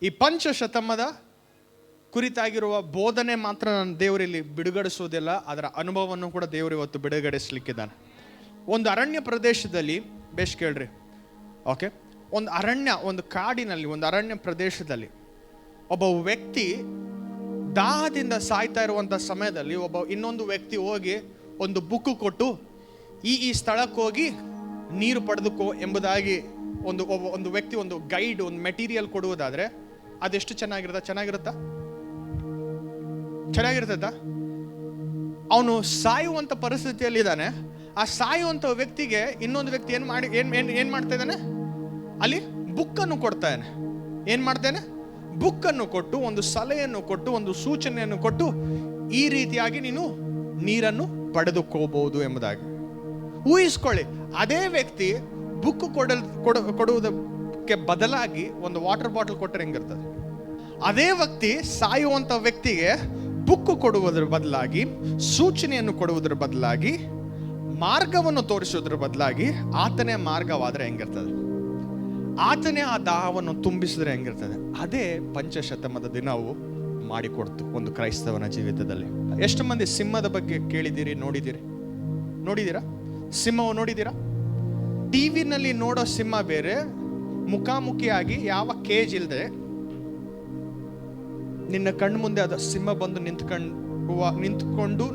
ಈ ಪಂಚಶತಮದ ಕುರಿತಾಗಿರುವ ಬೋಧನೆ ಮಾತ್ರ ನಾನು ದೇವರಲ್ಲಿ ಬಿಡುಗಡಿಸೋದಿಲ್ಲ, ಅದರ ಅನುಭವವನ್ನು ಕೂಡ ದೇವರು ಇವತ್ತು ಬಿಡುಗಡಿಸಲಿಕ್ಕಿದ್ದಾನೆ. ಒಂದು ಅರಣ್ಯ ಪ್ರದೇಶದಲ್ಲಿ ಬೇಸ್ ಕೇಳ್ರಿ, ಓಕೆ, ಒಂದು ಅರಣ್ಯ, ಒಂದು ಕಾಡಿನಲ್ಲಿ, ಒಂದು ಅರಣ್ಯ ಪ್ರದೇಶದಲ್ಲಿ ಒಬ್ಬ ವ್ಯಕ್ತಿ ದಾಹದಿಂದ ಸಾಯ್ತಾ ಇರುವಂಥ ಸಮಯದಲ್ಲಿ ಇನ್ನೊಂದು ವ್ಯಕ್ತಿ ಹೋಗಿ ಒಂದು ಬುಕ್ಕು ಕೊಟ್ಟು ಈ ಸ್ಥಳಕ್ಕೆ ಹೋಗಿ ನೀರು ಪಡೆದುಕೋ ಎಂಬುದಾಗಿ ಒಂದು ವ್ಯಕ್ತಿ ಒಂದು ಗೈಡ್, ಒಂದು ಮೆಟೀರಿಯಲ್ ಕೊಡುವುದಾದ್ರೆ ಅದೆಷ್ಟು ಚೆನ್ನಾಗಿರುತ್ತಾ? ಅವನು ಸಾಯುವಂಥ ಪರಿಸ್ಥಿತಿಯಲ್ಲಿ ಇದ್ದಾನೆ. ಆ ಸಾಯುವಂಥ ವ್ಯಕ್ತಿಗೆ ಇನ್ನೊಂದು ವ್ಯಕ್ತಿ ಏನ್ ಮಾಡ್ತಾ ಇದ್ದಾನೆ? ಅಲ್ಲಿ ಬುಕ್ಕನ್ನು ಕೊಡ್ತಾ ಇದ್ದಾನೆ. ಏನ್ ಮಾಡ್ತಾನೆ? ಬುಕ್ಕನ್ನು ಕೊಟ್ಟು, ಒಂದು ಸಲಹೆಯನ್ನು ಕೊಟ್ಟು, ಒಂದು ಸೂಚನೆಯನ್ನು ಕೊಟ್ಟು, ಈ ರೀತಿಯಾಗಿ ನೀನು ನೀರನ್ನು ಪಡೆದುಕೋಬಹುದು ಎಂಬುದಾಗಿ. ಊಹಿಸ್ಕೊಳ್ಳಿ, ಅದೇ ವ್ಯಕ್ತಿ ಬುಕ್ ಕೊಡುವುದಕ್ಕೆ ಬದಲಾಗಿ ಒಂದು ವಾಟರ್ ಬಾಟಲ್ ಕೊಟ್ಟರೆ ಹೆಂಗಿರ್ತದೆ? ಅದೇ ವ್ಯಕ್ತಿ ಸಾಯುವಂಥ ವ್ಯಕ್ತಿಗೆ ಬುಕ್ ಕೊಡುವುದರ ಬದಲಾಗಿ, ಸೂಚನೆಯನ್ನು ಕೊಡುವುದರ ಬದಲಾಗಿ, ಮಾರ್ಗವನ್ನು ತೋರಿಸುವುದರ ಬದಲಾಗಿ ಆತನೇ ಮಾರ್ಗವಾದರೆ ಹೆಂಗಿರ್ತದೆ? ಆತನೇ ಆ ದಾಹವನ್ನು ತುಂಬಿಸಿದ್ರೆ ಹೆಂಗಿರ್ತದೆ? ಅದೇ ಪಂಚಶತಮದ ದಿನವು ಮಾಡಿಕೊಡ್ತು ಒಂದು ಕ್ರೈಸ್ತವನ ಜೀವಿತದಲ್ಲಿ. ಎಷ್ಟು ಮಂದಿ ಸಿಂಹದ ಬಗ್ಗೆ ಕೇಳಿದ್ದೀರಿ, ನೋಡಿದ್ದೀರಾ? ಸಿಂಹವು ನೋಡಿದ್ದೀರಾ? ಟಿವಿನಲ್ಲಿ ನೋಡೋ ಸಿಂಹ ಬೇರೆ, ಮುಖಾಮುಖಿಯಾಗಿ ಯಾವ ಕೇಜ್ ಇಲ್ಲದೆ ನಿನ್ನ ಕಣ್ಣು ಮುಂದೆ ಅದು ಸಿಂಹ ಬಂದು ನಿಂತ್ಕೊಂಡು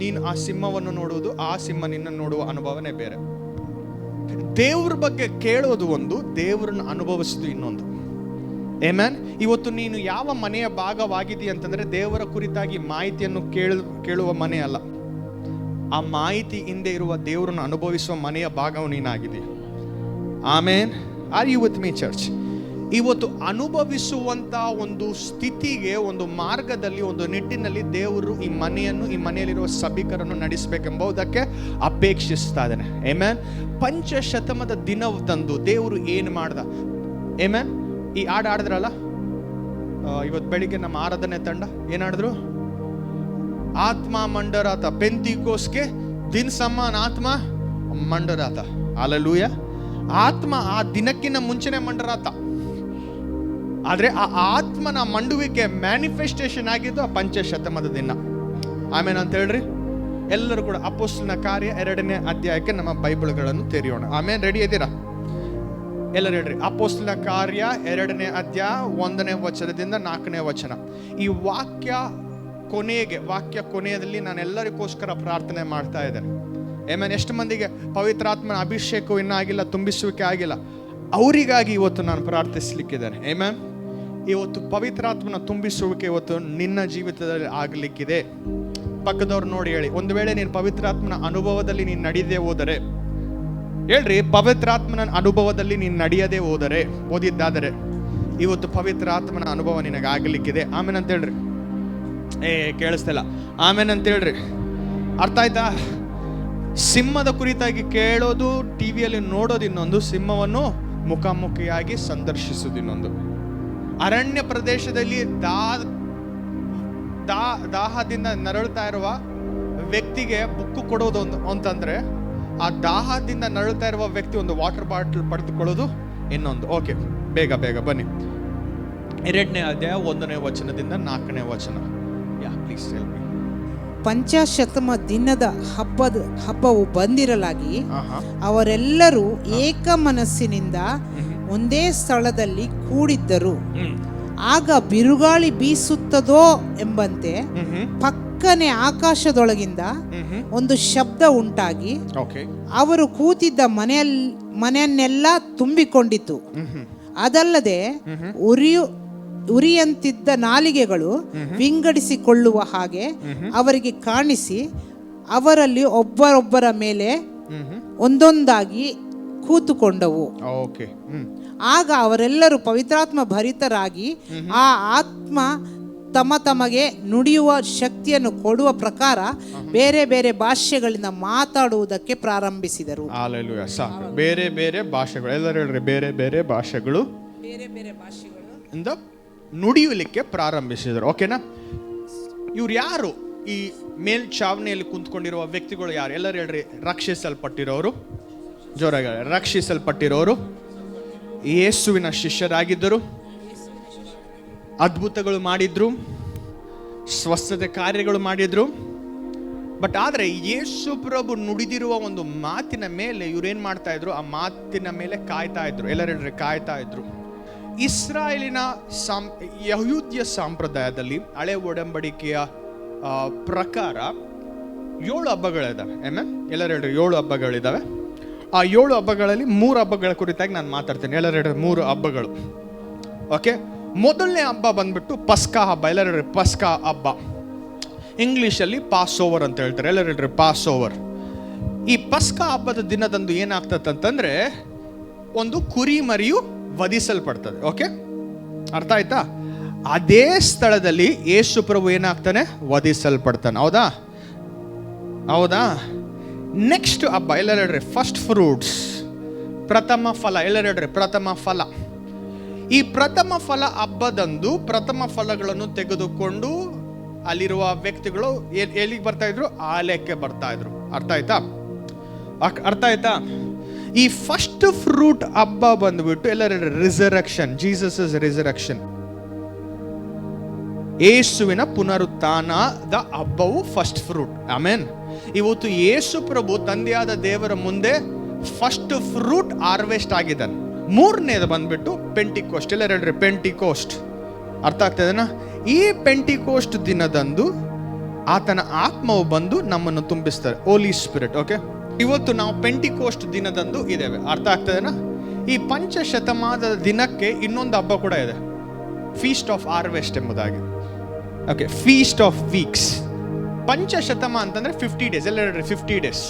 ನೀನು ಆ ಸಿಂಹವನ್ನು ನೋಡುವುದು, ಆ ಸಿಂಹ ನಿನ್ನ ನೋಡುವ ಅನುಭವನೇ ಬೇರೆ. ದೇವ್ರ ಬಗ್ಗೆ ಕೇಳೋದು ಒಂದು, ದೇವರನ್ನು ಅನುಭವಿಸೋದು ಇನ್ನೊಂದು. ಆಮೆನ್. ಇವತ್ತು ನೀನು ಯಾವ ಮನೆಯ ಭಾಗವಾಗಿದೆಯಾ ಅಂತಂದ್ರೆ ದೇವರ ಕುರಿತಾಗಿ ಮಾಹಿತಿಯನ್ನು ಕೇಳುವ ಮನೆ ಅಲ್ಲ, ಆ ಮಾಹಿತಿ ಹಿಂದೆ ಇರುವ ದೇವರನ್ನು ಅನುಭವಿಸುವ ಮನೆಯ ಭಾಗವು ನೀನಾಗಿದೆ. Amen. Are you with me church? ಇವತ್ತು ಅನುಭವಿಸುವಂತ ಒಂದು ಸ್ಥಿತಿಗೆ, ಒಂದು ಮಾರ್ಗದಲ್ಲಿ, ಒಂದು ನಿಟ್ಟಿನಲ್ಲಿ ದೇವರು ಈ ಮನೆಯಲ್ಲಿರುವ ಸಭಿಕರನ್ನು ನಡೆಸಬೇಕೆಂಬುದಕ್ಕೆ ಅಪೇಕ್ಷಿಸ್ತಾ ಇದ್ದಾನೆ. ಆಮೆನ್. ಪಂಚಶತಮದ ದಿನವು ತಂದು ದೇವರು ಏನು ಮಾಡ್ದ? ಆಮೆನ್. ಈ ಆಡಿದ್ರಲ್ಲ ಇವತ್ತು ಬೆಳಿಗ್ಗೆ ನಮ್ಮ ಆರಾಧನೆ ತಂಡ ಏನಾಡಿದ್ರು? ಆತ್ಮ ಮಂಡರಾತ, ಪೆಂತಿಕೋಸ್ಗೆ ದಿನ ಸಮಾನ ಆತ್ಮ ಮಂಡರಾತ. ಹಲ್ಲೆಲೂಯ. ಆತ್ಮ ಆ ದಿನಕ್ಕಿಂತ ಮುಂಚೆನೆ ಮಂಡರಾತ, ಆದ್ರೆ ಆ ಆತ್ಮನ ಮಂಡುವಿಕೆ ಮ್ಯಾನಿಫೆಸ್ಟೇಷನ್ ಆಗಿದ್ದು ಆ ಪಂಚಶತಮದ ದಿನ. ಆಮೇನ್ ಅಂತ ಹೇಳ್ರಿ. ಎಲ್ಲರೂ ಕೂಡ ಅಪೊಸ್ತಲನ ಕಾರ್ಯ 2ನೇ ಅಧ್ಯಾಯಕ್ಕೆ ನಮ್ಮ ಬೈಬಲ್ಗಳನ್ನು ತೆರೆಯೋಣ. ಆಮೇನ್. ರೆಡಿ ಇದ್ದೀರಾ? ಎಲ್ಲರೂ ಹೇಳ್ರಿ, ಅಪೊಸ್ತಲನ ಕಾರ್ಯ 2ನೇ ಅಧ್ಯಾಯ 1ನೇ ವಚನದಿಂದ 4ನೇ ವಚನ. ಈ ವಾಕ್ಯ ಕೊನೆಯದಲ್ಲಿ ನಾನು ಎಲ್ಲರಿಗೋಸ್ಕರ ಪ್ರಾರ್ಥನೆ ಮಾಡ್ತಾ ಇದ್ದೇನೆ. ಆಮೇನ್. ಎಷ್ಟು ಮಂದಿಗೆ ಪವಿತ್ರಾತ್ಮನ ಅಭಿಷೇಕವು ಇನ್ನೂ ಆಗಿಲ್ಲ, ತುಂಬಿಸುವಿಕೆ ಆಗಿಲ್ಲ, ಅವರಿಗಾಗಿ ಇವತ್ತು ನಾನು ಪ್ರಾರ್ಥಿಸಲಿಕ್ಕಿದ್ದೇನೆ. ಆಮೆನ್. ಇವತ್ತು ಪವಿತ್ರಾತ್ಮನ ತುಂಬಿಸುವಿಕೆ ಇವತ್ತು ನಿನ್ನ ಜೀವಿತದಲ್ಲಿ ಆಗಲಿಕ್ಕಿದೆ. ಪಕ್ಕದವ್ರು ನೋಡಿ ಹೇಳಿ, ಒಂದು ವೇಳೆ ನೀನು ಪವಿತ್ರಾತ್ಮನ ಅನುಭವದಲ್ಲಿ ನೀನು ನಡೆಯದೇ ಹೋದರೆ, ಹೇಳ್ರಿ, ಪವಿತ್ರಾತ್ಮನ ಅನುಭವದಲ್ಲಿ ನೀನು ನಡೆಯದೇ ಓದಿದ್ದಾದರೆ ಇವತ್ತು ಪವಿತ್ರಾತ್ಮನ ಅನುಭವ ನಿನಗೆ ಆಗಲಿಕ್ಕಿದೆ. ಆಮೇನ್ ಅಂತ ಹೇಳ್ರಿ. ಕೇಳಿಸ್ತಿಲ್ಲ. ಆಮೇನ್ ಅಂತ ಹೇಳ್ರಿ. ಅರ್ಥ ಆಯ್ತಾ? ಸಿಂಹದ ಕುರಿತಾಗಿ ಕೇಳೋದು, ಟಿವಿಯಲ್ಲಿ ನೋಡೋದು ಇನ್ನೊಂದು, ಸಿಂಹವನ್ನು ಮುಖಾಮುಖಿಯಾಗಿ ಸಂದರ್ಶಿಸೋದು ಇನ್ನೊಂದು. ಅರಣ್ಯ ಪ್ರದೇಶದಲ್ಲಿ ದಾಹದಿಂದ ನರಳ್ತಾ ಇರುವ ವ್ಯಕ್ತಿಗೆ ಬುಕ್ಕು ಕೊಡೋದು ಅಂತಂದ್ರೆ, ಆ ದಾಹದಿಂದ ನರಳ್ತಾ ಇರುವ ವ್ಯಕ್ತಿ ಒಂದು ವಾಟರ್ ಬಾಟಲ್ ಪಡೆದುಕೊಳ್ಳೋದು ಇನ್ನೊಂದು. ಓಕೆ, ಬೇಗ ಬನ್ನಿ. 2ನೇ ಅಧ್ಯಾಯ 1ನೇ ವಚನದಿಂದ 4ನೇ ವಚನ. ಯಾ ಪ್ಲೀಸ್ ಟೆಲ್ ಮೀ. ಪಂಚಶತಮ ದಿನದ ಹಬ್ಬವು ಬಂದಿರಲಾಗಿ ಅವರೆಲ್ಲರೂ ಏಕ ಮನಸ್ಸಿನಿಂದ ಒಂದೇ ಸ್ಥಳದಲ್ಲಿ ಕೂಡಿದ್ದರು. ಆಗ ಬಿರುಗಾಳಿ ಬೀಸುತ್ತದೋ ಎಂಬಂತೆ ಪಕ್ಕನೆ ಆಕಾಶದೊಳಗಿಂದ ಒಂದು ಶಬ್ದ ಉಂಟಾಗಿ ಅವರು ಕೂತಿದ್ದ ಮನೆಯನ್ನೆಲ್ಲ ತುಂಬಿಕೊಂಡಿತು. ಅದಲ್ಲದೆ ಉರಿಯಂತಿದ್ದ ನಾಲಿಗೆಗಳು ವಿಂಗಡಿಸಿಕೊಳ್ಳುವ ಹಾಗೆ ಅವರಿಗೆ ಕಾಣಿಸಿ ಅವರಲ್ಲಿ ಒಬ್ಬರೊಬ್ಬರ ಮೇಲೆ ಒಂದೊಂದಾಗಿ ಕೂತುಕೊಂಡವು. ಆಗ ಅವರೆಲ್ಲರೂ ಪವಿತ್ರಾತ್ಮ ಭರಿತರಾಗಿ ಆ ಆತ್ಮ ತಮಗೆ ನುಡಿಯುವ ಶಕ್ತಿಯನ್ನು ಕೊಡುವ ಪ್ರಕಾರ ಬೇರೆ ಬೇರೆ ಭಾಷೆಗಳಿಂದ ಮಾತಾಡುವುದಕ್ಕೆ ಪ್ರಾರಂಭಿಸಿದರು. ಬೇರೆ ಬೇರೆ ಭಾಷೆಗಳು, ಎಲ್ಲರೂ ಹೇಳ್ರಿ, ಬೇರೆ ಬೇರೆ ಭಾಷೆಗಳು ನುಡಿಯಲಿಕ್ಕೆ ಪ್ರಾರಂಭಿಸಿದರು. ಓಕೆನಾ? ಇವ್ರು ಯಾರು? ಈ ಮೇಲ್ಛಾವಣಿಯಲ್ಲಿ ಕುಂತ್ಕೊಂಡಿರುವ ವ್ಯಕ್ತಿಗಳು ಯಾರು? ಎಲ್ಲರೂ ಹೇಳ್ರಿ, ರಕ್ಷಿಸಲ್ಪಟ್ಟಿರೋರು. ಜೋರಾಗಿ ರಕ್ಷಿಸಲ್ಪಟ್ಟಿರೋರು, ಯೇಸುವಿನ ಶಿಷ್ಯರಾಗಿದ್ದರು. ಅದ್ಭುತಗಳು ಮಾಡಿದ್ರು, ಸ್ವಸ್ಥತೆ ಕಾರ್ಯಗಳು ಮಾಡಿದ್ರು. ಬಟ್ ಆದರೆ ಯೇಸು ಪ್ರಭು ನುಡಿದಿರುವ ಒಂದು ಮಾತಿನ ಮೇಲೆ ಇವ್ರೇನ್ ಮಾಡ್ತಾ ಇದ್ರು? ಆ ಮಾತಿನ ಮೇಲೆ ಕಾಯ್ತಾ ಇದ್ರು. ಎಲ್ಲರೂ ಕಾಯ್ತಾ ಇದ್ರು. ಇಸ್ರಾಯೇಲಿನ ಯಹೂದ್ಯ ಸಂಪ್ರದಾಯದಲ್ಲಿ ಹಳೆ ಒಡಂಬಡಿಕೆಯ ಪ್ರಕಾರ 7 ಹಬ್ಬಗಳಿದ್ದಾವೆ. ಎಲ್ಲರೂ ಹೇಳ್ರಿ 7 ಹಬ್ಬಗಳಿದ್ದಾವೆ. ಆ 7 ಹಬ್ಬಗಳಲ್ಲಿ 3 ಹಬ್ಬಗಳ ಕುರಿತಾಗಿ ನಾನು ಮಾತಾಡ್ತೇನೆ. ಎಲ್ಲರೂ ಹೇಳ್ರಿ 3 ಹಬ್ಬಗಳು. ಓಕೆ, ಮೊದಲನೇ ಹಬ್ಬ ಬಂದ್ಬಿಟ್ಟು ಪಸ್ಕಾ ಹಬ್ಬ. ಎಲ್ಲರೂ ಹೇಳ್ರಿ ಪಸ್ಕಾ ಹಬ್ಬ. ಇಂಗ್ಲೀಷಲ್ಲಿ ಪಾಸ್ ಓವರ್ ಅಂತ ಹೇಳ್ತಾರೆ. ಎಲ್ಲರೂ ಹೇಳ್ರಿ ಪಾಸ್ ಓವರ್. ಈ ಪಸ್ಕಾ ಹಬ್ಬದ ದಿನದಂದು ಏನಾಗ್ತದಂತಂದ್ರೆ ಒಂದು ಕುರಿ ಮರಿಯು ವಧಿಸಲ್ಪಡ್ತದೆ. ಓಕೆ, ಅರ್ಥ ಆಯ್ತಾ? ಅದೇ ಸ್ಥಳದಲ್ಲಿ ಯೇಸು ಪ್ರಭು ಏನಾಗ್ತಾನೆ? ವಧಿಸಲ್ಪಡ್ತಾನೆ. ಹೌದಾ? ಹೌದಾ? ನೆಕ್ಸ್ಟ್ ಹಬ್ಬ ಎಲ್ಲರೂ ಹೇಳ್ರಿ ಫಸ್ಟ್ ಫ್ರೂಟ್ಸ್, ಪ್ರಥಮ ಫಲ. ಎಲ್ಲರೂ ಹೇಳ್ರಿ ಪ್ರಥಮ ಫಲ. ಈ ಪ್ರಥಮ ಫಲ ಹಬ್ಬದಂದು ಪ್ರಥಮ ಫಲಗಳನ್ನು ತೆಗೆದುಕೊಂಡು ಅಲ್ಲಿರುವ ವ್ಯಕ್ತಿಗಳು ಎಲ್ಲಿಗೆ ಬರ್ತಾ ಇದ್ರು? ಆಲಯಕ್ಕೆ ಬರ್ತಾ ಇದ್ರು. ಅರ್ಥ ಆಯ್ತಾ? ಅರ್ಥ ಆಯ್ತಾ? ಈ ಫಸ್ಟ್ ಫ್ರೂಟ್ ಹಬ್ಬ ಬಂದ್ಬಿಟ್ಟು ಎಲ್ಲರೂ ರಿಸರಕ್ಷನ್, ಜೀಸಸ್ ರಿಸರಕ್ಷನ್, ಯೇಸುವಿನ ಪುನರುತ್ಥಾನದ ಹಬ್ಬವು ಫಸ್ಟ್ ಫ್ರೂಟ್. ಆಮೇನ್. ಇವತ್ತು ಯೇಸು ಪ್ರಭು ತಂದೆಯಾದ ದೇವರ ಮುಂದೆ ಫಸ್ಟ್ ಫ್ರೂಟ್ ಹಾರ್ವೆಸ್ಟ್ ಆಗಿದ್ದಾನೆ. 3ನೇದು ಬಂದ್ಬಿಟ್ಟು ಪೆಂಟಿಕೋಸ್ಟ್. ಎಲ್ಲ ಹೇಳ್ರಿ ಪೆಂಟಿಕೋಸ್ಟ್. ಅರ್ಥ ಆಗ್ತದೇನಾ? ಈ ಪೆಂಟಿಕೋಸ್ಟ್ ದಿನದಂದು ಆತನ ಆತ್ಮವು ಬಂದು ನಮ್ಮನ್ನು ತುಂಬಿಸ್ತಾರೆ, ಹೋಲಿ ಸ್ಪಿರಿಟ್. ಓಕೆ, ಇವತ್ತು ನಾವು ಪೆಂಟಿಕೋಸ್ಟ್ ದಿನದಂದು ಇದ್ದೇವೆ. ಅರ್ಥ ಆಗ್ತದೇನಾ? ಈ ಪಂಚಶತಮಾನದ ದಿನಕ್ಕೆ ಇನ್ನೊಂದು ಹಬ್ಬ ಕೂಡ ಇದೆ, ಫೀಸ್ಟ್ ಆಫ್ ಹಾರ್ವೆಸ್ಟ್ ಎಂಬುದಾಗಿ. Okay, feast of weeks. ಪಂಚಶತಮ ಅಂತಂದ್ರೆ 50 ಡೇಸ್. ಎಲ್ಲ 50 ಡೇಸ್.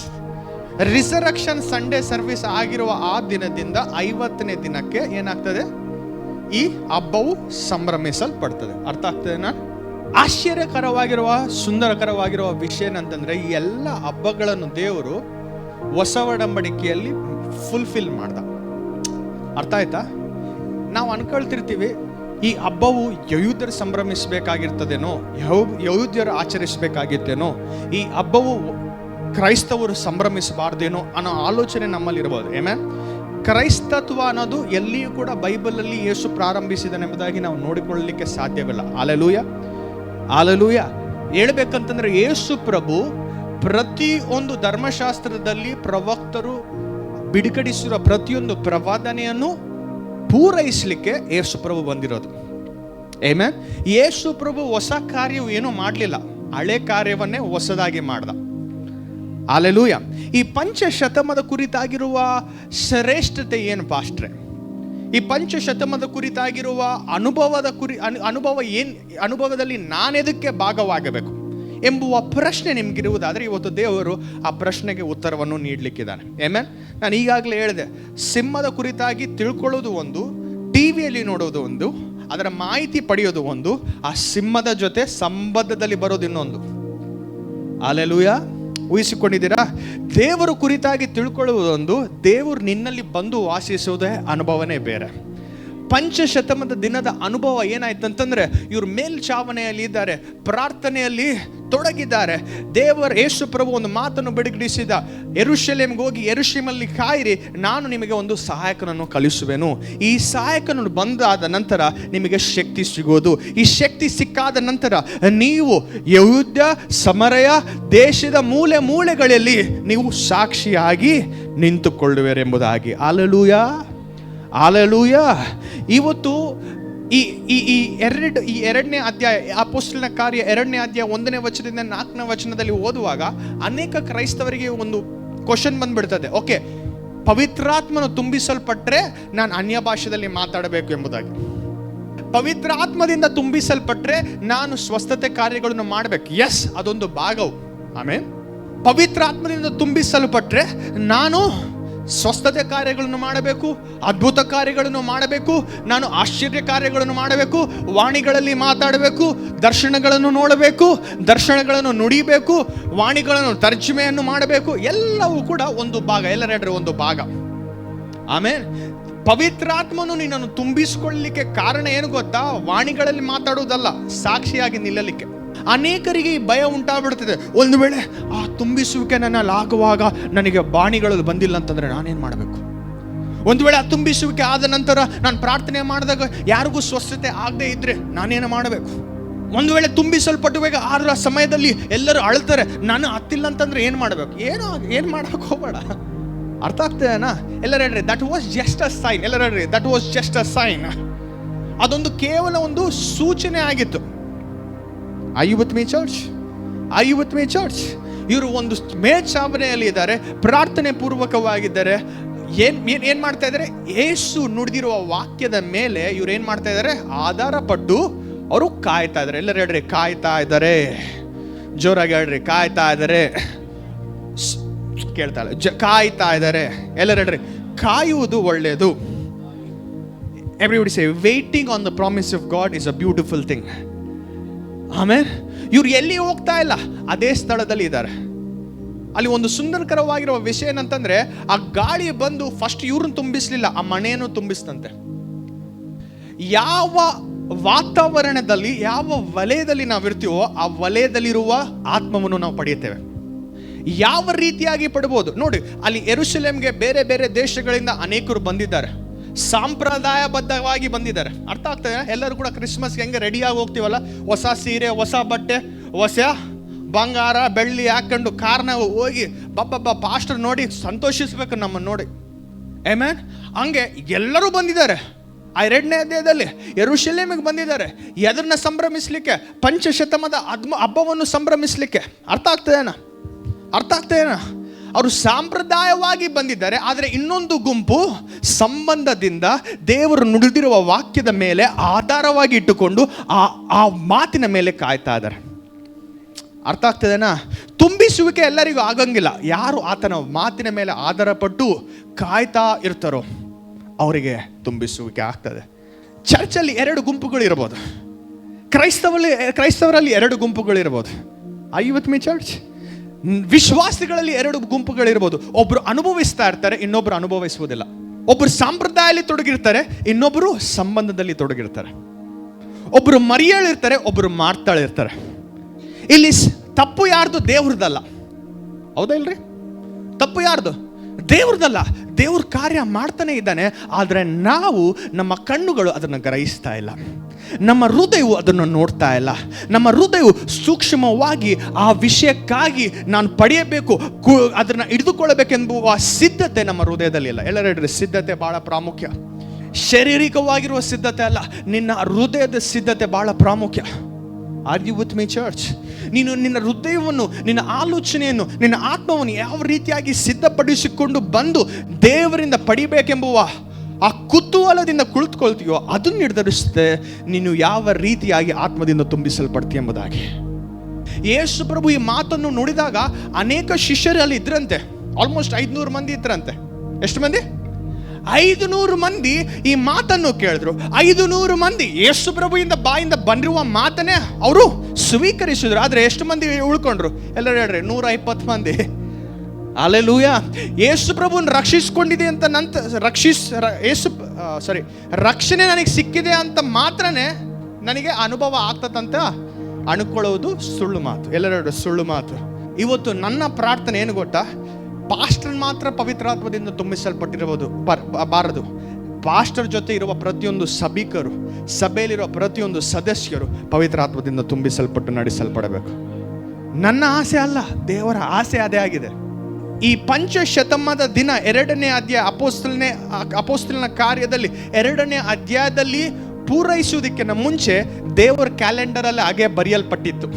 ರಿಸರಕ್ಷನ್ ಸಂಡೇ ಸರ್ವಿಸ್ ಆಗಿರುವ ಆ ದಿನದಿಂದ 50ನೇ ದಿನಕ್ಕೆ ಏನಾಗ್ತದೆ? ಈ ಹಬ್ಬವು ಸಂಭ್ರಮಿಸಲ್ಪಡ್ತದೆ. ಅರ್ಥ ಆಗ್ತದೇನಾ? ಆಶ್ಚರ್ಯಕರವಾಗಿರುವ ಸುಂದರಕರವಾಗಿರುವ ವಿಷಯ ಏನಂತಂದ್ರೆ ಈ ಎಲ್ಲ ಹಬ್ಬಗಳನ್ನು ದೇವರು ಹೊಸ ಒಡಂಬಡಿಕೆಯಲ್ಲಿ ಫುಲ್ಫಿಲ್ ಮಾಡ್ದ. ಅರ್ಥ ಆಯ್ತಾ? ನಾವು ಅನ್ಕೊಳ್ತಿರ್ತೀವಿ ಈ ಹಬ್ಬವು ಯಹೂದ್ಯರು ಸಂಭ್ರಮಿಸಬೇಕಾಗಿರ್ತದೇನೋ, ಯಹೂದ್ಯರು ಆಚರಿಸಬೇಕಾಗಿತ್ತೇನೋ, ಈ ಹಬ್ಬವು ಕ್ರೈಸ್ತವರು ಸಂಭ್ರಮಿಸಬಾರ್ದೇನೋ ಅನ್ನೋ ಆಲೋಚನೆ ನಮ್ಮಲ್ಲಿ ಇರಬಹುದು. ಆಮೆನ್. ಕ್ರೈಸ್ತತ್ವ ಅನ್ನೋದು ಎಲ್ಲಿಯೂ ಕೂಡ ಬೈಬಲಲ್ಲಿ ಯೇಸು ಪ್ರಾರಂಭಿಸಿದನೆಂಬುದಾಗಿ ನಾವು ನೋಡಿಕೊಳ್ಳಲಿಕ್ಕೆ ಸಾಧ್ಯವಿಲ್ಲ. Hallelujah, hallelujah. ಹೇಳ್ಬೇಕಂತಂದ್ರೆ ಯೇಸು ಪ್ರಭು ಪ್ರತಿಯೊಂದು ಧರ್ಮಶಾಸ್ತ್ರದಲ್ಲಿ ಪ್ರವಕ್ತರು ಬಿಡುಗಡಿಸಿರುವ ಪ್ರತಿಯೊಂದು ಪ್ರವಾದನೆಯನ್ನು ಪೂರೈಸಲಿಕ್ಕೆ ಯೇಸು ಪ್ರಭು ಬಂದಿರೋದು. ಆಮೆನ್. ಯೇಸು ಪ್ರಭು ಹೊಸ ಕಾರ್ಯವು ಏನೂ ಮಾಡಲಿಲ್ಲ, ಹಳೆ ಕಾರ್ಯವನ್ನೇ ಹೊಸದಾಗಿ ಮಾಡ್ದ. ಹಲ್ಲೆಲೂಯಾ. ಈ ಪಂಚಶತಮದ ಕುರಿತಾಗಿರುವ ಶ್ರೇಷ್ಠತೆ ಏನು ಪಾಸ್ಟ್ರೆ? ಈ ಪಂಚಶತಮದ ಕುರಿತಾಗಿರುವ ಅನುಭವದಲ್ಲಿ ನಾನೆದಕ್ಕೆ ಭಾಗವಾಗಬೇಕು ಎಂಬುವ ಪ್ರಶ್ನೆ ನಿಮ್ಗಿರುವುದಾದರೆ ಇವತ್ತು ದೇವರು ಆ ಪ್ರಶ್ನೆಗೆ ಉತ್ತರವನ್ನು ನೀಡಲಿಕ್ಕಿದ್ದಾನೆ. ಆಮೆನ್. ನಾನು ಈಗಾಗಲೇ ಹೇಳಿದೆ, ಸಿಂಹದ ಕುರಿತಾಗಿ ತಿಳ್ಕೊಳ್ಳೋದು ಒಂದು, ಟಿವಿಯಲ್ಲಿ ನೋಡೋದು ಒಂದು, ಅದರ ಮಾಹಿತಿ ಪಡೆಯೋದು ಒಂದು, ಆ ಸಿಂಹದ ಜೊತೆ ಸಂಬಂಧದಲ್ಲಿ ಬರೋದು ಇನ್ನೊಂದು. ಹಲ್ಲೆಲೂಯಾ. ಊಹಿಸಿಕೊಂಡಿದ್ದೀರಾ? ದೇವರು ಕುರಿತಾಗಿ ತಿಳ್ಕೊಳ್ಳುವುದೊಂದು, ದೇವರು ನಿನ್ನಲ್ಲಿ ಬಂದು ವಾಸಿಸುವುದೇ ಅನುಭವನೇ ಬೇರೆ. ಪಂಚಶತಮದ ದಿನದ ಅನುಭವ ಏನಾಯ್ತಂತಂದ್ರೆ ಇವರು ಮೇಲ್ಛಾವಣೆಯಲ್ಲಿ ಇದ್ದಾರೆ, ಪ್ರಾರ್ಥನೆಯಲ್ಲಿ ತೊಡಗಿದ್ದಾರೆ. ದೇವರ ಯೇಸು ಪ್ರಭು ಒಂದು ಮಾತನ್ನು ಬಿಡುಗಡಿಸಿದ, ಯೆರೂಷಲೇಮಿಗೆ ಹೋಗಿ ಯೆರೂಷಲೇಮಲ್ಲಿ ಕಾಯಿರಿ, ನಾನು ನಿಮಗೆ ಒಂದು ಸಹಾಯಕನನ್ನು ಕಳಿಸುವೆನು. ಈ ಸಹಾಯಕನನ್ನು ಬಂದಾದ ನಂತರ ನಿಮಗೆ ಶಕ್ತಿ ಸಿಗುವುದು. ಈ ಶಕ್ತಿ ಸಿಕ್ಕಾದ ನಂತರ ನೀವು ಯೆಹೂದ್ಯ ಸಮರಯ ದೇಶದ ಮೂಲೆ ಮೂಲೆಗಳಲ್ಲಿ ನೀವು ಸಾಕ್ಷಿಯಾಗಿ ನಿಂತುಕೊಳ್ಳುವಿರೆಂಬುದಾಗಿ. Hallelujah, hallelujah. ಇವತ್ತು ಈ ಎರಡನೇ ಅಧ್ಯಾಯ, ಅಪೊಸ್ತಲನ ಕಾರ್ಯ 2ನೇ ಅಧ್ಯಾಯ 1ನೇ ವಚನದಿಂದ 4ನೇ ವಚನದಲ್ಲಿ ಓದುವಾಗ ಅನೇಕ ಕ್ರೈಸ್ತವರಿಗೆ ಒಂದು ಕ್ವಶನ್ ಬಂದ್ಬಿಡ್ತದೆ. ಓಕೆ, ಪವಿತ್ರಾತ್ಮನು ತುಂಬಿಸಲ್ಪಟ್ರೆ ನಾನು ಅನ್ಯ ಭಾಷೆಯಲ್ಲಿ ಮಾತಾಡಬೇಕು ಎಂಬುದಾಗಿ. ಪವಿತ್ರ ಆತ್ಮದಿಂದ ತುಂಬಿಸಲ್ಪಟ್ರೆ ನಾನು ಸ್ವಸ್ಥತೆ ಕಾರ್ಯಗಳನ್ನು ಮಾಡಬೇಕು. ಎಸ್, ಅದೊಂದು ಭಾಗವು. ಆಮೇಲೆ ಪವಿತ್ರ ಆತ್ಮದಿಂದ ತುಂಬಿಸಲ್ಪಟ್ರೆ ನಾನು ಸ್ವಸ್ಥತೆ ಕಾರ್ಯಗಳನ್ನು ಮಾಡಬೇಕು, ಅದ್ಭುತ ಕಾರ್ಯಗಳನ್ನು ಮಾಡಬೇಕು, ನಾನು ಆಶ್ಚರ್ಯ ಕಾರ್ಯಗಳನ್ನು ಮಾಡಬೇಕು, ವಾಣಿಗಳಲ್ಲಿ ಮಾತಾಡಬೇಕು, ದರ್ಶನಗಳನ್ನು ನೋಡಬೇಕು, ದರ್ಶನಗಳನ್ನು ನುಡಿಬೇಕು, ವಾಣಿಗಳನ್ನು ತರ್ಜುಮೆಯನ್ನು ಮಾಡಬೇಕು. ಎಲ್ಲವೂ ಕೂಡ ಒಂದು ಭಾಗ. ಎಲ್ಲರೆಡ್ರೆ ಒಂದು ಭಾಗ. ಆಮೇಲೆ ಪವಿತ್ರಾತ್ಮನು ನಿನ್ನನ್ನು ತುಂಬಿಸಿಕೊಳ್ಳಲಿಕ್ಕೆ ಕಾರಣ ಏನು ಗೊತ್ತಾ? ವಾಣಿಗಳಲ್ಲಿ ಮಾತಾಡುವುದಲ್ಲ, ಸಾಕ್ಷಿಯಾಗಿ ನಿಲ್ಲಲಿಕ್ಕೆ. ಅನೇಕರಿಗೆ ಈ ಭಯ ಉಂಟಾಗ್ಬಿಡ್ತದೆ. ಒಂದು ವೇಳೆ ಆ ತುಂಬಿಸುವಿಕೆ ನನ್ನಲ್ಲಿ ಆಗುವಾಗ ನನಗೆ ಬಾಣಿಗಳು ಬಂದಿಲ್ಲ ಅಂತಂದ್ರೆ ನಾನೇನು ಮಾಡಬೇಕು? ಒಂದು ವೇಳೆ ಆ ತುಂಬಿಸುವಿಕೆ ಆದ ನಂತರ ನಾನು ಪ್ರಾರ್ಥನೆ ಮಾಡಿದಾಗ ಯಾರಿಗೂ ಸ್ವಸ್ಥತೆ ಆಗದೆ ಇದ್ರೆ ನಾನೇನು ಮಾಡಬೇಕು? ಒಂದು ವೇಳೆ ತುಂಬಿಸಲ್ಪಟ್ಟುವಾಗ ಆ ಸಮಯದಲ್ಲಿ ಎಲ್ಲರೂ ಅಳ್ತಾರೆ, ನಾನು ಹತ್ತಿಲ್ಲ ಅಂತಂದ್ರೆ ಏನು ಮಾಡಬೇಕು? ಏನು ಮಾಡಕ್ಕೆ ಹೋಗಬೇಡ. ಅರ್ಥ ಆಗ್ತದೇನಾ? ಎಲ್ಲರೂ ಹೇಳ್ರಿ that was just a sign. ಎಲ್ಲರೂ ಹೇಳ್ರಿ that was just a sign. ಅದೊಂದು ಕೇವಲ ಒಂದು ಸೂಚನೆ ಆಗಿತ್ತು. Are you with me, church? Are you with me, church? ಇವರು ಒಂದು ಮೇಲ್ಛಾವಣಿಯಲ್ಲಿ ಇದ್ದಾರೆ, ಪ್ರಾರ್ಥನೆ ಪೂರ್ವಕವಾಗಿದ್ದಾರೆ. ಏನ್ ಮಾಡ್ತಾ ಇದ್ದಾರೆ? ಯೇಸು ನುಡಿದಿರುವ ವಾಕ್ಯದ ಮೇಲೆ ಇವ್ರು ಏನ್ ಮಾಡ್ತಾ ಇದ್ದಾರೆ? ಆಧಾರ ಪಟ್ಟು ಅವರು ಕಾಯ್ತಾ ಇದ್ದಾರೆ. ಎಲ್ಲರೂ ಹೇಳ್ರಿ ಕಾಯ್ತಾ ಇದ್ದಾರೆ. ಜೋರಾಗಿ ಹೇಳ್ರಿ ಕಾಯ್ತಾ ಇದ್ದಾರೆ. ಕೇಳ್ತಾ ಇಲ್ಲ, ಕಾಯ್ತಾ ಇದ್ದಾರೆ. ಎಲ್ಲರೂ ಹೇಳ್ರಿ ಕಾಯುವುದು ಒಳ್ಳೆಯದು. Everybody say waiting on the promise of God is a beautiful thing. ಆಮೇಲೆ ಇವ್ರು ಎಲ್ಲಿ ಹೋಗ್ತಾ ಇಲ್ಲ, ಅದೇ ಸ್ಥಳದಲ್ಲಿ ಇದ್ದಾರೆ. ಅಲ್ಲಿ ಒಂದು ಸುಂದರಕರವಾಗಿರುವ ವಿಷಯ ಏನಂತಂದ್ರೆ, ಆ ಗಾಳಿ ಬಂದು ಫಸ್ಟ್ ಇವ್ರನ್ನ ತುಂಬಿಸ್ಲಿಲ್ಲ, ಆ ಮನೆಯನ್ನು ತುಂಬಿಸ್ತಂತೆ. ಯಾವ ವಾತಾವರಣದಲ್ಲಿ, ಯಾವ ವಲಯದಲ್ಲಿ ನಾವಿರ್ತೀವೋ ಆ ವಲಯದಲ್ಲಿರುವ ಆತ್ಮವನ್ನು ನಾವು ಪಡೆಯುತ್ತೇವೆ. ಯಾವ ರೀತಿಯಾಗಿ ಪಡ್ಬೋದು ನೋಡಿ. ಅಲ್ಲಿ ಯೆರೂಸಲೇಮ್ಗೆ ಬೇರೆ ಬೇರೆ ದೇಶಗಳಿಂದ ಅನೇಕರು ಬಂದಿದ್ದಾರೆ, ಸಾಂಪ್ರದಾಯಬದ್ಧವಾಗಿ ಬಂದಿದ್ದಾರೆ. ಅರ್ಥ ಆಗ್ತದೆ? ಎಲ್ಲರೂ ಕೂಡ ಕ್ರಿಸ್ಮಸ್ಗೆ ಹೆಂಗೆ ರೆಡಿಯಾಗಿ ಹೋಗ್ತೀವಲ್ಲ, ಹೊಸ ಸೀರೆ, ಹೊಸ ಬಟ್ಟೆ, ಹೊಸ ಬಂಗಾರ ಬೆಳ್ಳಿ ಹಾಕೊಂಡು ಕಾರ್ನ ಹೋಗಿ ಪಾಸ್ಟರ್ ನೋಡಿ ಸಂತೋಷಿಸ್ಬೇಕು ನಮ್ಮನ್ನು ನೋಡಿ. ಆಮೆನ್. ಹಂಗೆ ಎಲ್ಲರೂ ಬಂದಿದ್ದಾರೆ. ಆ 2ನೇ ಅಧ್ಯಾಯದಲ್ಲಿ ಯೆರೂಸಲೇಮಿಗೆ ಬಂದಿದ್ದಾರೆ. ಎದನ್ನ ಸಂಭ್ರಮಿಸ್ಲಿಕ್ಕೆ? ಪಂಚಶತಮದ ಹಬ್ಬವನ್ನು ಸಂಭ್ರಮಿಸ್ಲಿಕ್ಕೆ. ಅರ್ಥ ಆಗ್ತದೇನಾ? ಅವರು ಸಾಂಪ್ರದಾಯವಾಗಿ ಬಂದಿದ್ದಾರೆ. ಆದರೆ ಇನ್ನೊಂದು ಗುಂಪು ಸಂಬಂಧದಿಂದ ದೇವರು ನುಡಿದಿರುವ ವಾಕ್ಯದ ಮೇಲೆ ಆಧಾರವಾಗಿ ಇಟ್ಟುಕೊಂಡು ಆ ಮಾತಿನ ಮೇಲೆ ಕಾಯ್ತಾ ಇದ್ದಾರೆ. ಅರ್ಥ ಆಗ್ತದೇನಾ? ತುಂಬಿಸುವಿಕೆ ಎಲ್ಲರಿಗೂ ಆಗಂಗಿಲ್ಲ. ಯಾರು ಆತನ ಮಾತಿನ ಮೇಲೆ ಆಧಾರ ಪಟ್ಟು ಕಾಯ್ತಾ ಇರ್ತಾರೋ ಅವರಿಗೆ ತುಂಬಿಸುವಿಕೆ ಆಗ್ತದೆ. ಚರ್ಚಲ್ಲಿ 2 ಗುಂಪುಗಳು ಇರ್ಬೋದು, ಕ್ರೈಸ್ತವರಲ್ಲಿ 2 ಗುಂಪುಗಳು ಇರ್ಬೋದು. Are you with me, church? ವಿಶ್ವಾಸಿಗಳಲ್ಲಿ 2 ಗುಂಪುಗಳಿರ್ಬೋದು. ಒಬ್ರು ಅನುಭವಿಸ್ತಾ ಇರ್ತಾರೆ, ಇನ್ನೊಬ್ರು ಅನುಭವಿಸುವುದಿಲ್ಲ. ಒಬ್ರು ಸಂಪ್ರದಾಯದಲ್ಲಿ ತೊಡಗಿರ್ತಾರೆ, ಇನ್ನೊಬ್ರು ಸಂಬಂಧದಲ್ಲಿ ತೊಡಗಿರ್ತಾರೆ. ಒಬ್ರು ಮರಿಯಳಿರ್ತಾರೆ, ಒಬ್ರು ಮಾರ್ತಾಳಿರ್ತಾರೆ. ಇಲ್ಲಿ ತಪ್ಪು ಯಾರ್ದು? ದೇವ್ರದಲ್ಲ. ಹೌದಾ ಇಲ್ರಿ? ತಪ್ಪು ಯಾರ್ದು? ದೇವ್ರದಲ್ಲ. ದೇವ್ರ ಕಾರ್ಯ ಮಾಡ್ತಾನೆ ಇದ್ದಾನೆ. ಆದರೆ ನಾವು, ನಮ್ಮ ಕಣ್ಣುಗಳು ಅದನ್ನು ಗ್ರಹಿಸ್ತಾ ಇಲ್ಲ, ನಮ್ಮ ಹೃದಯವು ಅದನ್ನು ನೋಡ್ತಾ ಇಲ್ಲ. ನಮ್ಮ ಹೃದಯವು ಸೂಕ್ಷ್ಮವಾಗಿ ಆ ವಿಷಯಕ್ಕಾಗಿ ನಾನು ಪಡೆಯಬೇಕು, ಅದನ್ನು ಹಿಡಿದುಕೊಳ್ಳಬೇಕೆಂಬುವ ಸಿದ್ಧತೆ ನಮ್ಮ ಹೃದಯದಲ್ಲಿ ಇಲ್ಲ. ಎಲ್ಲರೂ ಹೇಳ್ರಿ ಸಿದ್ಧತೆ ಬಹಳ ಪ್ರಾಮುಖ್ಯ. ಶಾರೀರಿಕವಾಗಿರುವ ಸಿದ್ಧತೆ ಅಲ್ಲ, ನಿನ್ನ ಹೃದಯದ ಸಿದ್ಧತೆ ಬಹಳ ಪ್ರಾಮುಖ್ಯ. Are you with me, church? ನೀನು ನಿನ್ನ ಹೃದಯವನ್ನು, ನಿನ್ನ ಆಲೋಚನೆಯನ್ನು, ನಿನ್ನ ಆತ್ಮವನ್ನು ಯಾವ ರೀತಿಯಾಗಿ ಸಿದ್ಧಪಡಿಸಿಕೊಂಡು ಬಂದು ದೇವರಿಂದ ಪಡಿಬೇಕೆಂಬುವ ಆ ಕುತೂಹಲದಿಂದ ಕುಳಿತುಕೊಳ್ತೀಯೋ ಅದನ್ನು ನಿರ್ಧರಿಸುತ್ತೆ ನೀನು ಯಾವ ರೀತಿಯಾಗಿ ಆತ್ಮದಿಂದ ತುಂಬಿಸಲ್ಪಡ್ತೀಯ ಎಂಬುದಾಗಿ. ಯೇಸು ಪ್ರಭು ಈ ಮಾತನ್ನು ನುಡಿದಾಗ ಅನೇಕ ಶಿಷ್ಯರಲ್ಲಿ ಇದ್ರಂತೆ. ಆಲ್ಮೋಸ್ಟ್ 500 ಮಂದಿ ಇದ್ರಂತೆ. ಎಷ್ಟು ಮಂದಿ? 500 ಮಂದಿ ಈ ಮಾತನ್ನು ಕೇಳಿದ್ರು. 500 ಮಂದಿ ಯೇಸು ಪ್ರಭುವಿಂದ ಬಾಯಿಂದ ಬಂದಿರುವ ಮಾತನ್ನೇ ಅವರು ಸ್ವೀಕರಿಸಿದ್ರು. ಆದ್ರೆ ಎಷ್ಟು ಮಂದಿ ಉಳ್ಕೊಂಡ್ರು? ಎಲ್ಲರೂ ಹೇಳ್ರಿ 120 ಮಂದಿ. ಹಲ್ಲೆಲೂಯಾ. ಯೇಸು ಪ್ರಭುವನ್ನು ರಕ್ಷಿಸಿಕೊಂಡಿದೆ ಅಂತ ರಕ್ಷಣೆ ನನಗೆ ಸಿಕ್ಕಿದೆ ಅಂತ ಮಾತ್ರನೇ ನನಗೆ ಅನುಭವ ಆಗ್ತದಂತ ಅನ್ಕೊಳ್ಳೋದು ಸುಳ್ಳು ಮಾತು. ಎಲ್ಲರೂ ಸುಳ್ಳು ಮಾತು. ಇವತ್ತು ನನ್ನ ಪ್ರಾರ್ಥನೆ ಏನು ಗೊತ್ತಾ? ಪಾಸ್ಟರ್ ಮಾತ್ರ ಪವಿತ್ರಾತ್ಮದಿಂದ ತುಂಬಿಸಲ್ಪಟ್ಟಿರಬಹುದು ಬಾರದು. ಪಾಸ್ಟರ್ ಜೊತೆ ಇರುವ ಪ್ರತಿಯೊಂದು ಸಭಿಕರು, ಸಭೆಯಲ್ಲಿರುವ ಪ್ರತಿಯೊಂದು ಸದಸ್ಯರು ಪವಿತ್ರಾತ್ಮದಿಂದ ತುಂಬಿಸಲ್ಪಟ್ಟು ನಡೆಸಲ್ಪಡಬೇಕು. ನನ್ನ ಆಸೆ ಅಲ್ಲ, ದೇವರ ಆಸೆ ಅದೇ ಆಗಿದೆ. ಈ ಪಂಚಶತಮದ ದಿನ 2ನೇ ಅಧ್ಯಾಯ ಅಪೊಸ್ತಲನ ಕಾರ್ಯದಲ್ಲಿ 2ನೇ ಅಧ್ಯಾಯದಲ್ಲಿ ಪೂರೈಸುವುದಕ್ಕಿಂತ ಮುಂಚೆ ದೇವರ ಕ್ಯಾಲೆಂಡರಲ್ಲಿ ಹಾಗೆ ಬರೆಯಲ್ಪಟ್ಟಿತ್ತು.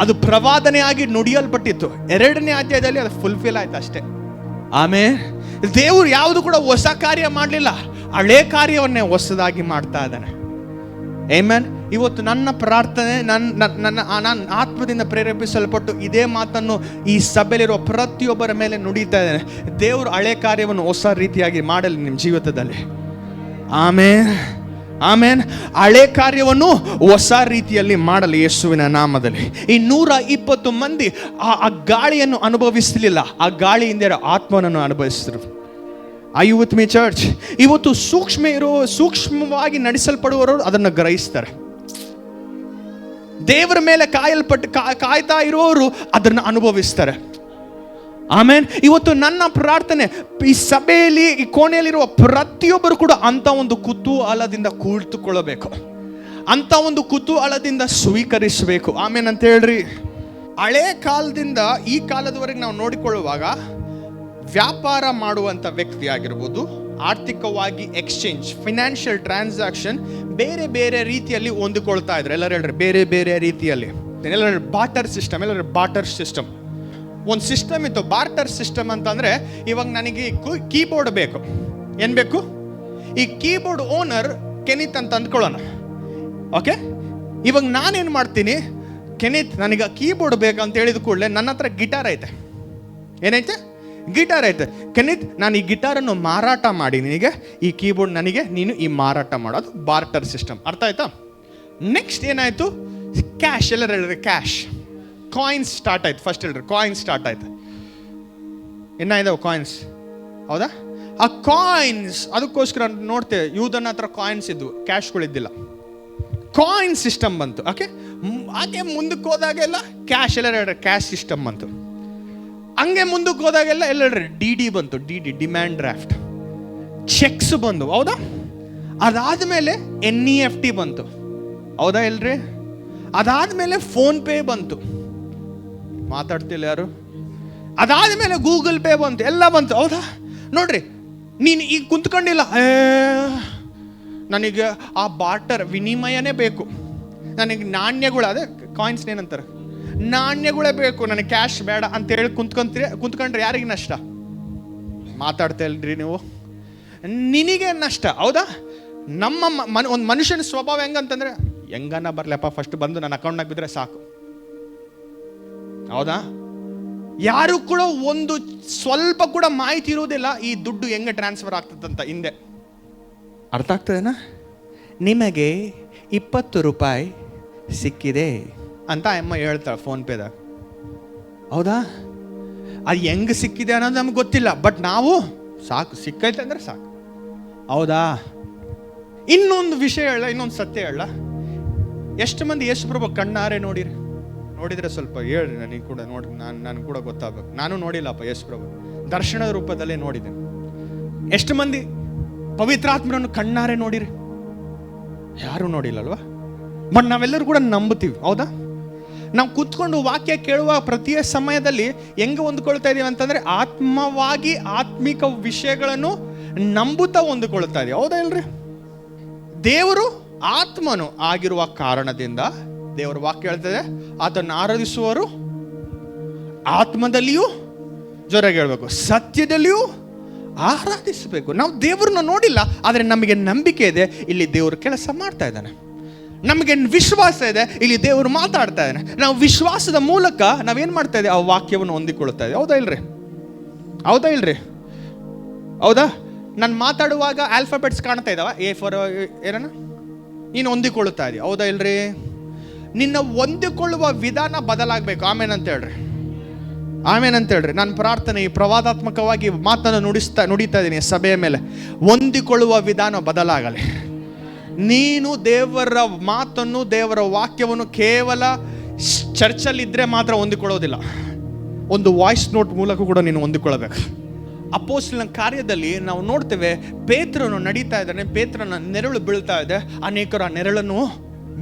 ಅದು ಪ್ರವಾದನೆಯಾಗಿ ನುಡಿಯಲ್ಪಟ್ಟಿತ್ತು. 2ನೇ ಅಧ್ಯಾಯದಲ್ಲಿ ಅದು ಫುಲ್ಫಿಲ್ ಆಯ್ತು ಅಷ್ಟೇ. ಆಮೇಲೆ ದೇವರು ಯಾವುದು ಕೂಡ ಹೊಸ ಕಾರ್ಯ ಮಾಡಲಿಲ್ಲ, ಹಳೆ ಕಾರ್ಯವನ್ನೇ ಹೊಸದಾಗಿ ಮಾಡ್ತಾ ಇದ್ದಾನೆ. ಆಮೆನ್. ಇವತ್ತು ನನ್ನ ಪ್ರಾರ್ಥನೆ, ನನ್ನ ಆತ್ಮದಿಂದ ಪ್ರೇರೇಪಿಸಲ್ಪಟ್ಟು ಇದೇ ಮಾತನ್ನು ಈ ಸಭೆಯಲ್ಲಿರುವ ಪ್ರತಿಯೊಬ್ಬರ ಮೇಲೆ ನುಡಿತಾ ಇದ್ದೇನೆ. ದೇವರು ಹಳೆ ಕಾರ್ಯವನ್ನು ಹೊಸ ರೀತಿಯಾಗಿ ಮಾಡಲಿ ನಿಮ್ಮ ಜೀವಿತದಲ್ಲಿ. ಆಮೇನ್, ಆಮೇನ್. ಹಳೆ ಕಾರ್ಯವನ್ನು ಹೊಸ ರೀತಿಯಲ್ಲಿ ಮಾಡಲಿ ಯೇಸುವಿನ ನಾಮದಲ್ಲಿ. ಈ 120 ಮಂದಿ ಆ ಗಾಳಿಯನ್ನು ಅನುಭವಿಸಲಿಲ್ಲ, ಆ ಗಾಳಿಯಿಂದ ಆತ್ಮನನ್ನು ಅನುಭವಿಸಿದ್ರು. Are you with me, church? ಇವತ್ತು ಸೂಕ್ಷ್ಮವಾಗಿ ನಡೆಸಲ್ಪಡುವವರು ಅದನ್ನು ಗ್ರಹಿಸ್ತಾರೆ. ದೇವರ ಮೇಲೆ ಕಾಯ್ತಾ ಇರೋರು ಅದನ್ನು ಅನುಭವಿಸ್ತಾರೆ. ಆಮೇನ್. ಇವತ್ತು ನನ್ನ ಪ್ರಾರ್ಥನೆ, ಈ ಸಭೆಯಲ್ಲಿ ಈ ಕೋಣೆಯಲ್ಲಿರುವ ಪ್ರತಿಯೊಬ್ಬರು ಕೂಡ ಅಂತ ಒಂದು ಕುತೂಹಲದಿಂದ ಕುಳಿತುಕೊಳ್ಳಬೇಕು, ಅಂತ ಒಂದು ಕುತೂಹಲದಿಂದ ಸ್ವೀಕರಿಸಬೇಕು. ಆಮೇನ್ ಅಂತ ಹೇಳ್ರಿ. ಹಳೆ ಕಾಲದಿಂದ ಈ ಕಾಲದವರೆಗೆ ನಾವು ನೋಡಿಕೊಳ್ಳುವಾಗ ವ್ಯಾಪಾರ ಮಾಡುವಂಥ ವ್ಯಕ್ತಿ ಆಗಿರ್ಬೋದು, ಆರ್ಥಿಕವಾಗಿ ಎಕ್ಸ್ಚೇಂಜ್, ಫಿನಾನ್ಷಿಯಲ್ ಟ್ರಾನ್ಸಾಕ್ಷನ್ ಬೇರೆ ಬೇರೆ ರೀತಿಯಲ್ಲಿ ಹೊಂದಿಕೊಳ್ತಾ ಇದ್ರು. ಎಲ್ಲರೂ ಹೇಳ್ರಿ ಬೇರೆ ಬೇರೆ ರೀತಿಯಲ್ಲಿ. ಎಲ್ಲರೂ ಬಾಟರ್ ಸಿಸ್ಟಮ್, ಎಲ್ಲರೂ ಬಾಟರ್ ಸಿಸ್ಟಮ್. ಒಂದು ಸಿಸ್ಟಮ್ ಇತ್ತು ಬಾರ್ಟರ್ ಸಿಸ್ಟಮ್ ಅಂತಂದರೆ, ಇವಾಗ ನನಗೆ ಕೀಬೋರ್ಡ್ ಬೇಕು. ಏನು ಬೇಕು? ಈ ಕೀಬೋರ್ಡ್ ಓನರ್ ಕೆನಿತ್ ಅಂತ ಅಂದ್ಕೊಳ್ಳೋಣ. ಓಕೆ, ಇವಾಗ ನಾನೇನು ಮಾಡ್ತೀನಿ, ಕೆನಿತ್ ನನಗೆ ಕೀಬೋರ್ಡ್ ಬೇಕಂತ ಹೇಳಿದ ಕೂಡಲೇ ನನ್ನ ಹತ್ರ ಗಿಟಾರ್ ಐತೆ. ಏನೈತೆ? ಗಿಟಾರ್ ಐತೆ. ಕೆನಿತ್, ನಾನು ಈ ಗಿಟಾರನ್ನು ಮಾರಾಟ ಮಾಡಿ ನಿನಗೆ ಈ ಕೀಬೋರ್ಡ್ ನನಗೆ ನೀನು ಈ ಮಾರಾಟ ಮಾಡೋದು ಬಾರ್ಟರ್ ಸಿಸ್ಟಮ್. ಅರ್ಥ ಆಯ್ತಾ? ನೆಕ್ಸ್ಟ್ ಏನಾಯಿತು? ಕ್ಯಾಶ್. ಎಲ್ಲರೂ ಹೇಳಿದ್ರೆ ಕ್ಯಾಶ್, ಕಾಯಿನ್ಸ್ ಸ್ಟಾರ್ಟ್ ಆಯ್ತು. ಫಸ್ಟ್ ಹೇಳ್ರಿ ಕಾಯಿನ್ಸ್ ಸ್ಟಾರ್ಟ್ ಆಯ್ತು. ಇದಾವೆ ಕಾಯಿನ್ಸ್, ಹೌದಾ? ಆ ಕಾಯಿನ್ಸ್ ಅದಕ್ಕೋಸ್ಕರ ನೋಡ್ತೇವೆ, ಯೂದನ ಹತ್ರ ಕಾಯಿನ್ಸ್ ಇದ್ವು, ಕ್ಯಾಶ್ಗಳಿದ್ದಿಲ್ಲ. ಕಾಯಿನ್ ಸಿಸ್ಟಮ್ ಬಂತು. ಓಕೆ, ಹಾಗೆ ಮುಂದಕ್ಕೆ ಹೋದಾಗೆಲ್ಲ ಕ್ಯಾಶ್, ಎಲ್ಲರೂ ಹೇಳ್ರಿ ಕ್ಯಾಶ್ ಸಿಸ್ಟಮ್ ಬಂತು. ಹಂಗೆ ಮುಂದಕ್ಕೆ ಹೋದಾಗೆಲ್ಲ ಎಲ್ಲ ಹೇಳ್ರಿ ಡಿ ಬಂತು, ಡಿಮ್ಯಾಂಡ್ ಡ್ರಾಫ್ಟ್, ಚೆಕ್ಸ್ ಬಂದು, ಹೌದಾ? ಅದಾದಮೇಲೆ NEFT ಬಂತು, ಹೌದಾ ಇಲ್ರಿ? ಅದಾದಮೇಲೆ ಫೋನ್ ಪೇ ಬಂತು, ಮಾತಾಡ್ತಿಲ್ಲ ಯಾರು? ಅದಾದಮೇಲೆ ಗೂಗಲ್ ಪೇ ಬಂತು, ಎಲ್ಲ ಬಂತು, ಹೌದಾ? ನೋಡ್ರಿ, ನೀನು ಈಗ ಕುಂತ್ಕೊಂಡಿಲ್ಲ, ನನಗೆ ಆ ಬಾರ್ಟರ್ ವಿನಿಮಯನೇ ಬೇಕು, ನನಗೆ ನಾಣ್ಯಗಳು, ಅದೇ ಕಾಯಿನ್ಸ್ ಏನಂತಾರೆ, ನಾಣ್ಯಗಳೇ ಬೇಕು, ನನಗೆ ಕ್ಯಾಶ್ ಬೇಡ ಅಂತೇಳಿ ಕುಂತ್ಕೊಂಡ್ರೆ ಯಾರಿಗೆ ನಷ್ಟ? ಮಾತಾಡ್ತಾ ಇಲ್ರಿ ನೀವು? ನಿನಗೆ ನಷ್ಟ, ಹೌದಾ? ನಮ್ಮ ಒಂದು ಮನುಷ್ಯನ ಸ್ವಭಾವ ಹೆಂಗಂತಂದ್ರೆ, ಹೆಂಗನ್ನ ಬರಲಪ್ಪ, ಫಸ್ಟ್ ಬಂದು ನನ್ನ ಅಕೌಂಟ್ನಾಗ ಬಿದ್ದರೆ ಸಾಕು, ಹೌದಾ? ಯಾರು ಕೂಡ ಒಂದು ಸ್ವಲ್ಪ ಕೂಡ ಮಾಹಿತಿ ಇರುವುದಿಲ್ಲ ಈ ದುಡ್ಡು ಹೆಂಗೆ ಟ್ರಾನ್ಸ್ಫರ್ ಆಗ್ತದಂತ ಹಿಂದೆ. ಅರ್ಥ ಆಗ್ತದೇನಾ? ನಿಮಗೆ 20 ರೂಪಾಯಿ ಸಿಕ್ಕಿದೆ ಅಂತ ಅಮ್ಮ ಹೇಳ್ತಾಳೆ ಫೋನ್ ಪೇದಾಗ, ಹೌದಾ? ಅದು ಹೆಂಗೆ ಸಿಕ್ಕಿದೆ ಅನ್ನೋದು ನಮ್ಗೆ ಗೊತ್ತಿಲ್ಲ, ಬಟ್ ನಾವು ಸಾಕು, ಸಿಕ್ಕೈತೆ ಅಂದ್ರೆ ಸಾಕು, ಹೌದಾ? ಇನ್ನೊಂದು ವಿಷಯ ಹೇಳ, ಇನ್ನೊಂದು ಸತ್ಯ ಹೇಳ. ಎಷ್ಟು ಮಂದಿ ಯೇಸುಪ್ರಭು ಕಣ್ಣಾರೆ ನೋಡಿದ್ರೆ ಸ್ವಲ್ಪ ಹೇಳ್ರಿ, ನನಗೆ ಕೂಡ ನೋಡಿ, ನನಗೆ ಕೂಡ ಗೊತ್ತಾಗಬೇಕು. ನಾನು ನೋಡಿಲ್ಲಪ್ಪ ಯೇಸುಪ್ರಭು, ದರ್ಶನದ ರೂಪದಲ್ಲೇ ನೋಡಿದ್ದೇನೆ. ಎಷ್ಟು ಮಂದಿ ಪವಿತ್ರಾತ್ಮರನ್ನು ಕಣ್ಣಾರೆ ನೋಡಿರಿ? ಯಾರು ನೋಡಿಲ್ಲಲ್ವಾ? ಬಟ್ ನಾವೆಲ್ಲರೂ ಕೂಡ ನಂಬುತ್ತೀವಿ, ಹೌದಾ? ನಾವು ಕೂತ್ಕೊಂಡು ವಾಕ್ಯ ಕೇಳುವ ಪ್ರತಿ ಸಮಯದಲ್ಲಿ ಹೆಂಗೆ ಹೊಂದ್ಕೊಳ್ತಾ ಇದೀವಿ ಅಂತಂದ್ರೆ, ಆತ್ಮವಾಗಿ ಆತ್ಮಿಕ ವಿಷಯಗಳನ್ನು ನಂಬುತ್ತಾ ಹೊಂದಿಕೊಳ್ತಾ ಇದೀವಿ, ಹೌದಾ ಇಲ್ರಿ? ದೇವರು ಆತ್ಮನು ಆಗಿರುವ ಕಾರಣದಿಂದ ದೇವರ ವಾಕ್ಯ ಹೇಳ್ತದೆ, ಆತನ್ನು ಆರಾಧಿಸುವವರು ಆತ್ಮದಲ್ಲಿಯೂ, ಜೋರಾಗಿ ಹೇಳ್ಬೇಕು, ಸತ್ಯದಲ್ಲಿಯೂ ಆರಾಧಿಸಬೇಕು. ನಾವು ದೇವರನ್ನ ನೋಡಿಲ್ಲ, ಆದರೆ ನಮಗೆ ನಂಬಿಕೆ ಇದೆ, ಇಲ್ಲಿ ದೇವರು ಕೆಲಸ ಮಾಡ್ತಾ ಇದ್ದಾನೆ. ನಮಗೆ ವಿಶ್ವಾಸ ಇದೆ, ಇಲ್ಲಿ ದೇವರು ಮಾತಾಡ್ತಾ ಇದ್ದಾನೆ. ನಾವು ವಿಶ್ವಾಸದ ಮೂಲಕ ನಾವೇನು ಮಾಡ್ತಾ ಇದ್ದೇವೆ? ಆ ವಾಕ್ಯವನ್ನು ಹೊಂದಿಕೊಳ್ತಾ ಇದ್ದೇವೆ, ಹೌದಾ ಇಲ್ರಿ? ಹೌದಾ ಇಲ್ರಿ? ಹೌದಾ? ನಾನು ಮಾತಾಡುವಾಗ ಆಲ್ಫಾಬೆಟ್ಸ್ ಕಾಣ್ತಾ ಇದ್ದಾವ, A ಫಾರ್ ಏನನ್ನ ನೀನು ಹೊಂದಿಕೊಳ್ಳುತ್ತಾ ಇದೀಯ, ಹೌದಾ ಇಲ್ರಿ? ನಿನ್ನ ಹೊಂದಿಕೊಳ್ಳುವ ವಿಧಾನ ಬದಲಾಗಬೇಕು. ಆಮೇನ್ ಅಂತ ಹೇಳ್ರಿ, ಆಮೇನ್ ಅಂತ ಹೇಳ್ರಿ. ನಾನು ಪ್ರಾರ್ಥನೆ ಈ ಪ್ರವಾದಾತ್ಮಕವಾಗಿ ಮಾತನ್ನು ನುಡಿತಾ ಇದ್ದೀನಿ ಸಭೆಯ ಮೇಲೆ. ಹೊಂದಿಕೊಳ್ಳುವ ವಿಧಾನ ಬದಲಾಗಲಿ. ನೀನು ದೇವರ ಮಾತನ್ನು, ದೇವರ ವಾಕ್ಯವನ್ನು ಕೇವಲ ಚರ್ಚಲ್ಲಿದ್ದರೆ ಮಾತ್ರ ಹೊಂದಿಕೊಳ್ಳೋದಿಲ್ಲ, ಒಂದು ವಾಯ್ಸ್ ನೋಟ್ ಮೂಲಕ ಕೂಡ ನೀನು ಹೊಂದಿಕೊಳ್ಳಬೇಕು. ಅಪೊಸ್ತಲನ ಕಾರ್ಯದಲ್ಲಿ ನಾವು ನೋಡ್ತೇವೆ, ಪೇತ್ರನು ನಡೀತಾ ಇದ್ದಾನೆ, ಪೇತ್ರನ ನೆರಳು ಬೀಳ್ತಾ ಇದೆ, ಅನೇಕರು ಆ ನೆರಳನ್ನು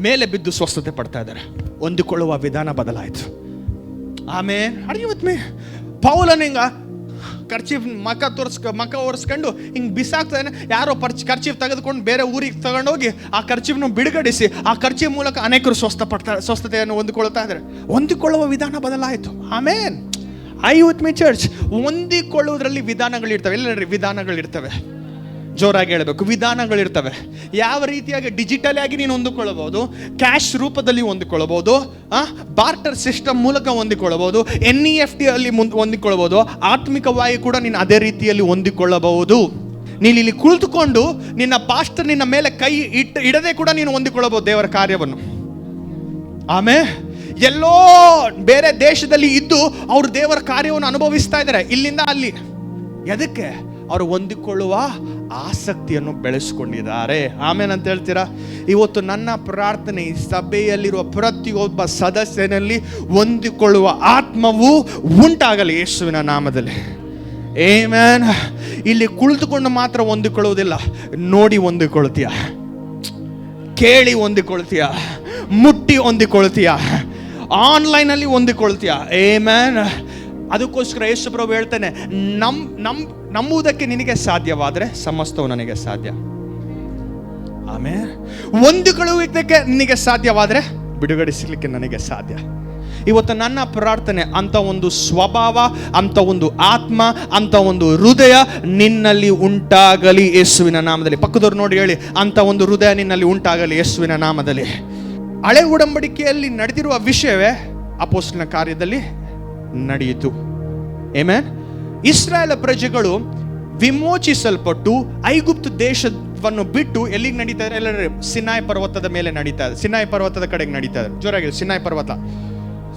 ಮೇಲೆ ಬಿದ್ದು ಸ್ವಸ್ಥತೆ ಪಡ್ತಾ ಇದ್ದಾರೆ. ಹೊಂದಿಕೊಳ್ಳುವ ವಿಧಾನ ಬದಲಾಯಿತು. ಆಮೇಲೆ ಅಡಿಗೆ ಪೌಲನ ಹಿಂಗ ಕರ್ಚೀಫ್ ಮಕ ಒರೆಸ್ಕೊಂಡು ಹಿಂಗೆ ಬಿಸಾಕ್ತಾನೆ. ಯಾರೋ ಕರ್ಚೀಫ್ ತೆಗೆದುಕೊಂಡು ಬೇರೆ ಊರಿಗೆ ತಗೊಂಡೋಗಿ ಆ ಕರ್ಚೀಫ್ನ ಬಿಡುಗಡಿಸಿ ಆ ಕರ್ಚೀಫ್ ಮೂಲಕ ಅನೇಕರು ಸ್ವಸ್ಥತೆಯನ್ನು ಹೊಂದಿಕೊಳ್ತಾ ಇದ್ದಾರೆ. ಹೊಂದಿಕೊಳ್ಳುವ ವಿಧಾನ ಬದಲಾಯಿತು. Amen. I with me church, ಹೊಂದಿಕೊಳ್ಳುವುದರಲ್ಲಿ ವಿಧಾನಗಳಿರ್ತವೆ. ಎಲ್ಲರಿ ವಿಧಾನಗಳಿರ್ತವೆ, ಜೋರಾಗಿ ಹೇಳಬೇಕು, ವಿಧಾನಗಳಿರ್ತವೆ. ಯಾವ ರೀತಿಯಾಗಿ ಡಿಜಿಟಲ್ ಆಗಿ ನೀನು ಹೊಂದಿಕೊಳ್ಳಬಹುದು, ಕ್ಯಾಶ್ ರೂಪದಲ್ಲಿ ಹೊಂದಿಕೊಳ್ಳಬಹುದು, ಬಾರ್ಟರ್ ಸಿಸ್ಟಮ್ ಮೂಲಕ ಹೊಂದಿಕೊಳ್ಳಬಹುದು, NEFT ಅಲ್ಲಿ ಹೊಂದಿಕೊಳ್ಳಬಹುದು. ಆತ್ಮಿಕವಾಗಿ ಕೂಡ ನೀನು ಅದೇ ರೀತಿಯಲ್ಲಿ ಹೊಂದಿಕೊಳ್ಳಬಹುದು. ನೀನು ಇಲ್ಲಿ ಕುಳಿತುಕೊಂಡು ನಿನ್ನ ಪಾಸ್ಟರ್ ನಿನ್ನ ಮೇಲೆ ಕೈ ಇಡದೆ ಕೂಡ ನೀನು ಹೊಂದಿಕೊಳ್ಳಬಹುದು ದೇವರ ಕಾರ್ಯವನ್ನು. ಆಮೇಲೆ ಎಲ್ಲೋ ಬೇರೆ ದೇಶದಲ್ಲಿ ಇದ್ದು ಅವರು ದೇವರ ಕಾರ್ಯವನ್ನು ಅನುಭವಿಸ್ತಾ ಇದ್ದಾರೆ, ಇಲ್ಲಿಂದ ಅಲ್ಲಿ. ಎದಕ್ಕೆ? ಅವರು ಹೊಂದಿಕೊಳ್ಳುವ ಆಸಕ್ತಿಯನ್ನು ಬೆಳೆಸ್ಕೊಂಡಿದ್ದಾರೆ. ಆಮೇಲೆ ಅಂತ ಹೇಳ್ತೀರಾ? ಇವತ್ತು ನನ್ನ ಪ್ರಾರ್ಥನೆ, ಈ ಸಭೆಯಲ್ಲಿರುವ ಪ್ರತಿಯೊಬ್ಬ ಸದಸ್ಯನಲ್ಲಿ ಹೊಂದಿಕೊಳ್ಳುವ ಆತ್ಮವು ಉಂಟಾಗಲಿ ಯೇಸುವಿನ ನಾಮದಲ್ಲಿ. ಆಮೆನ್. ಇಲ್ಲಿ ಕುಳಿತುಕೊಂಡು ಮಾತ್ರ ಹೊಂದಿಕೊಳ್ಳುವುದಿಲ್ಲ, ನೋಡಿ ಹೊಂದಿಕೊಳ್ತೀಯ, ಕೇಳಿ ಹೊಂದಿಕೊಳ್ತೀಯ, ಮುಟ್ಟಿ ಹೊಂದಿಕೊಳ್ತೀಯ, ಆನ್ಲೈನಲ್ಲಿ ಹೊಂದಿಕೊಳ್ತೀಯ. ಆಮೆನ್. ಅದಕ್ಕೋಸ್ಕರ ಯೇಸು ಪ್ರಭು ಹೇಳ್ತಾನೆ, ನಂಬುವುದಕ್ಕೆ ನಿನಗೆ ಸಾಧ್ಯವಾದರೆ ಸಮಸ್ತವು ನನಗೆ ಸಾಧ್ಯ. ಆಮೇಲೆ ಹೊಂದಿಕೊಳ್ಳುವುದಕ್ಕೆ ನಿನಗೆ ಸಾಧ್ಯವಾದರೆ ಬಿಡುಗಡಿಸಲಿಕ್ಕೆ ನನಗೆ ಸಾಧ್ಯ. ಇವತ್ತು ನನ್ನ ಪ್ರಾರ್ಥನೆ, ಅಂಥ ಒಂದು ಸ್ವಭಾವ, ಅಂಥ ಒಂದು ಆತ್ಮ, ಅಂಥ ಒಂದು ಹೃದಯ ನಿನ್ನಲ್ಲಿ ಉಂಟಾಗಲಿ ಯೇಸುವಿನ ನಾಮದಲ್ಲಿ. ಪಕ್ಕದವ್ರು ನೋಡಿ ಹೇಳಿ, ಅಂಥ ಒಂದು ಹೃದಯ ನಿನ್ನಲ್ಲಿ ಉಂಟಾಗಲಿ ಯೇಸುವಿನ ನಾಮದಲ್ಲಿ. ಹಳೆ ಉಡಂಬಡಿಕೆಯಲ್ಲಿ ನಡೆದಿರುವ ವಿಷಯವೇ ಅಪೊಸ್ತಲನ ಕಾರ್ಯದಲ್ಲಿ ನಡೆಯಿತು. ಆಮೆನ್. ಇಸ್ರಾಯೇಲ್ ಪ್ರಜೆಗಳು ವಿಮೋಚಿಸಲ್ಪಟ್ಟು ಐಗುಪ್ತ ದೇಶವನ್ನು ಬಿಟ್ಟು ಎಲ್ಲಿಗೆ ನಡೀತಾ ಇದ್ದಾರೆ? ಎಲ್ಲರೂ ಸಿನಾಯ್ ಪರ್ವತದ ಮೇಲೆ ನಡೀತಾ ಇದೆ. ಸಿನಾಯ್ ಪರ್ವತದ ಕಡೆಗೆ ನಡೀತಾ ಇದ್ದಾರೆ. ಜೋರಾಗಿ ಸಿನಾಯ್ ಪರ್ವತ.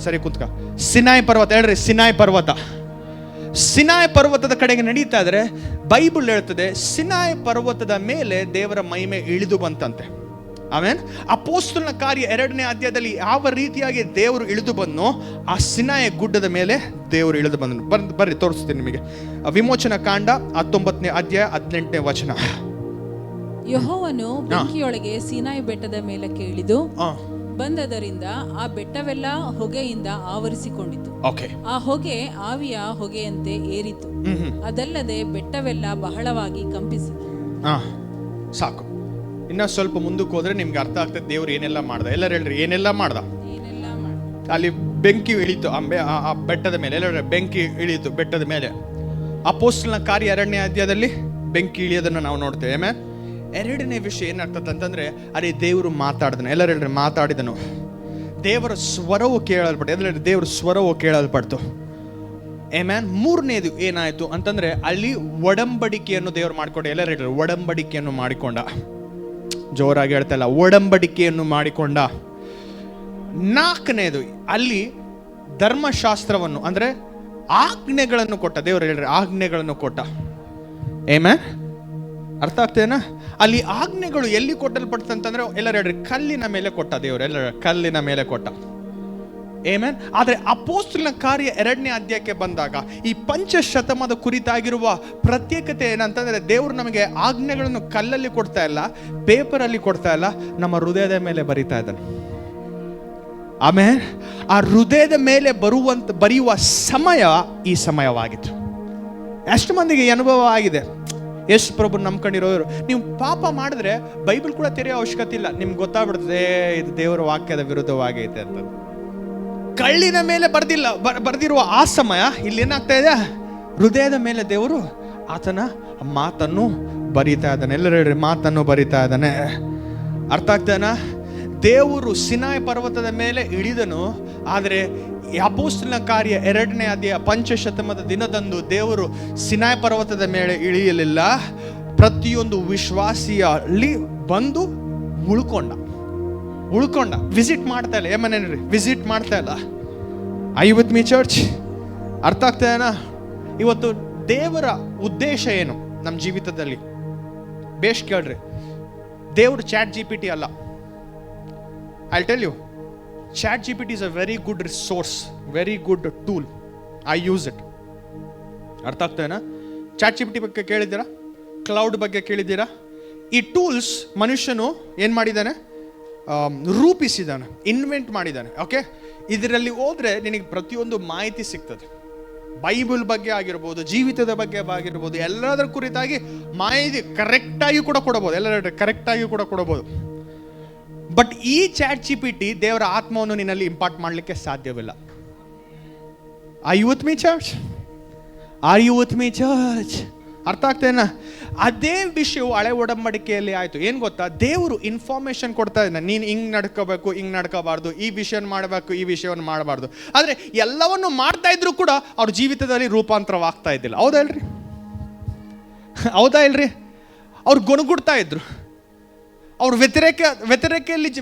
ಸರಿ ಕೂತ್ಕ. ಸಿನಾಯ್ ಪರ್ವತ ಹೇಳ್ರಿ, ಸಿನಾಯ್ ಪರ್ವತ. ಸಿನಾಯ್ ಪರ್ವತದ ಕಡೆಗೆ ನಡೀತಾ ಇದ್ರೆ ಬೈಬಲ್ ಹೇಳ್ತದೆ, ಸಿನಾಯ್ ಪರ್ವತದ ಮೇಲೆ ದೇವರ ಮಹಿಮೆ ಇಳಿದು ಬಂತಂತೆ. ಆಮೇನ್. ಅಪೊಸ್ತಲನ ಕಾರ್ಯ 2ನೇ ಅಧ್ಯಾಯದಲ್ಲಿ ಯಾವ ರೀತಿಯಾಗಿ ದೇವರು ಇಳಿದು ಬಂದನೋ, ಆ ಸಿನಾಯ ಗುಡ್ಡದ ಮೇಲೆ ದೇವರು ಇಳಿದು ಬಂದನು. ಬರ್ರಿ ತೋರಿಸ್ತೀನಿ ನಿಮಗೆ. ವಿಮೋಚನ ಕಾಂಡ 19ನೇ ಅಧ್ಯಾಯ 18ನೇ ವಚನ. ಯೆಹೋವನು ಬೆಂಕಿಯೊಳಗೆ ಸೀನಾಯಿ ಬೆಟ್ಟದ ಮೇಲಕ್ಕೆ ಇಳಿದು ಬಂದದರಿಂದ ಆ ಬೆಟ್ಟವೆಲ್ಲ ಹೊಗೆಯಿಂದ ಆವರಿಸಿಕೊಂಡಿತು. ಆ ಹೊಗೆ ಆವಿಯ ಹೊಗೆಯಂತೆ ಏರಿತು. ಅದಲ್ಲದೆ ಬೆಟ್ಟವೆಲ್ಲ ಬಹಳವಾಗಿ ಕಂಪಿಸಿತು. ಸಾಕು. ಇನ್ನ ಸ್ವಲ್ಪ ಮುಂದಕ್ಕೆ ಹೋದ್ರೆ ನಿಮ್ಗೆ ಅರ್ಥ ಆಗ್ತದೆ ದೇವ್ರು ಏನೆಲ್ಲ ಮಾಡ್ದ. ಎಲ್ಲರೂ ಹೇಳ್ರಿ, ಏನೆಲ್ಲ ಮಾಡ್ದ? ಅಲ್ಲಿ ಬೆಂಕಿ ಇಳಿತು ಆ ಬೆಟ್ಟದ ಮೇಲೆ. ಎಲ್ಲರೂ ಬೆಂಕಿ ಇಳಿತು ಬೆಟ್ಟದ ಮೇಲೆ. ಅಪೊಸ್ತಲನ ಕಾರ್ಯ 2ನೇ ಅಧ್ಯಾಯದಲ್ಲಿ ಬೆಂಕಿ ಇಳಿಯೋದನ್ನು ನಾವು ನೋಡ್ತೇವೆ. ಆಮೇಲೆ 2ನೇ ವಿಷಯ ಏನಾಗ್ತದೆ ಅಂತಂದ್ರೆ, ಅರೆ ದೇವರು ಮಾತಾಡಿದನು. ಎಲ್ಲರೂ ಹೇಳ್ರಿ, ಮಾತಾಡಿದನು. ದೇವರ ಸ್ವರವು ಕೇಳಲ್ಪಟ್ಟು. ಎಲ್ಲರೂ ದೇವರ ಸ್ವರವು ಕೇಳಲ್ಪಡ್ತು. ಆಮೆನ್. 3ನೇದು ಏನಾಯ್ತು ಅಂತಂದ್ರೆ, ಅಲ್ಲಿ ಒಡಂಬಡಿಕೆಯನ್ನು ದೇವರು ಮಾಡಿಕೊಂಡ. ಎಲ್ಲರೂ ಹೇಳ್ರಿ, ಒಡಂಬಡಿಕೆಯನ್ನು ಮಾಡಿಕೊಂಡ. ಜೋರಾಗಿ ಹೇಳ್ತಾ ಇಲ್ಲ, ಒಡಂಬಡಿಕೆಯನ್ನು ಮಾಡಿಕೊಂಡ. 4ನೇದು, ಅಲ್ಲಿ ಧರ್ಮಶಾಸ್ತ್ರವನ್ನು ಅಂದ್ರೆ ಆಜ್ಞೆಗಳನ್ನು ಕೊಟ್ಟ. ದೇವರು ಹೇಳ್ರಿ, ಆಜ್ಞೆಗಳನ್ನು ಕೊಟ್ಟ. ಆಮೆನ್. ಅರ್ಥ ಆಗ್ತೇನಾ? ಅಲ್ಲಿ ಆಜ್ಞೆಗಳು ಎಲ್ಲಿ ಕೊಟ್ಟಲ್ಪಡ್ತಂತಂದ್ರೆ, ಎಲ್ಲರೂ ಹೇಳ್ರಿ, ಕಲ್ಲಿನ ಮೇಲೆ ಕೊಟ್ಟ. ದೇವರು ಎಲ್ಲರ ಕಲ್ಲಿನ ಮೇಲೆ ಕೊಟ್ಟ. ಆಮೆನ್. ಆದರೆ ಅಪೊಸ್ತಲನ ಕಾರ್ಯ 2ನೇ ಅಧ್ಯಾಯಕ್ಕೆ ಬಂದಾಗ ಈ ಪಂಚಶತಮಾನದ ಕುರಿತಾಗಿರುವ ಪ್ರತ್ಯೇಕತೆ ಏನಂತಂದ್ರೆ, ದೇವರು ನಮಗೆ ಆಜ್ಞೆಗಳನ್ನು ಕಲ್ಲಲ್ಲಿ ಕೊಡ್ತಾ ಇಲ್ಲ, ಪೇಪರಲ್ಲಿ ಕೊಡ್ತಾ ಇಲ್ಲ, ನಮ್ಮ ಹೃದಯದ ಮೇಲೆ ಬರಿತಾ ಇದ್ದಾನೆ. ಆಮೇಲೆ ಆ ಹೃದಯದ ಮೇಲೆ ಬರೆಯುವ ಸಮಯ ಈ ಸಮಯವಾಗಿತ್ತು. ಎಷ್ಟು ಮಂದಿಗೆ ಅನುಭವ ಆಗಿದೆ? ಯೇಸು ಪ್ರಭು ನಂಬ್ಕೊಂಡಿರೋರು, ನೀವು ಪಾಪ ಮಾಡಿದ್ರೆ ಬೈಬಲ್ ಕೂಡ ತೆರೆಯೋ ಅವಶ್ಯಕತೆ ಇಲ್ಲ, ನಿಮ್ಗೆ ಗೊತ್ತಾಗ್ಬಿಡ್ತದೆ ಇದು ದೇವರ ವಾಕ್ಯದ ವಿರುದ್ಧವಾಗೈತೆ ಅಂತ. ಕಳ್ಳಿನ ಮೇಲೆ ಬರ್ದಿರುವ ಆ ಸಮಯ ಇಲ್ಲಿ ಏನಾಗ್ತಾ ಇದೆ? ಹೃದಯದ ಮೇಲೆ ದೇವರು ಆತನ ಮಾತನ್ನು ಬರಿತಾ ಇದ್ದಾನೆ. ಎಲ್ಲರೂ ಹೇಳ್ರಿ, ಮಾತನ್ನು ಬರಿತಾ ಇದ್ದಾನೆ. ಅರ್ಥ ಆಗ್ತಾನ? ದೇವರು ಸಿನಾಯ್ ಪರ್ವತದ ಮೇಲೆ ಇಳಿದನು. ಆದರೆ ಅಪೊಸ್ತಲನ ಕಾರ್ಯ 2ನೇ ಅಧ್ಯಾಯ ಪಂಚಶತಮಾನದ ದಿನದಂದು ದೇವರು ಸಿನಾಯ್ ಪರ್ವತದ ಮೇಲೆ ಇಳಿಯಲಿಲ್ಲ. ಪ್ರತಿಯೊಂದು ವಿಶ್ವಾಸಿಯಲ್ಲಿ ಬಂದು ಉಳ್ಕೊಂಡ. ವಿಸಿಟ್ ಮಾಡ್ತಾ ಇಲ್ಲ. ಏಮನೇನ್ರಿ, ವಿಸಿಟ್ ಮಾಡ್ತಾ ಇಲ್ಲ. I with me church? ಅರ್ಥ ಆಗ್ತದೇನಾ? ಇವತ್ತು ದೇವರ ಉದ್ದೇಶ ಏನು ನಮ್ಮ ಜೀವಿತದಲ್ಲಿ? ಬೇಷ್ ಕೇಳ್ರಿ. ದೇವರು ChatGPT ಅಲ್ಲ. I'll tell you, ChatGPT is a very good resource, very good tool. I use it. ಅರ್ಥ ಆಗ್ತದೇನಾ? ChatGPT ಬಗ್ಗೆ ಕೇಳಿದ್ದೀರಾ? ಕ್ಲೌಡ್ ಬಗ್ಗೆ ಕೇಳಿದ್ದೀರಾ? ಈ ಟೂಲ್ಸ್ ಮನುಷ್ಯನು ಏನು ಮಾಡಿದ್ದಾನೆ? ರೂಪಿಸಿದ್ದಾನೆ, ಇನ್ವೆಂಟ್ ಮಾಡಿದ್ದಾನೆ. ಓಕೆ, ಇದರಲ್ಲಿ ಹೋದ್ರೆ ನಿನಗೆ ಪ್ರತಿಯೊಂದು ಮಾಹಿತಿ ಸಿಗ್ತದೆ. ಬೈಬಲ್ ಬಗ್ಗೆ ಆಗಿರ್ಬೋದು, ಜೀವಿತದ ಬಗ್ಗೆ ಆಗಿರ್ಬೋದು, ಎಲ್ಲದರ ಕುರಿತಾಗಿ ಮಾಹಿತಿ ಕರೆಕ್ಟಾಗಿ ಕೂಡ ಕೊಡಬಹುದು. ಎಲ್ಲರ ಕರೆಕ್ಟಾಗಿ ಕೂಡ ಕೊಡಬಹುದು. ಬಟ್ ಈ ChatGPT ದೇವರ ಆತ್ಮವನ್ನು ನಿನ್ನಲ್ಲಿ ಇಂಪಾರ್ಟ್ ಮಾಡಲಿಕ್ಕೆ ಸಾಧ್ಯವಿಲ್ಲ. Are you with me church? ಅರ್ಥ ಆಗ್ತೇನಾ? ಅದೇ ವಿಷಯವು ಹಳೆ ಒಡಂಬಡಿಕೆಯಲ್ಲಿ ಆಯಿತು. ಏನು ಗೊತ್ತಾ? ದೇವರು ಇನ್ಫಾರ್ಮೇಶನ್ ಕೊಡ್ತಾ ಇದ್ದಾನೆ, ನೀನು ಹಿಂಗೆ ನಡ್ಕೋಬೇಕು, ಹಿಂಗೆ ನಡ್ಕೋಬಾರ್ದು, ಈ ವಿಷಯವನ್ನು ಮಾಡಬೇಕು, ಈ ವಿಷಯವನ್ನು ಮಾಡಬಾರ್ದು. ಆದರೆ ಎಲ್ಲವನ್ನು ಮಾಡ್ತಾ ಇದ್ರು ಕೂಡ ಅವ್ರ ಜೀವಿತದಲ್ಲಿ ರೂಪಾಂತರವಾಗ್ತಾ ಇದ್ದಿಲ್ಲ. ಹೌದಾ ಇಲ್ರಿ? ಅವ್ರು ಗೊಣಗುಡ್ತಾ ಇದ್ರು, ಅವ್ರು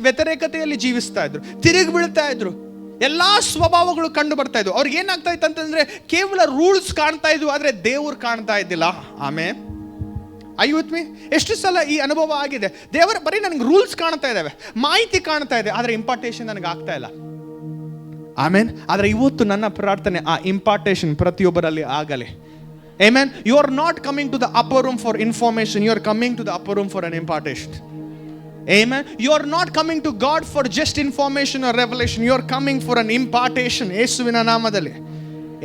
ವ್ಯತಿರೇಕತೆಯಲ್ಲಿ ಜೀವಿಸ್ತಾ ಇದ್ರು, ತಿರುಗಿ ಬೀಳ್ತಾ ಇದ್ರು. ಎಲ್ಲಾ ಸ್ವಭಾವಗಳು ಕಂಡು ಬರ್ತಾ ಇದ್ವು. ಅವ್ರಿಗೆ ಏನಾಗ್ತಾ ಇತ್ತು ಅಂತಂದ್ರೆ ಕೇವಲ ರೂಲ್ಸ್ ಕಾಣ್ತಾ ಇದ್ವು, ಆದ್ರೆ ದೇವ್ರು ಕಾಣ್ತಾ ಇದ್ದಿಲ್ಲ. ಆಮೇಲೆ ಐವತ್ಮಿ ಎಷ್ಟು ಸಲ ಈ ಅನುಭವ ಆಗಿದೆ, ದೇವರ ಬರೀ ನನಗೆ ರೂಲ್ಸ್ ಕಾಣ್ತಾ ಇದ್ದಾವೆ, ಮಾಹಿತಿ ಕಾಣ್ತಾ ಇದೆ, ಆದ್ರೆ ಇಂಪಾರ್ಟೇಷನ್ ನನಗೆ ಆಗ್ತಾ ಇಲ್ಲ. ಆಮೇನ್. ಆದ್ರೆ ಇವತ್ತು ನನ್ನ ಪ್ರಾರ್ಥನೆ ಆ ಇಂಪಾರ್ಟೇಷನ್ ಪ್ರತಿಯೊಬ್ಬರಲ್ಲಿ ಆಗಲಿ. Amen. You are not coming to the upper room for information, you are coming to the upper room for an impartation. Amen. You are not coming to God for just information or revelation, you are coming for an impartation. ಯೇಸುವಿನ ನಾಮದಲ್ಲಿ.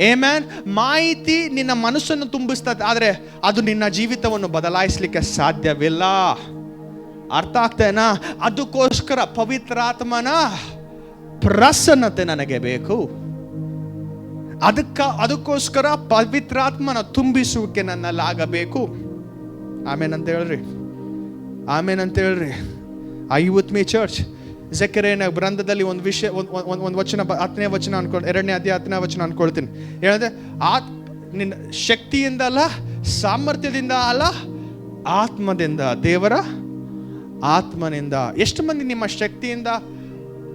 Amen. ಮಾಹಿತಿ ನಿನ್ನ ಮನಸ್ಸನ್ನು ತುಂಬಿಸ್ತದೆ, ಆದರೆ ಅದು ನಿನ್ನ ಜೀವಿತವನ್ನು ಬದಲಾಯಿಸಲಿಕ್ಕೆ ಸಾಧ್ಯವಿಲ್ಲ. ಅರ್ಥ ಆಗ್ತೇನಾ? ಅದಕ್ಕೋಸ್ಕರ ಪವಿತ್ರಾತ್ಮನ ಪ್ರಸನ್ನತೆ ನನಗೆ ಬೇಕು. ಅದಕ್ಕೋಸ್ಕರ ಪವಿತ್ರಾತ್ಮನ ತುಂಬಿಸುವಿಕೆ ನನ್ನಲ್ಲಾಗಬೇಕು. ಆಮೇನ್ ಅಂತ ಹೇಳ್ರಿ, ಆಮೇನ್ ಅಂತ ಹೇಳ್ರಿ. ಐವತ್ಮಿ ಚರ್ಚ್ ಜಕರೀಯನ ಗ್ರಂಥದಲ್ಲಿ ಒಂದು ವಿಷಯ, ಒಂದು ವಚನ, 10ನೇ ವಚನ ಅನ್ಕೊಂಡು, 2ನೇ ಅಧ್ಯಾಯ 10ನೇ ವಚನ ಅನ್ಕೊಳ್ತೀನಿ. ಹೇಳಿದೆ, ನಿನ್ನ ಶಕ್ತಿಯಿಂದ ಅಲ್ಲ, ಸಾಮರ್ಥ್ಯದಿಂದ ಅಲ್ಲ, ಆತ್ಮದಿಂದ, ದೇವರ ಆತ್ಮನಿಂದ. ಎಷ್ಟು ಮಂದಿ ನಿಮ್ಮ ಶಕ್ತಿಯಿಂದ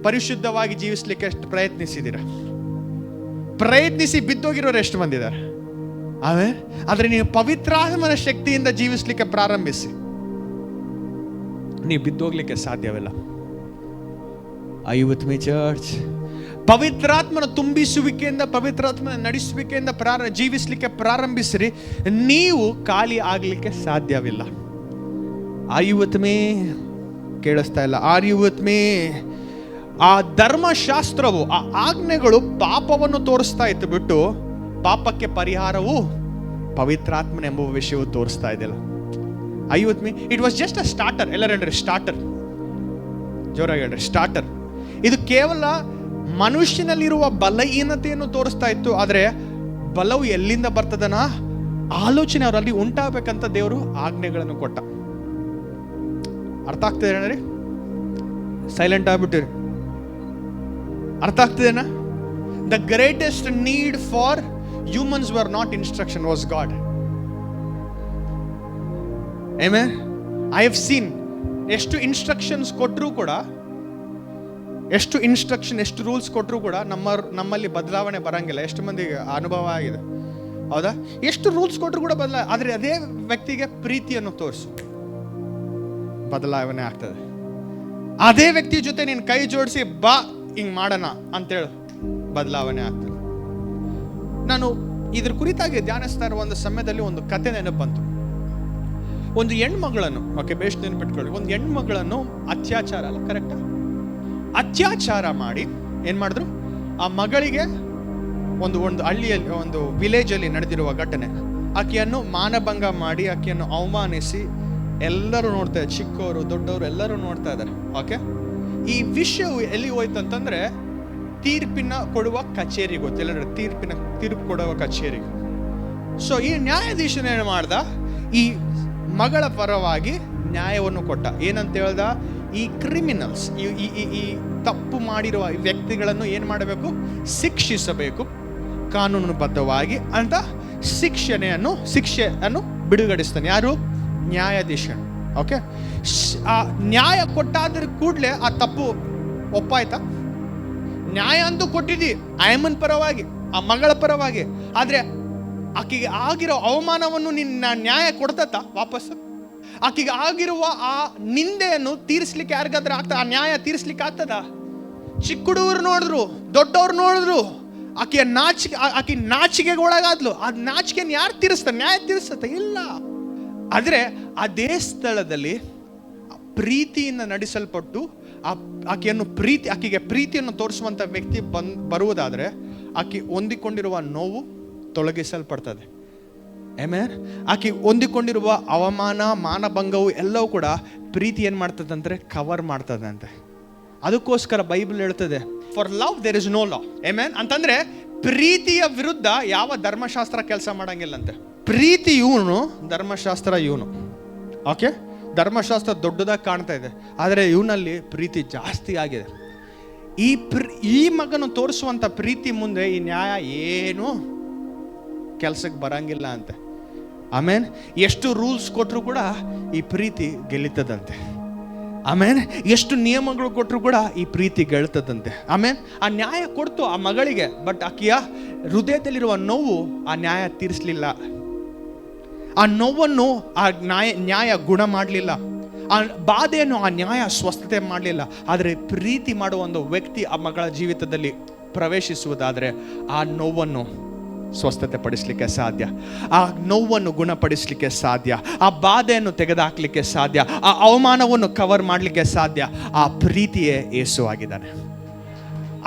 ಪರಿಶುದ್ಧವಾಗಿ ಜೀವಿಸ್ಲಿಕ್ಕೆ ಎಷ್ಟು ಪ್ರಯತ್ನಿಸಿದ್ದೀರ? ಪ್ರಯತ್ನಿಸಿ ಬಿದ್ದೋಗಿರೋರು ಎಷ್ಟು ಮಂದಿ ಇದ್ದಾರೆ? ಆದ್ರೆ ನೀವು ಪವಿತ್ರಾತ್ಮನ ಶಕ್ತಿಯಿಂದ ಜೀವಿಸ್ಲಿಕ್ಕೆ ಪ್ರಾರಂಭಿಸಿ, ನೀವು ಬಿದ್ದೋಗ್ಲಿಕ್ಕೆ ಸಾಧ್ಯವಿಲ್ಲ. ಐವತ್ಮಿ ಚರ್ಚ್ ಪವಿತ್ರಾತ್ಮನ ತುಂಬಿಸುವಿಕೆಯಿಂದ, ಪವಿತ್ರಾತ್ಮನ ನಡೆಸುವಿಕೆಯಿಂದ ಜೀವಿಸ್ಲಿಕ್ಕೆ ಪ್ರಾರಂಭಿಸ್ರಿ, ನೀವು ಖಾಲಿ ಆಗ್ಲಿಕ್ಕೆ ಸಾಧ್ಯವಿಲ್ಲ. ಐವತ್ಮಿ ಕೇಳಿಸ್ತಾ ಇಲ್ಲ? ಐವತ್ಮಿ ಆ ಧರ್ಮಶಾಸ್ತ್ರವು, ಆ ಆಜ್ಞೆಗಳು ಪಾಪವನ್ನು ತೋರಿಸ್ತಾ ಇತ್ತು ಬಿಟ್ಟು ಪಾಪಕ್ಕೆ ಪರಿಹಾರವು ಪವಿತ್ರಾತ್ಮನೆಂಬ ವಿಷಯವು ತೋರಿಸ್ತಾ ಇದ್ದಿಲ್ಲ. ಐವತ್ಮಿ it was just a starter. ಎಲ್ಲರೂ ಹೇಳ್ರಿ ಸ್ಟಾರ್ಟರ್, ಜೋರಾಗಿ ಹೇಳ್ರಿ ಸ್ಟಾರ್ಟರ್. ಇದು ಕೇವಲ ಮನುಷ್ಯನಲ್ಲಿರುವ ಬಲಹೀನತೆಯನ್ನು ತೋರಿಸ್ತಾ ಇತ್ತು, ಆದರೆ ಬಲವು ಎಲ್ಲಿಂದ ಬರ್ತದನ ಆಲೋಚನೆ ಅವರಲ್ಲಿ ಉಂಟಾಗಬೇಕಂತ ದೇವರು ಆಜ್ಞೆಗಳನ್ನು ಕೊಟ್ಟ. ಅರ್ಥ ಆಗ್ತದೆ ಹೇಳ್ರಿ? ಸೈಲೆಂಟ್ ಆಗ್ಬಿಟ್ಟಿರಿ. ಅರ್ಥ ಆಗ್ತದೇನಾ? The greatest need for humans were not instruction, was God. Amen. I have seen ಎಷ್ಟು ಇನ್ಸ್ಟ್ರಕ್ಷನ್ಸ್ ಕೊಟ್ಟರೂ ಕೂಡ, ಎಷ್ಟು ಇನ್ಸ್ಟ್ರಕ್ಷನ್, ಎಷ್ಟು ರೂಲ್ಸ್ ಕೊಟ್ಟರೂ ಕೂಡ ನಮ್ಮಲ್ಲಿ ಬದಲಾವಣೆ ಬರಂಗಿಲ್ಲ. ಎಷ್ಟು ಮಂದಿಗೆ ಅನುಭವ ಆಗಿದೆ? ಹೌದಾ? ಎಷ್ಟು ರೂಲ್ಸ್ ಕೊಟ್ಟರು ಕೂಡ ಆದರೆ ಅದೇ ವ್ಯಕ್ತಿಗೆ ಪ್ರೀತಿಯನ್ನು ತೋರಿಸು, ಬದಲಾವಣೆ ಆಗ್ತದೆ. ಅದೇ ವ್ಯಕ್ತಿ ಜೊತೆ ನೀನು ಕೈ ಜೋಡಿಸಿ ಬಾ ಹಿಂಗ್ ಮಾಡೋಣ ಅಂತೇಳಿ ಬದಲಾವಣೆ ಆಗ್ತದೆ. ನಾನು ಇದ್ರ ಕುರಿತಾಗಿ ಧ್ಯಾನಿಸ್ತಾ ಇರುವ ಒಂದು ಸಮಯದಲ್ಲಿ ಒಂದು ಕತೆ ನೆನಪು ಬಂತು. ಒಂದು ಹೆಣ್ಮಗಳನ್ನು, ಓಕೆ ಬೇಸ್ ನೆನಪಿಟ್ಕೊಳ್ಳಿ, ಒಂದು ಹೆಣ್ಮಗಳನ್ನು ಅತ್ಯಾಚಾರ, ಅಲ್ಲ ಕರೆಕ್ಟಾ, ಅತ್ಯಾಚಾರ ಮಾಡಿ ಏನ್ ಮಾಡಿದ್ರು, ಆ ಮಗಳಿಗೆ ಒಂದು ಹಳ್ಳಿಯಲ್ಲಿ, ಒಂದು ವಿಲೇಜಲ್ಲಿ ನಡೆದಿರುವ ಘಟನೆ, ಆಕೆಯನ್ನು ಮಾನಭಂಗ ಮಾಡಿ, ಆಕೆಯನ್ನು ಅವಮಾನಿಸಿ ಎಲ್ಲರೂ ನೋಡ್ತಾ ಇದ್ದಾರೆ, ಚಿಕ್ಕವರು ದೊಡ್ಡವರು ಎಲ್ಲರೂ ನೋಡ್ತಾ ಇದ್ದಾರೆ. ಓಕೆ, ಈ ವಿಷಯವು ಎಲ್ಲಿ ಹೋಯ್ತು ಅಂತಂದ್ರೆ ತೀರ್ಪಿನ ಕೊಡುವ ಕಚೇರಿಗೆ, ಗೊತ್ತಿಲ್ಲ, ತೀರ್ಪು ಕೊಡುವ ಕಚೇರಿಗೆ. ಸೊ ಈ ನ್ಯಾಯಾಧೀಶನ ಏನು ಮಾಡ್ದ, ಈ ಮಗಳ ಪರವಾಗಿ ನ್ಯಾಯವನ್ನು ಕೊಟ್ಟ. ಏನಂತ ಹೇಳ್ದ, ಈ ಕ್ರಿಮಿನಲ್ಸ್, ಈ ತಪ್ಪು ಮಾಡಿರುವ ವ್ಯಕ್ತಿಗಳನ್ನು ಏನು ಮಾಡಬೇಕು, ಶಿಕ್ಷಿಸಬೇಕು ಕಾನೂನುಬದ್ಧವಾಗಿ ಅಂತ ಶಿಕ್ಷೆಯನ್ನು ಬಿಡುಗಡಿಸ್ತಾನೆ. ಯಾರು? ನ್ಯಾಯಾಧೀಶನು. ಓಕೆ, ಆ ನ್ಯಾಯ ಕೊಟ್ಟಾದ್ರ ಕೂಡಲೇ ಆ ತಪ್ಪು ಒಪ್ಪಾಯ್ತಾ? ನ್ಯಾಯ ಅಂತೂ ಕೊಟ್ಟಿದ್ದಿ ಆಯಮ್ಮನ ಪರವಾಗಿ, ಆ ಮಗಳ ಪರವಾಗಿ, ಆದ್ರೆ ಆಕೆಗೆ ಆಗಿರೋ ಅವಮಾನವನ್ನು ನಿನ್ನ ನ್ಯಾಯ ಕೊಡ್ತತ್ತ ವಾಪಸ್ಸು? ಆಕೆಗೆ ಆಗಿರುವ ಆ ನಿಂದೆಯನ್ನು ತೀರಿಸ್ಲಿಕ್ಕೆ ಯಾರಿಗಾದ್ರೆ ಆಗ್ತದ? ಆ ನ್ಯಾಯ ತೀರಿಸ್ಲಿಕ್ಕೆ ಆಗ್ತದ? ಚಿಕ್ಕ ಹುಡುಗರು ನೋಡಿದ್ರು, ದೊಡ್ಡವ್ರು ನೋಡಿದ್ರು, ಆಕೆ ನಾಚಿಕೆಗೆ ಒಳಗಾದ್ಲು. ಆ ನಾಚಿಕೆಯನ್ನು ಯಾರು ತೀರಿಸ್ತಾರೆ? ನ್ಯಾಯ ತೀರಿಸ್ತತೆ? ಇಲ್ಲ. ಆದರೆ ಅದೇ ಸ್ಥಳದಲ್ಲಿ ಪ್ರೀತಿಯಿಂದ ನಡೆಸಲ್ಪಟ್ಟು ಆಕೆಗೆ ಪ್ರೀತಿಯನ್ನು ತೋರಿಸುವಂಥ ವ್ಯಕ್ತಿ ಬರುವುದಾದರೆ ಆಕೆ ಹೊಂದಿಕೊಂಡಿರುವ ನೋವು ತೊಲಗಿಸಲ್ಪಡ್ತದೆ. ಆಮೇನ್. ಆಕೆ ಹೊಂದಿಕೊಂಡಿರುವ ಅವಮಾನ, ಮಾನಭಂಗವು ಎಲ್ಲವೂ ಕೂಡ ಪ್ರೀತಿ ಏನು ಮಾಡ್ತದೆ ಅಂದರೆ ಕವರ್ ಮಾಡ್ತದೆ ಅಂತೆ. ಅದಕ್ಕೋಸ್ಕರ ಬೈಬಲ್ ಹೇಳ್ತದೆ, for love there is no law. Amen. ಅಂತಂದ್ರೆ ಪ್ರೀತಿಯ ವಿರುದ್ಧ ಯಾವ ಧರ್ಮಶಾಸ್ತ್ರ ಕೆಲಸ ಮಾಡಂಗಿಲ್ಲಂತೆ. ಪ್ರೀತಿ ಇವನು, ಧರ್ಮಶಾಸ್ತ್ರ ಇವನು. ಓಕೆ, ಧರ್ಮಶಾಸ್ತ್ರ ದೊಡ್ಡದಾಗಿ ಕಾಣ್ತಾ ಇದೆ, ಆದರೆ ಇವನಲ್ಲಿ ಪ್ರೀತಿ ಜಾಸ್ತಿ ಆಗಿದೆ. ಈ ಮಗನು ತೋರಿಸುವಂಥ ಪ್ರೀತಿ ಮುಂದೆ ಈ ನ್ಯಾಯ ಏನು ಕೆಲಸಕ್ಕೆ ಬರಂಗಿಲ್ಲ ಅಂತೆ. ಆಮೇನ್. ಎಷ್ಟು ರೂಲ್ಸ್ ಕೊಟ್ಟರು ಕೂಡ ಈ ಪ್ರೀತಿ ಗೆಲ್ಲಿತದಂತೆ. ಆಮೇಲೆ ಎಷ್ಟು ನಿಯಮಗಳು ಕೊಟ್ಟರು ಕೂಡ ಈ ಪ್ರೀತಿ ಗೆಳ್ತದಂತೆ. ಆಮೇಲೆ ಆ ನ್ಯಾಯ ಕೊಡ್ತು ಆ ಮಗಳಿಗೆ, ಬಟ್ ಆಕೆಯ ಹೃದಯದಲ್ಲಿರುವ ನೋವು ಆ ನ್ಯಾಯ ತೀರಿಸಲಿಲ್ಲ. ಆ ನೋವನ್ನು ಆ ನ್ಯಾಯ ಗುಣ ಮಾಡಲಿಲ್ಲ. ಆ ಬಾಧೆಯನ್ನು ಆ ನ್ಯಾಯ ಸ್ವಸ್ಥತೆ ಮಾಡಲಿಲ್ಲ. ಆದರೆ ಪ್ರೀತಿ ಮಾಡುವ ಒಂದು ವ್ಯಕ್ತಿ ಆ ಮಗಳ ಜೀವಿತದಲ್ಲಿ ಪ್ರವೇಶಿಸುವುದಾದರೆ ಆ ನೋವನ್ನು ಸ್ವಸ್ಥತೆ ಪಡಿಸಲಿಕ್ಕೆ ಸಾಧ್ಯ, ಆ ನೋವನ್ನು ಗುಣಪಡಿಸಲಿಕ್ಕೆ ಸಾಧ್ಯ, ಆ ಬಾಧೆಯನ್ನು ತೆಗೆದುಹಾಕಲಿಕ್ಕೆ ಸಾಧ್ಯ, ಆ ಅವಮಾನವನ್ನು ಕವರ್ ಮಾಡಲಿಕ್ಕೆ ಸಾಧ್ಯ. ಆ ಪ್ರೀತಿಯೇ ಯೇಸು ಆಗಿದ್ದಾನೆ.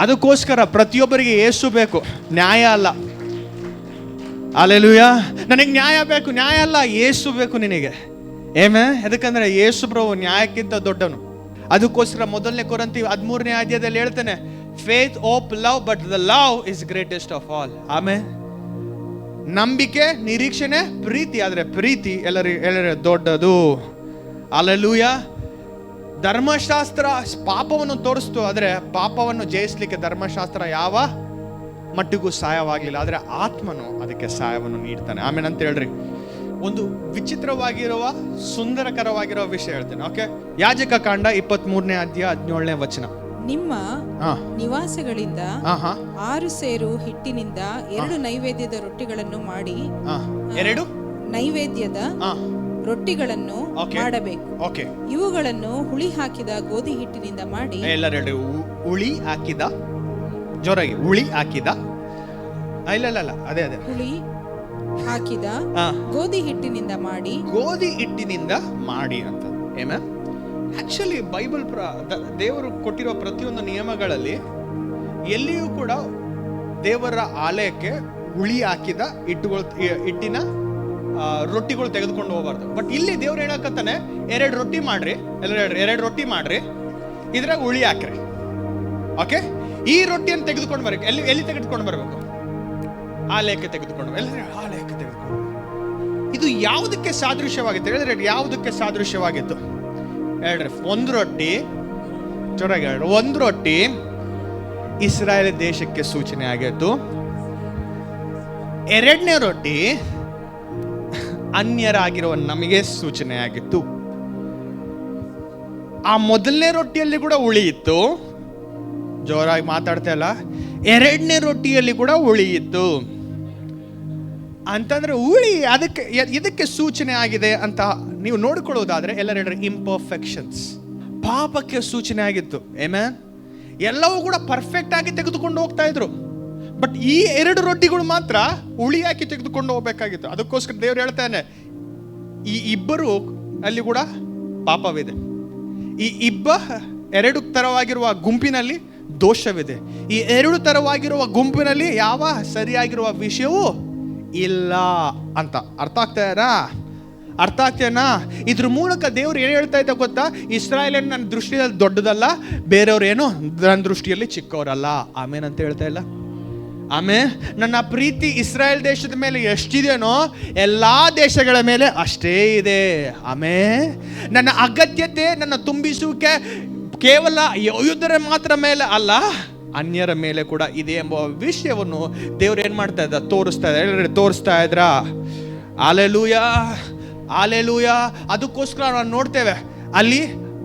ಅದಕ್ಕೋಸ್ಕರ ಪ್ರತಿಯೊಬ್ಬರಿಗೆ ಯೇಸು ಬೇಕು, ನ್ಯಾಯ ಅಲ್ಲ. ಹಲ್ಲೆಲೂಯಾ. ನನಗೆ ನ್ಯಾಯ ಬೇಕು, ನ್ಯಾಯ ಅಲ್ಲ, ಯೇಸು ಬೇಕು ನಿನಗೆ. ಯಾಕಂದ್ರೆ ಯೇಸು ಪ್ರಭು ನ್ಯಾಯಕ್ಕಿಂತ ದೊಡ್ಡವನು. ಅದಕ್ಕೋಸ್ಕರ 1 ಕೊರಿಂಥಿ 13ನೇ ಅಧ್ಯಾಯದಲ್ಲಿ ಹೇಳ್ತಾನೆ, faith, hope, love, but the love is greatest of all. ಆಮೇಲೆ ನಂಬಿಕೆ, ನಿರೀಕ್ಷಣೆ, ಪ್ರೀತಿ, ಆದರೆ ಪ್ರೀತಿ ಎಲ್ಲರ ದೊಡ್ಡದು. ಹಲ್ಲೆಲೂಯಾ. ಧರ್ಮಶಾಸ್ತ್ರ ಪಾಪವನ್ನು ತೋರಿಸ್ತು, ಆದರೆ ಪಾಪವನ್ನು ಜಯಿಸಲಿಕ್ಕೆ ಧರ್ಮಶಾಸ್ತ್ರ ಯಾವ ಮಟ್ಟಿಗೂ ಸಹಾಯವಾಗಲಿಲ್ಲ. ಆದರೆ ಆತ್ಮನು ಅದಕ್ಕೆ ಸಹಾಯವನ್ನು ನೀಡ್ತಾನೆ. ಆಮೇಲೆ ಅಂತ ಹೇಳ್ರಿ, ಒಂದು ವಿಚಿತ್ರವಾಗಿರುವ ಸುಂದರಕರವಾಗಿರುವ ವಿಷಯ ಹೇಳ್ತೇನೆ. ಓಕೆ, ಯಾಜಕ ಕಾಂಡ 23ನೇ ಅಧ್ಯಾಯ 17ನೇ ವಚನ. ನಿಮ್ಮ ನಿವಾಸಗಳಿಂದ 6 ಸೇರು ಹಿಟ್ಟಿನಿಂದ 2 ನೈವೇದ್ಯದ ರೊಟ್ಟಿಗಳನ್ನು ಮಾಡಿ 2 ನೈವೇದ್ಯದ ರೊಟ್ಟಿಗಳನ್ನು ಮಾಡಬೇಕು. ಇವುಗಳನ್ನು ಹುಳಿ ಹಾಕಿದ ಗೋಧಿ ಹಿಟ್ಟಿನಿಂದ ಮಾಡಿ. ಎಲ್ಲರೂ ಹುಳಿ ಹಾಕಿದ, ಜೋರಾಗಿ ಹುಳಿ ಹಾಕಿದ, ಇಲ್ಲ ಅದೇ ಹುಳಿ ಹಾಕಿದ ಗೋಧಿ ಹಿಟ್ಟಿನಿಂದ ಮಾಡಿ ಅಂತ. ಆಕ್ಚುಲಿ ಬೈಬಲ್ ದೇವರು ಕೊಟ್ಟಿರುವ ಪ್ರತಿಯೊಂದು ನಿಯಮಗಳಲ್ಲಿ ಎಲ್ಲಿಯೂ ಕೂಡ ದೇವರ ಆಲಯಕ್ಕೆ ಹುಳಿ ಹಾಕಿದ ಹಿಟ್ಟಿನ ರೊಟ್ಟಿಗಳು ತೆಗೆದುಕೊಂಡು ಹೋಗಬಾರ್ದು. ಬಟ್ ಇಲ್ಲಿ ದೇವ್ರು ಹೇಳಕತ್ತಾನೆ, 2 ರೊಟ್ಟಿ ಮಾಡ್ರಿ, 2 ರೊಟ್ಟಿ ಮಾಡ್ರಿ, ಇದ್ರಾಗ ಹುಳಿ ಹಾಕ್ರಿ. ಓಕೆ, ಈ ರೊಟ್ಟಿಯನ್ನು ತೆಗೆದುಕೊಂಡು ಬರ್ಬೇಕು. ಎಲ್ಲಿ ತೆಗೆದುಕೊಂಡು ಬರ್ಬೇಕು? ಆಲಯಕ್ಕೆ ತೆಗೆದುಕೊಂಡು. ಆಲಯಕ್ಕೆ ತೆಗೆದುಕೊಂಡು. ಇದು ಯಾವುದಕ್ಕೆ ಸಾದೃಶ್ಯವಾಗಿತ್ತು ಹೇಳಿದ್ರೆ, ಯಾವುದಕ್ಕೆ ಸಾದೃಶ್ಯವಾಗಿತ್ತು ಹೇಳ್ರಿ? 1 ರೊಟ್ಟಿ, ಜೋರಾಗಿ ಹೇಳ್ರಿ, 1 ರೊಟ್ಟಿ ಇಸ್ರಾಯೇಲ್ ದೇಶಕ್ಕೆ ಸೂಚನೆ ಆಗಿತ್ತು. 2ನೇ ರೊಟ್ಟಿ ಅನ್ಯರಾಗಿರುವ ನಮಗೆ ಸೂಚನೆ ಆಗಿತ್ತು. ಆ 1ನೇ ರೊಟ್ಟಿಯಲ್ಲಿ ಕೂಡ ಹುಳಿ ಇತ್ತು, ಜೋರಾಗಿ ಮಾತಾಡ್ತಾ ಇಲ್ಲ. 2ನೇ ರೊಟ್ಟಿಯಲ್ಲಿ ಕೂಡ ಹುಳಿ ಇತ್ತು. ಅಂತಂದ್ರೆ ಹುಳಿ ಇದಕ್ಕೆ ಸೂಚನೆ ಆಗಿದೆ ಅಂತ ನೀವು ನೋಡಿಕೊಳ್ಳೋದಾದ್ರೆ, ಎಲ್ಲರೂ ಇಂಪರ್ಫೆಕ್ಷನ್ಸ್, ಪಾಪಕ್ಕೆ ಸೂಚನೆ ಆಗಿತ್ತು. ಎಲ್ಲವೂ ಕೂಡ ಪರ್ಫೆಕ್ಟ್ ಆಗಿ ತೆಗೆದುಕೊಂಡು ಹೋಗ್ತಾ ಇದ್ರು. ಬಟ್ ಈ 2 ರೊಟ್ಟಿಗಳು ಮಾತ್ರ ಹುಳಿ ಹಾಕಿ ತೆಗೆದುಕೊಂಡು ಹೋಗ್ಬೇಕಾಗಿತ್ತು. ಅದಕ್ಕೋಸ್ಕರ ದೇವ್ರು ಹೇಳ್ತಾನೆ, ಈ ಇಬ್ಬರು ಅಲ್ಲಿ ಕೂಡ ಪಾಪವಿದೆ. ಈ 2 ತರವಾಗಿರುವ ಗುಂಪಿನಲ್ಲಿ ದೋಷವಿದೆ. ಈ 2 ತರವಾಗಿರುವ ಗುಂಪಿನಲ್ಲಿ ಯಾವ ಸರಿಯಾಗಿರುವ ವಿಷಯವೂ ಇಲ್ಲ ಅಂತ. ಅರ್ಥ ಆಗ್ತೇನಾ? ಇದ್ರ ಮೂಲಕ ದೇವ್ರು ಏನು ಹೇಳ್ತಾ ಇದ್ದ ಗೊತ್ತಾ? ಇಸ್ರಾಯೇಲ್ ನನ್ನ ದೃಷ್ಟಿಯಲ್ಲಿ ದೊಡ್ಡದಲ್ಲ, ಬೇರೆಯವ್ರು ಏನು ನನ್ನ ದೃಷ್ಟಿಯಲ್ಲಿ ಚಿಕ್ಕವರಲ್ಲ. ಆಮೇನ್ ಅಂತ ಹೇಳ್ತಾ ಇಲ್ಲ. ಆಮೇಲೆ ನನ್ನ ಪ್ರೀತಿ ಇಸ್ರಾಯೇಲ್ ದೇಶದ ಮೇಲೆ ಎಷ್ಟಿದೆನೋ ಎಲ್ಲಾ ದೇಶಗಳ ಮೇಲೆ ಅಷ್ಟೇ ಇದೆ. ಆಮೇಲೆ ನನ್ನ ಅಗತ್ಯತೆ, ನನ್ನ ತುಂಬಿಸುವಿಕೆ ಕೇವಲ ಯೆಹೂದ್ಯರ ಮಾತ್ರ ಮೇಲೆ ಅಲ್ಲ, ಅನ್ಯರ ಮೇಲೆ ಕೂಡ ಇದೆ ಎಂಬ ವಿಷಯವನ್ನು ದೇವ್ರು ಏನ್ ಮಾಡ್ತಾ ಇದ್ದ? ತೋರಿಸ್ತಾ ಇದ್ರ. ಹಲ್ಲೆಲೂಯಾ. ಅದಕ್ಕೋಸ್ಕರ ನಾವು ನೋಡ್ತೇವೆ, ಅಲ್ಲಿ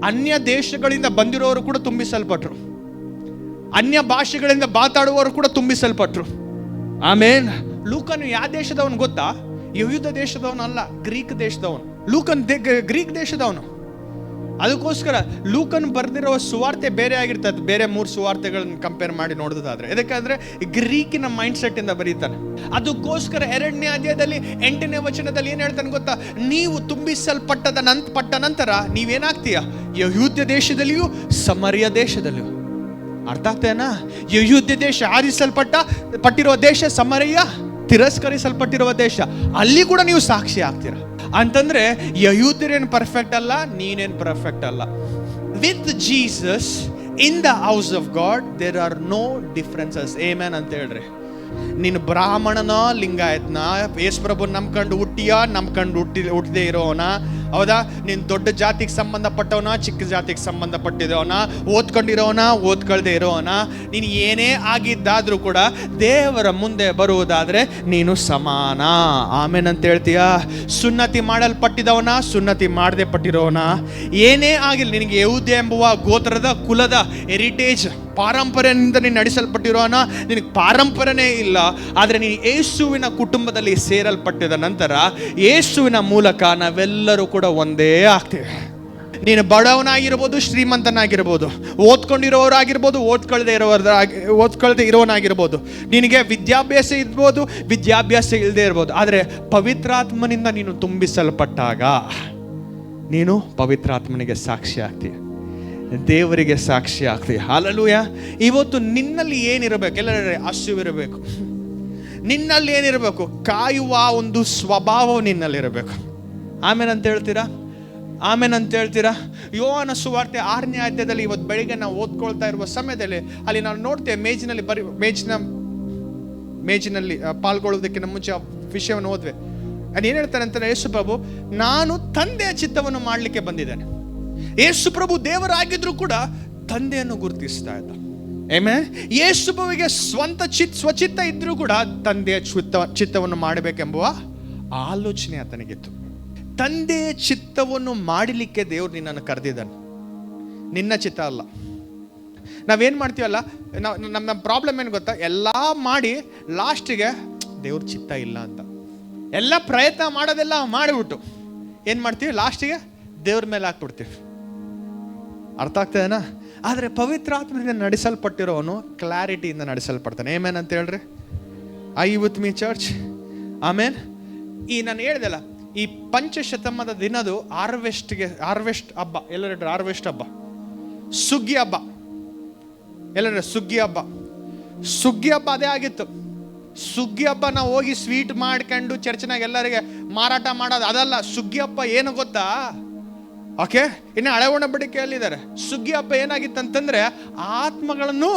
ಅನ್ಯ ದೇಶಗಳಿಂದ ಬಂದಿರೋರು ಕೂಡ ತುಂಬಿಸಲ್ಪಟ್ರು, ಅನ್ಯ ಭಾಷೆಗಳಿಂದ ಮಾತಾಡುವವರು ಕೂಡ ತುಂಬಿಸಲ್ಪಟ್ರು. ಆಮೇಲೆ ಲೂಕನು ಯಾವ ದೇಶದವನು ಗೊತ್ತಾ? ಯೆಹೂದ ದೇಶದವನು ಅಲ್ಲ, ಗ್ರೀಕ್ ದೇಶದವನು. ಲೂಕನ್ ಗ್ರೀಕ್ ದೇಶದವನು. ಅದಕ್ಕೋಸ್ಕರ ಲೂಕನ್ ಬರೆದಿರುವ ಸುವಾರ್ತೆ ಬೇರೆ ಆಗಿರ್ತದೆ, ಬೇರೆ 3 ಸುವಾರ್ತೆಗಳನ್ನ ಕಂಪೇರ್ ಮಾಡಿ ನೋಡೋದಾದ್ರೆ. ಯಾಕಂದ್ರೆ ಗ್ರೀಕಿನ ಮೈಂಡ್ ಸೆಟ್ ಇಂದ ಬರೀತಾನೆ. ಅದಕ್ಕೋಸ್ಕರ 2ನೇ ಅಧ್ಯಾಯದಲ್ಲಿ 8ನೇ ವಚನದಲ್ಲಿ ಏನ್ ಹೇಳ್ತಾನೆ ಗೊತ್ತಾ? ನೀವು ತುಂಬಿಸಲ್ಪಟ್ಟ ನಂತರ ನೀವೇನಾಗ್ತೀಯ? ಯೆಹೂದ್ಯ ದೇಶದಲ್ಲಿಯೂ ಸಮರಿಯ ದೇಶದಲ್ಲಿಯೂ. ಅರ್ಥ ಆಗ್ತೇನಾ? ಯೆಹೂದ್ಯ ದೇಶ ಆರಿಸಲ್ಪಟ್ಟಿರುವ ದೇಶ, ಸಮರಿಯ ತಿರಸ್ಕರಿಸಲ್ಪಟ್ಟಿರುವ ದೇಶ, ಅಲ್ಲಿ ಕೂಡ ನೀವು ಸಾಕ್ಷಿ ಆಗ್ತೀರ. ಅಂತಂದ್ರೆ ಯೆಹೂದ್ಯರೇನು ಪರ್ಫೆಕ್ಟ್ ಅಲ್ಲ, ನೀನೇನು ಪರ್ಫೆಕ್ಟ್ ಅಲ್ಲ. With Jesus in the house of God there are no differences. Amen ಅಂತ ಹೇಳ್ರಿ. ನೀನು ಬ್ರಾಹ್ಮಣನ, ಲಿಂಗಾಯತ್ನ, ಯೇಸು ಪ್ರಭು ನಂಬ್ಕೊಂಡು ಹುಟ್ಟಿದೇ ಇರೋನ, ಹೌದಾ? ನೀನು ದೊಡ್ಡ ಜಾತಿಗೆ ಸಂಬಂಧಪಟ್ಟವನ, ಚಿಕ್ಕ ಜಾತಿಗೆ ಸಂಬಂಧಪಟ್ಟಿರೋನ, ಓದ್ಕೊಂಡಿರೋನ, ಓದ್ಕೊಳ್ದೆ ಇರೋನ, ನೀನು ಏನೇ ಆಗಿದ್ದಾದ್ರೂ ಕೂಡ ದೇವರ ಮುಂದೆ ಬರುವುದಾದ್ರೆ ನೀನು ಸಮಾನ. ಆಮೇನ್ ಅಂತ ಹೇಳ್ತೀಯ? ಸುನ್ನತಿ ಮಾಡಲ್ಪಟ್ಟಿದವನ, ಸುನ್ನತಿ ಮಾಡದೆ ಪಟ್ಟಿರೋನ, ಏನೇ ಆಗಿಲ್ಲ, ನಿನಗೆ ಯೆಹೂದ ಎಂಬುವ ಗೋತ್ರದ ಕುಲದ ಹೆರಿಟೇಜ್ ಪಾರಂಪರ್ಯದಿಂದ ನೀನು ನಡೆಸಲ್ಪಟ್ಟಿರೋನ, ನಿನಗೆ ಪಾರಂಪರ್ಯನೇ ಇಲ್ಲ, ಆದರೆ ನೀನು ಯೇಸುವಿನ ಕುಟುಂಬದಲ್ಲಿ ಸೇರಲ್ಪಟ್ಟಿದ ನಂತರ ಯೇಸುವಿನ ಮೂಲಕ ನಾವೆಲ್ಲರೂ ಕೂಡ ಒಂದೇ ಆಗ್ತೇವೆ. ನೀನು ಬಡವನಾಗಿರ್ಬೋದು, ಶ್ರೀಮಂತನಾಗಿರ್ಬೋದು, ಓದ್ಕೊಂಡಿರೋರಾಗಿರ್ಬೋದು, ಓದ್ಕೊಳ್ದೆ ಇರೋನಾಗಿರ್ಬೋದು, ನಿನಗೆ ವಿದ್ಯಾಭ್ಯಾಸ ಇರ್ಬೋದು, ವಿದ್ಯಾಭ್ಯಾಸ ಇಲ್ಲದೆ ಇರ್ಬೋದು, ಆದರೆ ಪವಿತ್ರಾತ್ಮನಿಂದ ನೀನು ತುಂಬಿಸಲ್ಪಟ್ಟಾಗ ನೀನು ಪವಿತ್ರಾತ್ಮನಿಗೆ ಸಾಕ್ಷಿ ಆಗ್ತೀಯ, ದೇವರಿಗೆ ಸಾಕ್ಷಿ ಆಗ್ತೀವಿ. ಹಲ್ಲೆಲೂಯ. ಇವತ್ತು ನಿನ್ನಲ್ಲಿ ಏನಿರಬೇಕು? ಎಲ್ಲರೂ ಹಸಿವಿರಬೇಕು. ನಿನ್ನಲ್ಲಿ ಏನಿರಬೇಕು? ಕಾಯುವ ಒಂದು ಸ್ವಭಾವ ನಿನ್ನಲ್ಲಿರಬೇಕು. ಆಮೇಲೆ ಅಂತ ಹೇಳ್ತೀರಾ? ಆಮೇಲೆ ಅಂತ ಹೇಳ್ತೀರಾ? ಯೋಹಾನ ಸುವಾರ್ತೆ 6ನೇ ಅಧ್ಯಾಯದಲ್ಲಿ ಇವತ್ತು ಬೆಳಿಗ್ಗೆ ನಾವು ಓದ್ಕೊಳ್ತಾ ಇರುವ ಸಮಯದಲ್ಲಿ ಅಲ್ಲಿ ನಾವು ನೋಡ್ತೇವೆ, ಮೇಜಿನಲ್ಲಿ ಪಾಲ್ಗೊಳ್ಳೋದಕ್ಕಿಂತ ಮುಂಚೆ ಆ ವಿಷಯವನ್ನು ಓದ್ವೆ. ಅದೇನು ಹೇಳ್ತಾರೆ ಅಂತಾರೆ, ಯೇಸು ಪ್ರಭು ನಾನು ತಂದೆಯ ಚಿತ್ತವನ್ನು ಮಾಡಲಿಕ್ಕೆ ಬಂದಿದ್ದೇನೆ. ಯೇಸು ಪ್ರಭು ದೇವರಾಗಿದ್ರು ಕೂಡ ತಂದೆಯನ್ನು ಗುರುತಿಸ್ತಾ ಇದ್ದ. ಆಮೆನ್. ಯೇಸು ಪ್ರಭುವಿಗೆ ಸ್ವಚಿತ್ತ ಇದ್ರೂ ಕೂಡ ತಂದೆಯ ಚಿತ್ತವನ್ನು ಮಾಡಬೇಕೆಂಬುವ ಆಲೋಚನೆ ಆತನಿಗಿತ್ತು. ತಂದೆಯ ಚಿತ್ತವನ್ನು ಮಾಡಲಿಕ್ಕೆ ದೇವರು ನಿನ್ನನ್ನು ಕರೆದಿದ್ದಾನೆ, ನಿನ್ನ ಚಿತ್ತ ಅಲ್ಲ. ನಾವೇನು ಮಾಡ್ತೀವಲ್ಲ, ನಮ್ಮ ಪ್ರಾಬ್ಲಮ್ ಏನು ಗೊತ್ತಾ? ಎಲ್ಲ ಮಾಡಿ ಲಾಸ್ಟಿಗೆ ದೇವ್ರ ಚಿತ್ತ ಇಲ್ಲ ಅಂತ ಎಲ್ಲ ಪ್ರಯತ್ನ ಮಾಡೋದೆಲ್ಲ ಮಾಡಿಬಿಟ್ಟು ಏನು ಮಾಡ್ತೀವಿ? ಲಾಸ್ಟಿಗೆ ದೇವ್ರ ಮೇಲೆ ಹಾಕ್ಬಿಡ್ತೀವಿ. ಅರ್ಥ ಆಗ್ತದೇನಾ? ಆದರೆ ಪವಿತ್ರಾತ್ಮನಿಂದ ನಡೆಸಲ್ಪಟ್ಟಿರೋನು ಕ್ಲಾರಿಟಿಯಿಂದ ನಡೆಸಲ್ಪಡ್ತಾನೆ. ಆಮೆನ್ ಅಂತ ಹೇಳ್ರಿ. I with me church? Amen. ಈ ನಾನು ಹೇಳಿದೆಲ್ಲ, ಈ ಪಂಚಶತಮಾನದ ದಿನದು ಹಾರ್ವೆಸ್ಟ್ ಹಬ್ಬ. ಎಲ್ಲರೂ ಹಾರ್ವೆಸ್ಟ್ ಹಬ್ಬ, ಸುಗ್ಗಿ ಹಬ್ಬ. ಎಲ್ಲರೂ ಸುಗ್ಗಿ ಹಬ್ಬ ಅದೇ ಆಗಿತ್ತು. ಸುಗ್ಗಿ ಹಬ್ಬ ನಾವು ಹೋಗಿ ಸ್ವೀಟ್ ಮಾಡ್ಕೊಂಡು ಚರ್ಚ್ನಾಗ ಎಲ್ಲರಿಗೆ ಮಾರಾಟ ಮಾಡೋದು ಅದಲ್ಲ. ಸುಗ್ಗಿ ಹಬ್ಬ ಏನು ಗೊತ್ತಾ? ಓಕೆ, ಇನ್ನು ಹಳೆ ಒಡಂಬಡಿಕೆಯಲ್ಲಿದ್ದಾರೆ. ಸುಗ್ಗಿ ಹಬ್ಬ ಏನಾಗಿತ್ತಂತಂದ್ರೆ ಆತ್ಮಗಳನ್ನು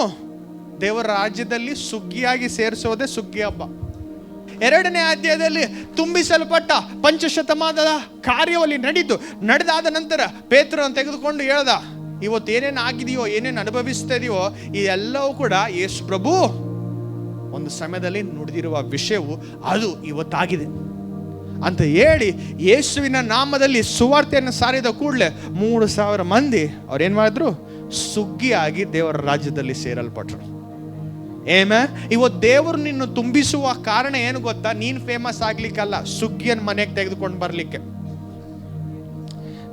ದೇವರ ರಾಜ್ಯದಲ್ಲಿ ಸುಗ್ಗಿಯಾಗಿ ಸೇರಿಸೋದೇ ಸುಗ್ಗಿ ಹಬ್ಬ. 2ನೇ ಅಧ್ಯಾಯದಲ್ಲಿ ತುಂಬಿಸಲ್ಪಟ್ಟ ಪಂಚಶತಮಾನದ ಕಾರ್ಯವಲ್ಲಿ ನಡೆದಾದ ನಂತರ ಪೇತ್ರನ್ನು ತೆಗೆದುಕೊಂಡು ಹೇಳ್ದ, ಇವತ್ತು ಏನೇನು ಆಗಿದೆಯೋ, ಏನೇನು ಅನುಭವಿಸ್ತಾ ಇದೆಯೋ ಇದೆಲ್ಲವೂ ಕೂಡ ಯೇಸು ಪ್ರಭು ಒಂದು ಸಮಯದಲ್ಲಿ ನುಡಿದಿರುವ ವಿಷಯವು ಅದು ಇವತ್ತಾಗಿದೆ ಅಂತ ಹೇಳಿ ಯೇಸುವಿನ ನಾಮದಲ್ಲಿ ಸುವಾರ್ತೆಯನ್ನು ಸಾರಿದ ಕೂಡಲೇ 3,000 ಮಂದಿ ಅವ್ರೇನು ಮಾಡಿದ್ರು? ಸುಗ್ಗಿಯಾಗಿ ದೇವರ ರಾಜ್ಯದಲ್ಲಿ ಸೇರಲ್ಪಟ್ರು. ಇವತ್ತು ದೇವರು ನಿನ್ನ ತುಂಬಿಸುವ ಕಾರಣ ಏನು ಗೊತ್ತಾ? ನೀನು ಫೇಮಸ್ ಆಗ್ಲಿಕ್ಕಲ್ಲ, ಸುಗ್ಗಿಯನ್ನು ಮನೆಗೆ ತೆಗೆದುಕೊಂಡು ಬರ್ಲಿಕ್ಕೆ.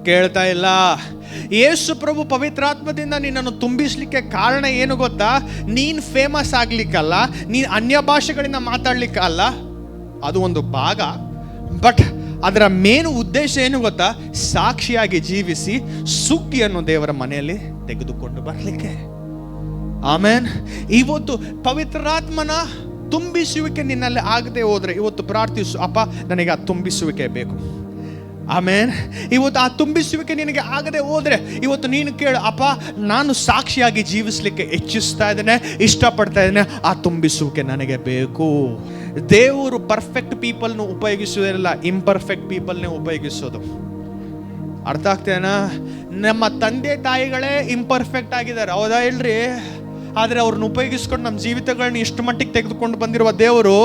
ಕೇಳ್ತಾ ಇಲ್ಲ? ಯೇಸು ಪ್ರಭು ಪವಿತ್ರಾತ್ಮದಿಂದ ನಿನ್ನನ್ನು ತುಂಬಿಸ್ಲಿಕ್ಕೆ ಕಾರಣ ಏನು ಗೊತ್ತಾ? ನೀನು ಫೇಮಸ್ ಆಗ್ಲಿಕ್ಕಲ್ಲ, ನೀನು ಅನ್ಯ ಭಾಷೆಗಳಿಂದ ಮಾತಾಡ್ಲಿಕ್ಕಲ್ಲ, ಅದು ಒಂದು ಭಾಗ. ಬಟ್ ಅದರ ಮೇನ್ ಉದ್ದೇಶ ಏನು ಗೊತ್ತಾ? ಸಾಕ್ಷಿಯಾಗಿ ಜೀವಿಸಿ ಸುಗ್ಗಿಯನ್ನು ದೇವರ ಮನೆಯಲ್ಲಿ ತೆಗೆದುಕೊಂಡು ಬರಲಿಕ್ಕೆ. ಆಮೇನ್. ಇವತ್ತು ಪವಿತ್ರಾತ್ಮನ ತುಂಬಿಸುವಿಕೆ ನಿನ್ನಲ್ಲಿ ಆಗದೆ ಹೋದ್ರೆ ಇವತ್ತು ಪ್ರಾರ್ಥಿಸು, ಅಪ್ಪ ನನಗೆ ಆ ತುಂಬಿಸುವಿಕೆ ಬೇಕು. ಆಮೇನ್. ಇವತ್ತು ಆ ತುಂಬಿಸುವಿಕೆ ನಿನಗೆ ಆಗದೆ ಹೋದ್ರೆ ಇವತ್ತು ನೀನು ಕೇಳು, ಅಪ್ಪ ನಾನು ಸಾಕ್ಷಿಯಾಗಿ ಜೀವಿಸಲಿಕ್ಕೆ ಇಚ್ಛಿಸ್ತಾ ಇದ್ದೇನೆ, ಇಷ್ಟಪಡ್ತಾ ಇದ್ದೇನೆ, ಆ ತುಂಬಿಸುವಿಕೆ ನನಗೆ ಬೇಕು. ದೇವರು ಪರ್ಫೆಕ್ಟ್ ಪೀಪಲ್ನ ಉಪಯೋಗಿಸೋದಿಲ್ಲ, ಇಂಪರ್ಫೆಕ್ಟ್ ಪೀಪಲ್ನೇ ಉಪಯೋಗಿಸೋದು. ಅರ್ಥ ಆಗ್ತೇನಾ? ನಮ್ಮ ತಂದೆ ತಾಯಿಗಳೇ ಇಂಪರ್ಫೆಕ್ಟ್ ಆಗಿದ್ದಾರೆ, ಹೌದಾ ಇಲ್ರಿ? ಆದರೆ ಅವ್ರನ್ನ ಉಪಯೋಗಿಸ್ಕೊಂಡು ನಮ್ಮ ಜೀವಿತಗಳನ್ನ ಇಷ್ಟು ಮಟ್ಟಿಗೆ ತೆಗೆದುಕೊಂಡು ಬಂದಿರುವ ದೇವರು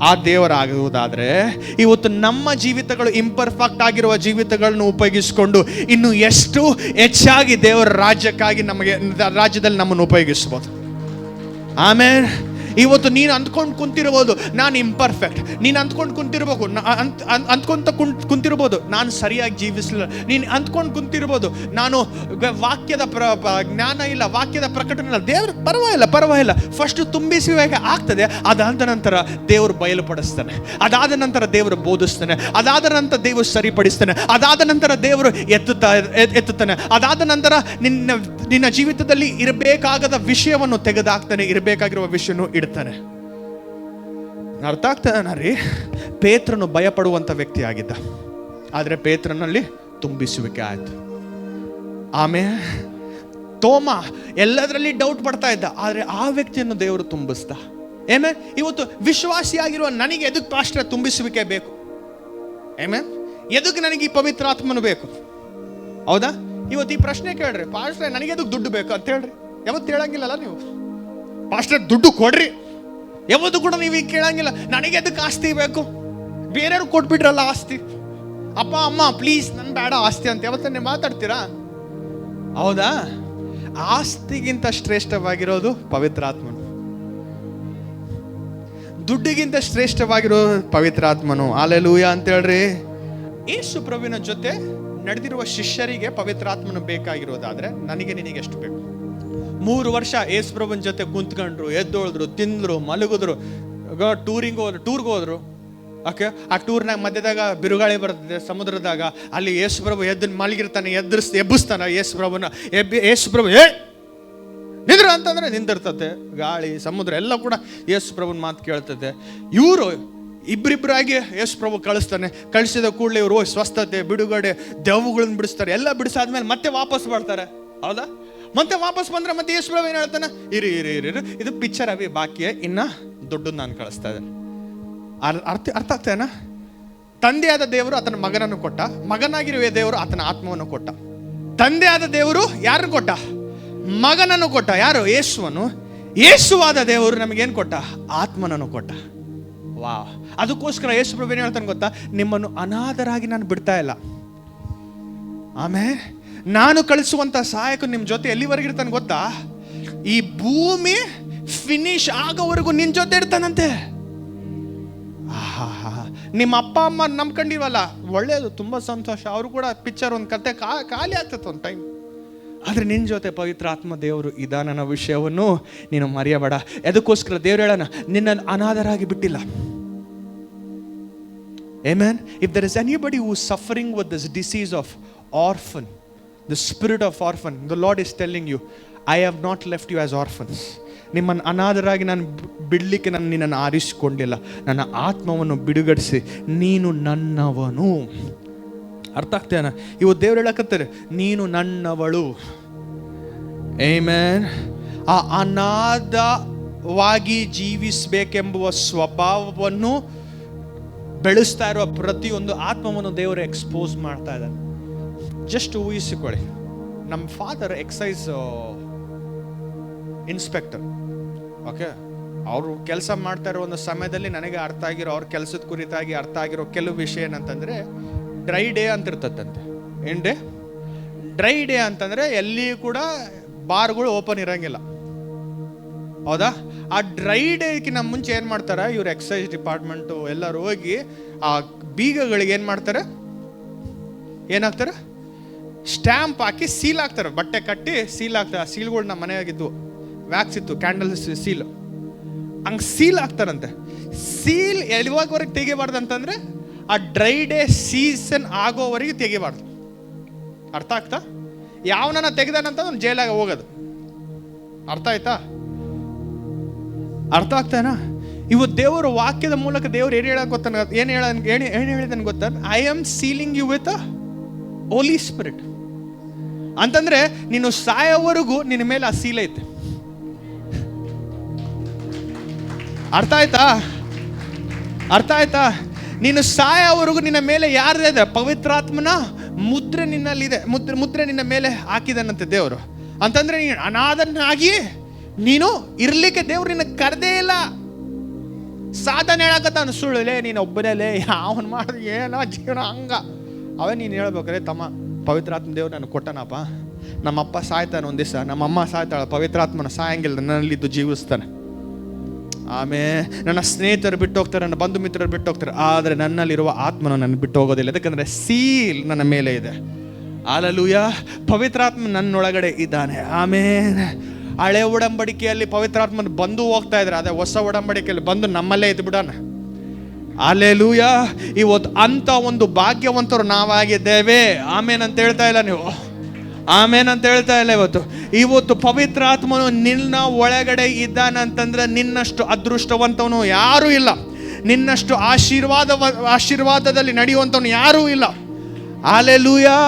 ಆ ದೇವರಾಗುವುದಾದರೆ ಇವತ್ತು ನಮ್ಮ ಜೀವಿತಗಳು ಇಂಪರ್ಫೆಕ್ಟ್ ಆಗಿರುವ ಜೀವಿತಗಳನ್ನು ಉಪಯೋಗಿಸಿಕೊಂಡು ಇನ್ನು ಎಷ್ಟು ಹೆಚ್ಚಾಗಿ ದೇವರ ರಾಜ್ಯಕ್ಕಾಗಿ ನಮಗೆ ರಾಜ್ಯದಲ್ಲಿ ನಮ್ಮನ್ನು ಉಪಯೋಗಿಸ್ಬೋದು. ಆಮೇಲೆ ಇವತ್ತು ನೀನು ಅಂದ್ಕೊಂಡು ಕುಂತಿರ್ಬೋದು ನಾನು ಇಂಪರ್ಫೆಕ್ಟ್, ನೀನು ಅಂದ್ಕೊಂಡು ಕುಂತಿರ್ಬೇಕು ಕುಂತಿರ್ಬೋದು ನಾನು ಸರಿಯಾಗಿ ಜೀವಿಸಲಿಲ್ಲ, ನೀನು ಅಂದ್ಕೊಂಡು ಕುಂತಿರ್ಬೋದು ನಾನು ವಾಕ್ಯದ ಜ್ಞಾನ ಇಲ್ಲ, ವಾಕ್ಯದ ಪ್ರಕಟಣೆ ಇಲ್ಲ. ದೇವ್ರು ಪರವಾಗಿಲ್ಲ, ಫಸ್ಟ್ ತುಂಬಿಸುವಾಗ ಆಗ್ತದೆ, ಅದಾದ ನಂತರ ದೇವರು ಬಯಲುಪಡಿಸ್ತಾನೆ, ಅದಾದ ನಂತರ ದೇವರು ಬೋಧಿಸ್ತಾನೆ, ಅದಾದ ನಂತರ ದೇವರು ಸರಿಪಡಿಸ್ತಾನೆ, ಅದಾದ ನಂತರ ದೇವರು ಎತ್ತುತ್ತಾನೆ, ಅದಾದ ನಂತರ ನಿನ್ನ ಜೀವಿತದಲ್ಲಿ ಇರಬೇಕಾಗದ ವಿಷಯವನ್ನು ತೆಗೆದಾಕ್ತಾನೆ, ಇರಬೇಕಾಗಿರುವ ವಿಷಯವನ್ನು ಇಡ್ತಾನೆ. ಅರ್ಥ ಆಗ್ತಾನ ರೀ? ಪೇತ್ರನು ಭಯಪಡುವಂಥ ವ್ಯಕ್ತಿ ಆಗಿದ್ದ, ಆದರೆ ಪೇತ್ರನಲ್ಲಿ ತುಂಬಿಸುವಿಕೆ ಆಯಿತು. ಆಮೇಲೆ ತೋಮ ಎಲ್ಲದರಲ್ಲಿ ಡೌಟ್ ಪಡ್ತಾ ಇದ್ದ, ಆದರೆ ಆ ವ್ಯಕ್ತಿಯನ್ನು ದೇವರು ತುಂಬಿಸ್ದ. ಇವತ್ತು ವಿಶ್ವಾಸಿಯಾಗಿರುವ ನನಗೆ ಎದಕ್ಕೆ ಪಾಸ್ಟರ್ ತುಂಬಿಸುವಿಕೆ ಬೇಕು? ಎದಕ್ಕೆ ನನಗೆ ಈ ಪವಿತ್ರ ಆತ್ಮನು ಬೇಕು? ಹೌದಾ? ಇವತ್ತು ಈ ಪ್ರಶ್ನೆ ಕೇಳ್ರಿ, ಪಾಸ್ಟ್ರೆ ನನಗೆ ಎದಕ್ಕೆ ದುಡ್ಡು ಬೇಕು ಅಂತ ಹೇಳ್ರಿ. ಯಾವತ್ತು ಹೇಳಂಗಿಲ್ಲಲ್ಲ ನೀವು, ಪಾಸ್ಟ್ರೆ ದುಡ್ಡು ಕೊಡ್ರಿ, ಯಾವತ್ತು ಕೂಡ ನೀವು ಈಗ ಕೇಳಂಗಿಲ್ಲ. ನನಗೆ ಎದಕ್ಕೆ ಆಸ್ತಿ ಬೇಕು? ಬೇರೆಯವ್ರು ಕೊಟ್ಬಿಟ್ರಲ್ಲ ಆಸ್ತಿ. ಅಪ್ಪ ಅಮ್ಮ ಪ್ಲೀಸ್ ನನ್ ಬೇಡ ಆಸ್ತಿ ಅಂತ ಯಾವತ್ತನ್ನೇ ಮಾತಾಡ್ತೀರಾ? ಹೌದಾ? ಆಸ್ತಿಗಿಂತ ಶ್ರೇಷ್ಠವಾಗಿರೋದು ಪವಿತ್ರಾತ್ಮನು, ದುಡ್ಡಿಗಿಂತ ಶ್ರೇಷ್ಠವಾಗಿರೋ ಪವಿತ್ರಾತ್ಮನು. ಹಲ್ಲೆಲೂಯಾ ಅಂತ ಹೇಳ್ರಿ. ಯೇಸು ಪ್ರಭುವಿನ ಜೊತೆ ನಡೆದಿರುವ ಶಿಷ್ಯರಿಗೆ ಪವಿತ್ರಾತ್ಮನು ಬೇಕಾಗಿರೋದಾದ್ರೆ ನನಗೆ ನಿನಗೆ ಎಷ್ಟು ಬೇಕು? 3 ವರ್ಷ ಯೇಸು ಪ್ರಭುವಿನ ಜೊತೆ ಕುಂತ್ಕೊಂಡ್ರು, ಎದ್ದೋಳಿದ್ರು, ತಿಂದ್ರು, ಮಲಗಿದ್ರು, ಟೂರ್ಗೆ ಹೋದ್ರು. ಓಕೆ, ಆ ಟೂರ್ನಾಗ ಮಧ್ಯದಾಗ ಬಿರುಗಾಳಿ ಬರ್ತದೆ ಸಮುದ್ರದಾಗ. ಅಲ್ಲಿ ಯೇಸು ಪ್ರಭು ಎದ್ದು ಮಲಗಿರ್ತಾನೆ, ಎಬ್ಬಿಸ್ತಾನೆ ಯೇಸು ಪ್ರಭುನ. ಯೇಸು ಪ್ರಭು ನಿಂದ್ರ ಅಂತಂದ್ರೆ ನಿಂದಿರ್ತತೆ. ಗಾಳಿ ಸಮುದ್ರ ಎಲ್ಲ ಕೂಡ ಯೇಸು ಪ್ರಭುನ ಮಾತು ಕೇಳ್ತದೆ. ಇವರು ಇಬ್ಬರಿಬ್ಬರಾಗಿ ಯೇಸು ಪ್ರಭು ಕಳಿಸ್ತಾನೆ. ಕಳಿಸಿದ ಕೂಡಲೇ ಇವರು ಸ್ವಸ್ಥತೆ, ಬಿಡುಗಡೆ, ದೆವ್ವಗಳನ್ನ ಬಿಡಿಸ್ತಾರೆ. ಎಲ್ಲ ಬಿಡಿಸಾದ್ಮೇಲೆ ಮತ್ತೆ ವಾಪಸ್ ಬರ್ತಾರೆ. ಹೌದಾ? ಮತ್ತೆ ವಾಪಸ್ ಬಂದ್ರೆ ಮತ್ತೆ ಯೇಸು ಪ್ರಭು ಏನ್ ಹೇಳ್ತಾನೆ? ಇರಿ ಇದು ಪಿಕ್ಚರ್ ಅವಿ ಬಾಕಿ, ಇನ್ನ ದುಡ್ಡು ನಾನು ಕಳಿಸ್ತಾ ಇದ್ದೇನೆ. ಅರ್ಥ ಆಗ್ತೇನಾ? ತಂದೆಯಾದ ದೇವರು ಆತನ ಮಗನನ್ನು ಕೊಟ್ಟ, ಮಗನಾಗಿರುವ ದೇವರು ಆತನ ಆತ್ಮವನ್ನು ಕೊಟ್ಟ. ತಂದೆಯಾದ ದೇವರು ಯಾರು ಕೊಟ್ಟ? ಮಗನನ್ನು ಕೊಟ್ಟ. ಯಾರು? ಯೇಸುವನು. ಯೇಸುವಾದ ದೇವರು ನಮಗೇನು ಕೊಟ್ಟ? ಆತ್ಮನನ್ನು ಕೊಟ್ಟ. ವಾ, ಅದಕ್ಕೋಸ್ಕರ ಯೇಸು ಪ್ರಭು ಏನು ಹೇಳ್ತಾನೆ ಗೊತ್ತಾ? ನಿಮ್ಮನ್ನು ಅನಾಥರಾಗಿ ನಾನು ಬಿಡ್ತಾ ಇಲ್ಲ. ಆಮೇಲೆ ನಾನು ಕಳಿಸುವಂತ ಸಹಾಯಕ ನಿಮ್ಮ ಜೊತೆ ಎಲ್ಲಿವರೆಗೆ ಇರ್ತಾನೆ ಗೊತ್ತಾ? ಈ ಭೂಮಿ ಫಿನಿಶ್ ಆಗೋವರೆಗೂ ನಿನ್ನ ಜೊತೆ ಇರ್ತಾನಂತೆ. ನಿಮ್ಮ ಅಪ್ಪ ಅಮ್ಮ ನಂಬ್ಕೊಂಡಿವಲ್ಲ, ಒಳ್ಳೇದು, ತುಂಬ ಸಂತೋಷ. ಅವರು ಕೂಡ ಪಿಕ್ಚರ್ ಒಂದು ಕತೆ ಖಾಲಿ ಆಗ್ತದೆ ಒಂದು ಟೈಮ್. ಆದರೆ ನಿನ್ನ ಜೊತೆ ಪವಿತ್ರ ಆತ್ಮ ದೇವರು ಇದಾನ ವಿಷಯವನ್ನು ನೀನು ಮರೆಯಬೇಡ. ಅದಕ್ಕೋಸ್ಕರ ದೇವರು ಹೇಳೋಣ, ನಿನ್ನನ್ನು ಅನಾಥರಾಗಿ ಬಿಟ್ಟಿಲ್ಲ. Amen. If there is anybody who is suffering with this disease of orphan, the spirit of orphan, the Lord is telling you, I have not left you as orphans. ನಿಮ್ಮನ್ನು ಅನಾಥರಾಗಿ ನಾನು ಬಿಡಲಿಕ್ಕೆ ನಾನು ನಿನ್ನನ್ನು ಆರಿಸಿಕೊಂಡಿಲ್ಲ. ನನ್ನ ಆತ್ಮವನ್ನು ಬಿಡುಗಡಿಸಿ ನೀನು ನನ್ನವನು. ಅರ್ಥ ಆಗ್ತೇನ? ಇವತ್ತು ದೇವ್ರು ಹೇಳಕತ್ತಾರೆ, ನೀನು ನನ್ನವಳು. ಆಮೆನ್. ಆ ಅನಾಥವಾಗಿ ಜೀವಿಸಬೇಕೆಂಬುವ ಸ್ವಭಾವವನ್ನು ಬೆಳೆಸ್ತಾ ಇರುವ ಪ್ರತಿಯೊಂದು ಆತ್ಮವನ್ನು ದೇವರು ಎಕ್ಸ್ಪೋಸ್ ಮಾಡ್ತಾ ಇದ್ದಾನೆ. ಜಸ್ಟ್ ಊಹಿಸಿಕೊಳ್ಳಿ, ನಮ್ಮ ಫಾದರ್ ಎಕ್ಸೈಸ್ ಇನ್ಸ್ಪೆಕ್ಟರ್. ಓಕೆ, ಅವರು ಕೆಲಸ ಮಾಡ್ತಾ ಇರೋ ಒಂದು ಸಮಯದಲ್ಲಿ ನನಗೆ ಅರ್ಥ ಆಗಿರೋ, ಅವ್ರ ಕೆಲಸದ ಕುರಿತಾಗಿ ಅರ್ಥ ಆಗಿರೋ ಕೆಲವು ವಿಷಯ ಏನಂತಂದರೆ, ಡ್ರೈ ಡೇ ಅಂತ ಇರ್ತದಂತೆ. ಏನು ಡೇ? ಡ್ರೈ ಡೇ ಅಂತಂದರೆ ಎಲ್ಲಿಯೂ ಕೂಡ ಬಾರ್ಗಳು ಓಪನ್ ಇರೋಂಗಿಲ್ಲ. ಹೌದಾ? ಆ ಡ್ರೈ ಡೇಗಿನ ಮುಂಚೆ ಏನು ಮಾಡ್ತಾರೆ ಇವ್ರು ಎಕ್ಸೈಸ್ ಡಿಪಾರ್ಟ್ಮೆಂಟು ಎಲ್ಲರೂ ಹೋಗಿ ಆ ಬೀಗಗಳಿಗೆ ಏನು ಮಾಡ್ತಾರೆ? ಏನಾಗ್ತಾರೆ? ಸ್ಟ್ಯಾಂಪ್ ಹಾಕಿ ಸೀಲ್ ಹಾಕ್ತಾರೆ. ಬಟ್ಟೆ ಕಟ್ಟಿ ಸೀಲ್ ಹಾಕ್ತಾರೆ. ಆ ಸೀಲ್ಗಳು ನಮ್ಮ ಮನೆಯಾಗಿದ್ದು ವ್ಯಾಕ್ಸ್ ಇತ್ತು, ಕ್ಯಾಂಡಲ್ ಸೀಲ್, ಹಂಗೆ ಸೀಲ್ ಹಾಕ್ತಾರಂತೆ. ಸೀಲ್ ಎಲ್ಲಿವಾಗವರೆಗೆ ತೆಗಿಬಾರ್ದು ಅಂತಂದರೆ ಆ ಡ್ರೈ ಡೇ ಸೀಸನ್ ಆಗೋವರೆಗೆ ತೆಗಿಬಾರ್ದು. ಅರ್ಥ ಆಗ್ತಾ? ಯಾವನ ತೆಗೆದಾನಂತ ಅವ್ನು ಜೈಲಾಗ ಹೋಗೋದು. ಅರ್ಥ ಆಯ್ತಾ? ಅರ್ಥ ಆಗ್ತಾನಾ? ಇವತ್ತು ದೇವರ ವಾಕ್ಯದ ಮೂಲಕ ದೇವ್ರು ಏನು ಹೇಳಕ್ ಗೊತ್ತಾನ? ಏನು ಹೇಳಿದನ್ ಗೊತ್ತಾ? I am sealing you with Holy Spirit ಅಂತಂದ್ರೆ ನೀನು ಸಾಯೋವರೆಗೂ ನಿನ್ನ ಮೇಲೆ ಆ ಸೀಲ್ ಐತೆ. ಅರ್ಥ ಆಯ್ತಾ? ಅರ್ಥ ಆಯ್ತಾ? ನೀನು ಸಾಯೋವರೆಗೂ ನಿನ್ನ ಮೇಲೆ ಯಾರ್ದಿದೆ? ಪವಿತ್ರಾತ್ಮನ ಮುದ್ರೆ ನಿನ್ನಲ್ಲಿದೆ. ಮುದ್ರೆ ನಿನ್ನ ಮೇಲೆ ಹಾಕಿದನಂತೆ ದೇವರು. ಅಂತಂದ್ರೆ ನೀನು ಅನಾಥನಾಗಿ ನೀನು ಇರ್ಲಿಕ್ಕೆ ದೇವ್ರು ನಿನ್ನ ಕರೆದೇ ಇಲ್ಲ. ಸಾಧನೆ ಹೇಳಕತ್ತಾನ, ಸುಳ್ಳುಲೇ ನೀನು ಒಬ್ಬನೇಲೇ ಯಾವನ್ ಮಾಡಿದ್ ಏನೋ ಜೀವನ ಹಂಗ. ಅವೇ ನೀನು ಹೇಳ್ಬೇಕಾರೆ, ತಮ್ಮ ಪವಿತ್ರಾತ್ಮ ದೇವ್ರು ನನಗೆ ಕೊಟ್ಟನಪ್ಪ. ನಮ್ಮಪ್ಪ ಸಾಯ್ತಾನೆ ಒಂದು ದಿವಸ, ನಮ್ಮಮ್ಮ ಸಾಯ್ತಾಳೆ, ಪವಿತ್ರಾತ್ಮನ ಸಾಯಂಗಿಲ್ಲ, ನನ್ನಲ್ಲಿದ್ದು ಜೀವಿಸ್ತಾನೆ. ಆಮೇಲೆ ನನ್ನ ಸ್ನೇಹಿತರು ಬಿಟ್ಟು ಹೋಗ್ತಾರೆ, ನನ್ನ ಬಂಧು ಮಿತ್ರರು ಬಿಟ್ಟು ಹೋಗ್ತಾರೆ, ಆದರೆ ನನ್ನಲ್ಲಿರುವ ಆತ್ಮನ ನನ್ನ ಬಿಟ್ಟು ಹೋಗೋದಿಲ್ಲ. ಯಾಕಂದರೆ ಸೀಲ್ ನನ್ನ ಮೇಲೆ ಇದೆ. ಹಲ್ಲೆಲೂಯಾ. ಪವಿತ್ರಾತ್ಮ ನನ್ನೊಳಗಡೆ ಇದ್ದಾನೆ. ಆಮೇಲೆ ಹಳೆ ಒಡಂಬಡಿಕೆಯಲ್ಲಿ ಪವಿತ್ರಾತ್ಮನ ಬಂದು ಹೋಗ್ತಾ ಇದ್ದಾರೆ, ಅದೇ ಹೊಸ ಒಡಂಬಡಿಕೆಯಲ್ಲಿ ಬಂದು ನಮ್ಮಲ್ಲೇ ಇದ್ದು ಬಿಡೋಣ. ಹಲ್ಲೆಲೂಯಾ. ಇವತ್ತು ಅಂತ ಒಂದು ಭಾಗ್ಯವಂತರು ನಾವಾಗಿದ್ದೇವೆ. ಆಮೇನ್ ಅಂತ ಹೇಳ್ತಾ ಇಲ್ಲ ನೀವು? ಆಮೇನ್ ಅಂತ ಹೇಳ್ತಾ ಇಲ್ಲ? ಇವತ್ತು ಪವಿತ್ರಾತ್ಮನು ನಿನ್ನ ಒಳಗಡೆ ಇದ್ದಾನಂತಂದ್ರೆ ನಿನ್ನಷ್ಟು ಅದೃಷ್ಟವಂತವನು ಯಾರೂ ಇಲ್ಲ. ನಿನ್ನಷ್ಟು ಆಶೀರ್ವಾದದಲ್ಲಿ ನಡೆಯುವಂತವನು ಯಾರೂ ಇಲ್ಲ. Hallelujah,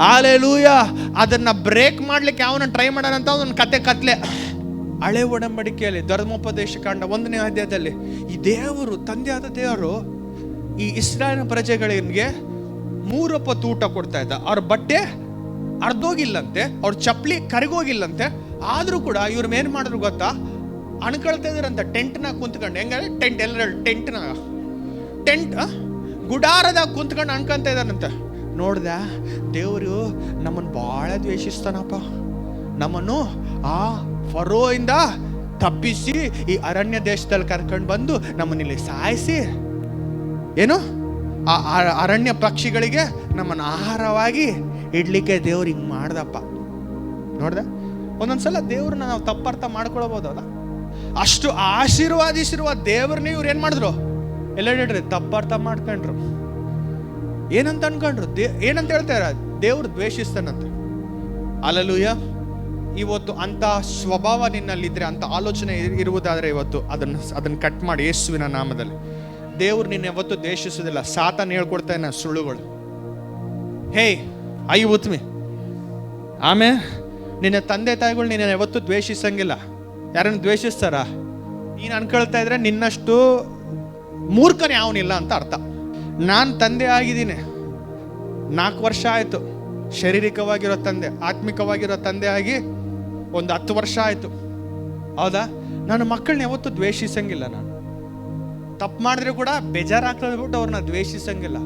hallelujah. ಅದನ್ನ ಬ್ರೇಕ್ ಮಾಡ್ಲಿಕ್ಕೆ ಯಾವನ ಟ್ರೈ ಮಾಡೋಣಂತ ಒಂದು ಕತ್ಲೆ. ಹಳೆ ಒಡಂಬಡಿಕೆಯಲ್ಲಿ ಧರ್ಮೋಪದೇಶ ಕಾಂಡ 1ನೇ ಅಧ್ಯಾಯದಲ್ಲಿ ಈ ದೇವರು, ತಂದೆಯಾದ ದೇವರು ಈ ಇಸ್ರಾಯೇಲ್ ಪ್ರಜೆಗಳಿಗೆ 3 ಹೊತ್ತು ಊಟ ಕೊಡ್ತಾ ಇದ್ದ. ಅವ್ರ ಬಟ್ಟೆ ಅರ್ಧೋಗಿಲ್ಲಂತೆ, ಅವ್ರ ಚಪ್ಪಲಿ ಕರಿಗೋಗಿಲ್ಲಂತೆ. ಆದ್ರೂ ಕೂಡ ಇವ್ರ ಏನ್ ಮಾಡಿದ್ರು ಗೊತ್ತಾ, ಅನ್ಕೊಳ್ತಾ ಇದ್ರಂತ ಟೆಂಟ್ನಾಗ ಕುಂತ್ಕೊಂಡು. ಹೆಂಗ ಟೆಂಟ್, ಎಲ್ಲರ ಟೆಂಟ್ ಗುಡಾರದಾಗ ಕುಂತ್ಕೊಂಡು ಅನ್ಕೊಂತ ಇದ್ದಾರಂತ. ನೋಡ್ದ, ದೇವರು ನಮ್ಮನ್ನು ಬಹಳ ದ್ವೇಷಿಸ್ತಾನಪ್ಪ, ನಮ್ಮನ್ನು ಆ ಫರೋಯಿಂದ ತಪ್ಪಿಸಿ ಈ ಅರಣ್ಯ ದೇಶದಲ್ಲಿ ಕರ್ಕೊಂಡು ಬಂದು ನಮ್ಮನ್ನಿಲ್ಲಿ ಸಾಯಿಸಿ, ಏನು ಆ ಅರಣ್ಯ ಪಕ್ಷಿಗಳಿಗೆ ನಮ್ಮನ್ನು ಆಹಾರವಾಗಿ ಇಡ್ಲಿಕ್ಕೆ ದೇವ್ರು ಹಿಂಗೆ ಮಾಡ್ದಪ್ಪ. ನೋಡ್ದ, ಒಂದೊಂದ್ಸಲ ದೇವ್ರನ್ನ ನಾವು ತಪ್ಪರ್ಥ ಮಾಡ್ಕೊಳ್ಬೋದಲ್ಲ. ಅಷ್ಟು ಆಶೀರ್ವಾದಿಸಿರುವ ದೇವ್ರನ್ನ ಇವ್ರು ಏನ್ ಮಾಡಿದ್ರು, ಎಲ್ಲ ಹೇಳ್ರಿ ತಪ್ಪರ್ಥ ಮಾಡ್ಕೊಂಡ್ರು. ಏನಂತ ಅನ್ಕೊಂಡ್ರು, ಏನಂತ ಹೇಳ್ತಾರ, ದೇವ್ರು ದ್ವೇಷಿಸ್ತಾನಂತ. ಅಲ್ಲೂಯ್ಯ, ಇವತ್ತು ಅಂತ ಸ್ವಭಾವ ನಿನ್ನಲ್ಲಿದ್ರೆ, ಅಂತ ಆಲೋಚನೆ ಇರುವುದಾದ್ರೆ ಇವತ್ತು ಅದನ್ನ ಕಟ್ ಮಾಡಿ ಯೇಸುವಿನ ನಾಮದಲ್ಲಿ. ದೇವ್ರು ನಿನ್ನ ಯಾವತ್ತು ದ್ವೇಷಿಸೋದಿಲ್ಲ. ಸಾತಾನ್ ಹೇಳ್ಕೊಡ್ತಾನೆ ಸುಳ್ಳುಗಳು. Hey I with me. ಆಮೇಲೆ ನಿನ್ನ ತಂದೆ ತಾಯಿಗಳು ನಿನ್ನ ಯಾವತ್ತು ದ್ವೇಷಿಸಂಗಿಲ್ಲ. ಯಾರನ್ನು ದ್ವೇಷಿಸ್ತಾರ? ನೀನು ಅನ್ಕೊಳ್ತಾ ಇದ್ರೆ ನಿನ್ನಷ್ಟು ಮೂರ್ಖನೇ ಯಾವನಿಲ್ಲ ಅಂತ ಅರ್ಥ. ನಾನು ತಂದೆ ಆಗಿದ್ದೀನಿ, 4 ವರ್ಷ ಆಯಿತು. ಶಾರೀರಿಕವಾಗಿರೋ ತಂದೆ, ಆತ್ಮಿಕವಾಗಿರೋ ತಂದೆ ಆಗಿ ಒಂದು 10 ವರ್ಷ ಆಯಿತು. ಹೌದಾ? ನನ್ನ ಮಕ್ಕಳನ್ನ ಯಾವತ್ತೂ ದ್ವೇಷಿಸಂಗಿಲ್ಲ. ನಾನು ತಪ್ಪು ಮಾಡಿದ್ರೆ ಕೂಡ ಬೇಜಾರಾಗ್ತದೆ ಬಿಟ್ಟು ಅವ್ರನ್ನ ದ್ವೇಷಿಸಂಗಿಲ್ಲ.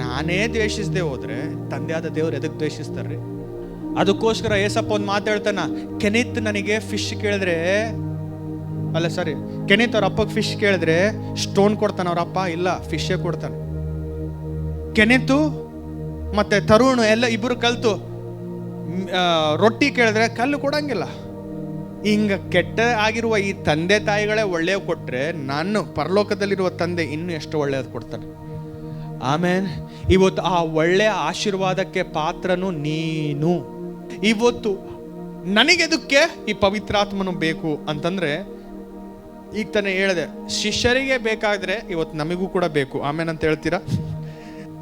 ನಾನೇ ದ್ವೇಷಿಸದೆ ಹೋದ್ರೆ ತಂದೆ ಆದ ದೇವ್ರು ಎದಕ್ಕೆ ದ್ವೇಷಿಸ್ತಾರ್ರಿ? ಅದಕ್ಕೋಸ್ಕರ ಏಸಪ್ಪ ಒಂದು ಮಾತಾಡ್ತಾನ, ಕೆನಿತ್ ನನಗೆ ಫಿಶ್ ಕೇಳಿದ್ರೆ, ಅಲ್ಲ ಸಾರಿ, ಕೆನಿತ್ ಅವ್ರ ಅಪ್ಪಗೆ ಫಿಶ್ ಕೇಳಿದ್ರೆ ಸ್ಟೋನ್ ಕೊಡ್ತಾನೆ, ಅವ್ರ ಅಪ್ಪ ಇಲ್ಲ ಫಿಶೇ ಕೊಡ್ತಾನೆ. ಕೆನಿತು ಮತ್ತೆ ತರುಣ್ ಎಲ್ಲ ಇಬ್ಬರು ಕಲ್ತು ರೊಟ್ಟಿ ಕೇಳಿದ್ರೆ ಕಲ್ಲು ಕೊಡಂಗಿಲ್ಲ. ಹಿಂಗ ಕೆಟ್ಟ ಆಗಿರುವ ಈ ತಂದೆ ತಾಯಿಗಳೇ ಒಳ್ಳೆಯ ಕೊಟ್ರೆ ನಾನು ಪರಲೋಕದಲ್ಲಿರುವ ತಂದೆ ಇನ್ನೂ ಎಷ್ಟು ಒಳ್ಳೆಯದು ಕೊಡ್ತಾನೆ. ಆಮೇಲೆ ಇವತ್ತು ಆ ಒಳ್ಳೆಯ ಆಶೀರ್ವಾದಕ್ಕೆ ಪಾತ್ರನು ನೀನು. ಇವತ್ತು ನನಗೆದಕ್ಕೆ ಈ ಪವಿತ್ರಾತ್ಮನು ಬೇಕು ಅಂತಂದ್ರೆ, ಈಗ ತಾನೇ ಹೇಳಿದೆ, ಶಿಷ್ಯರಿಗೆ ಬೇಕಾದ್ರೆ ಇವತ್ತು ನಮಗೂ ಕೂಡ ಬೇಕು. ಆಮೇಲೆ ಅಂತ ಹೇಳ್ತೀರಾ?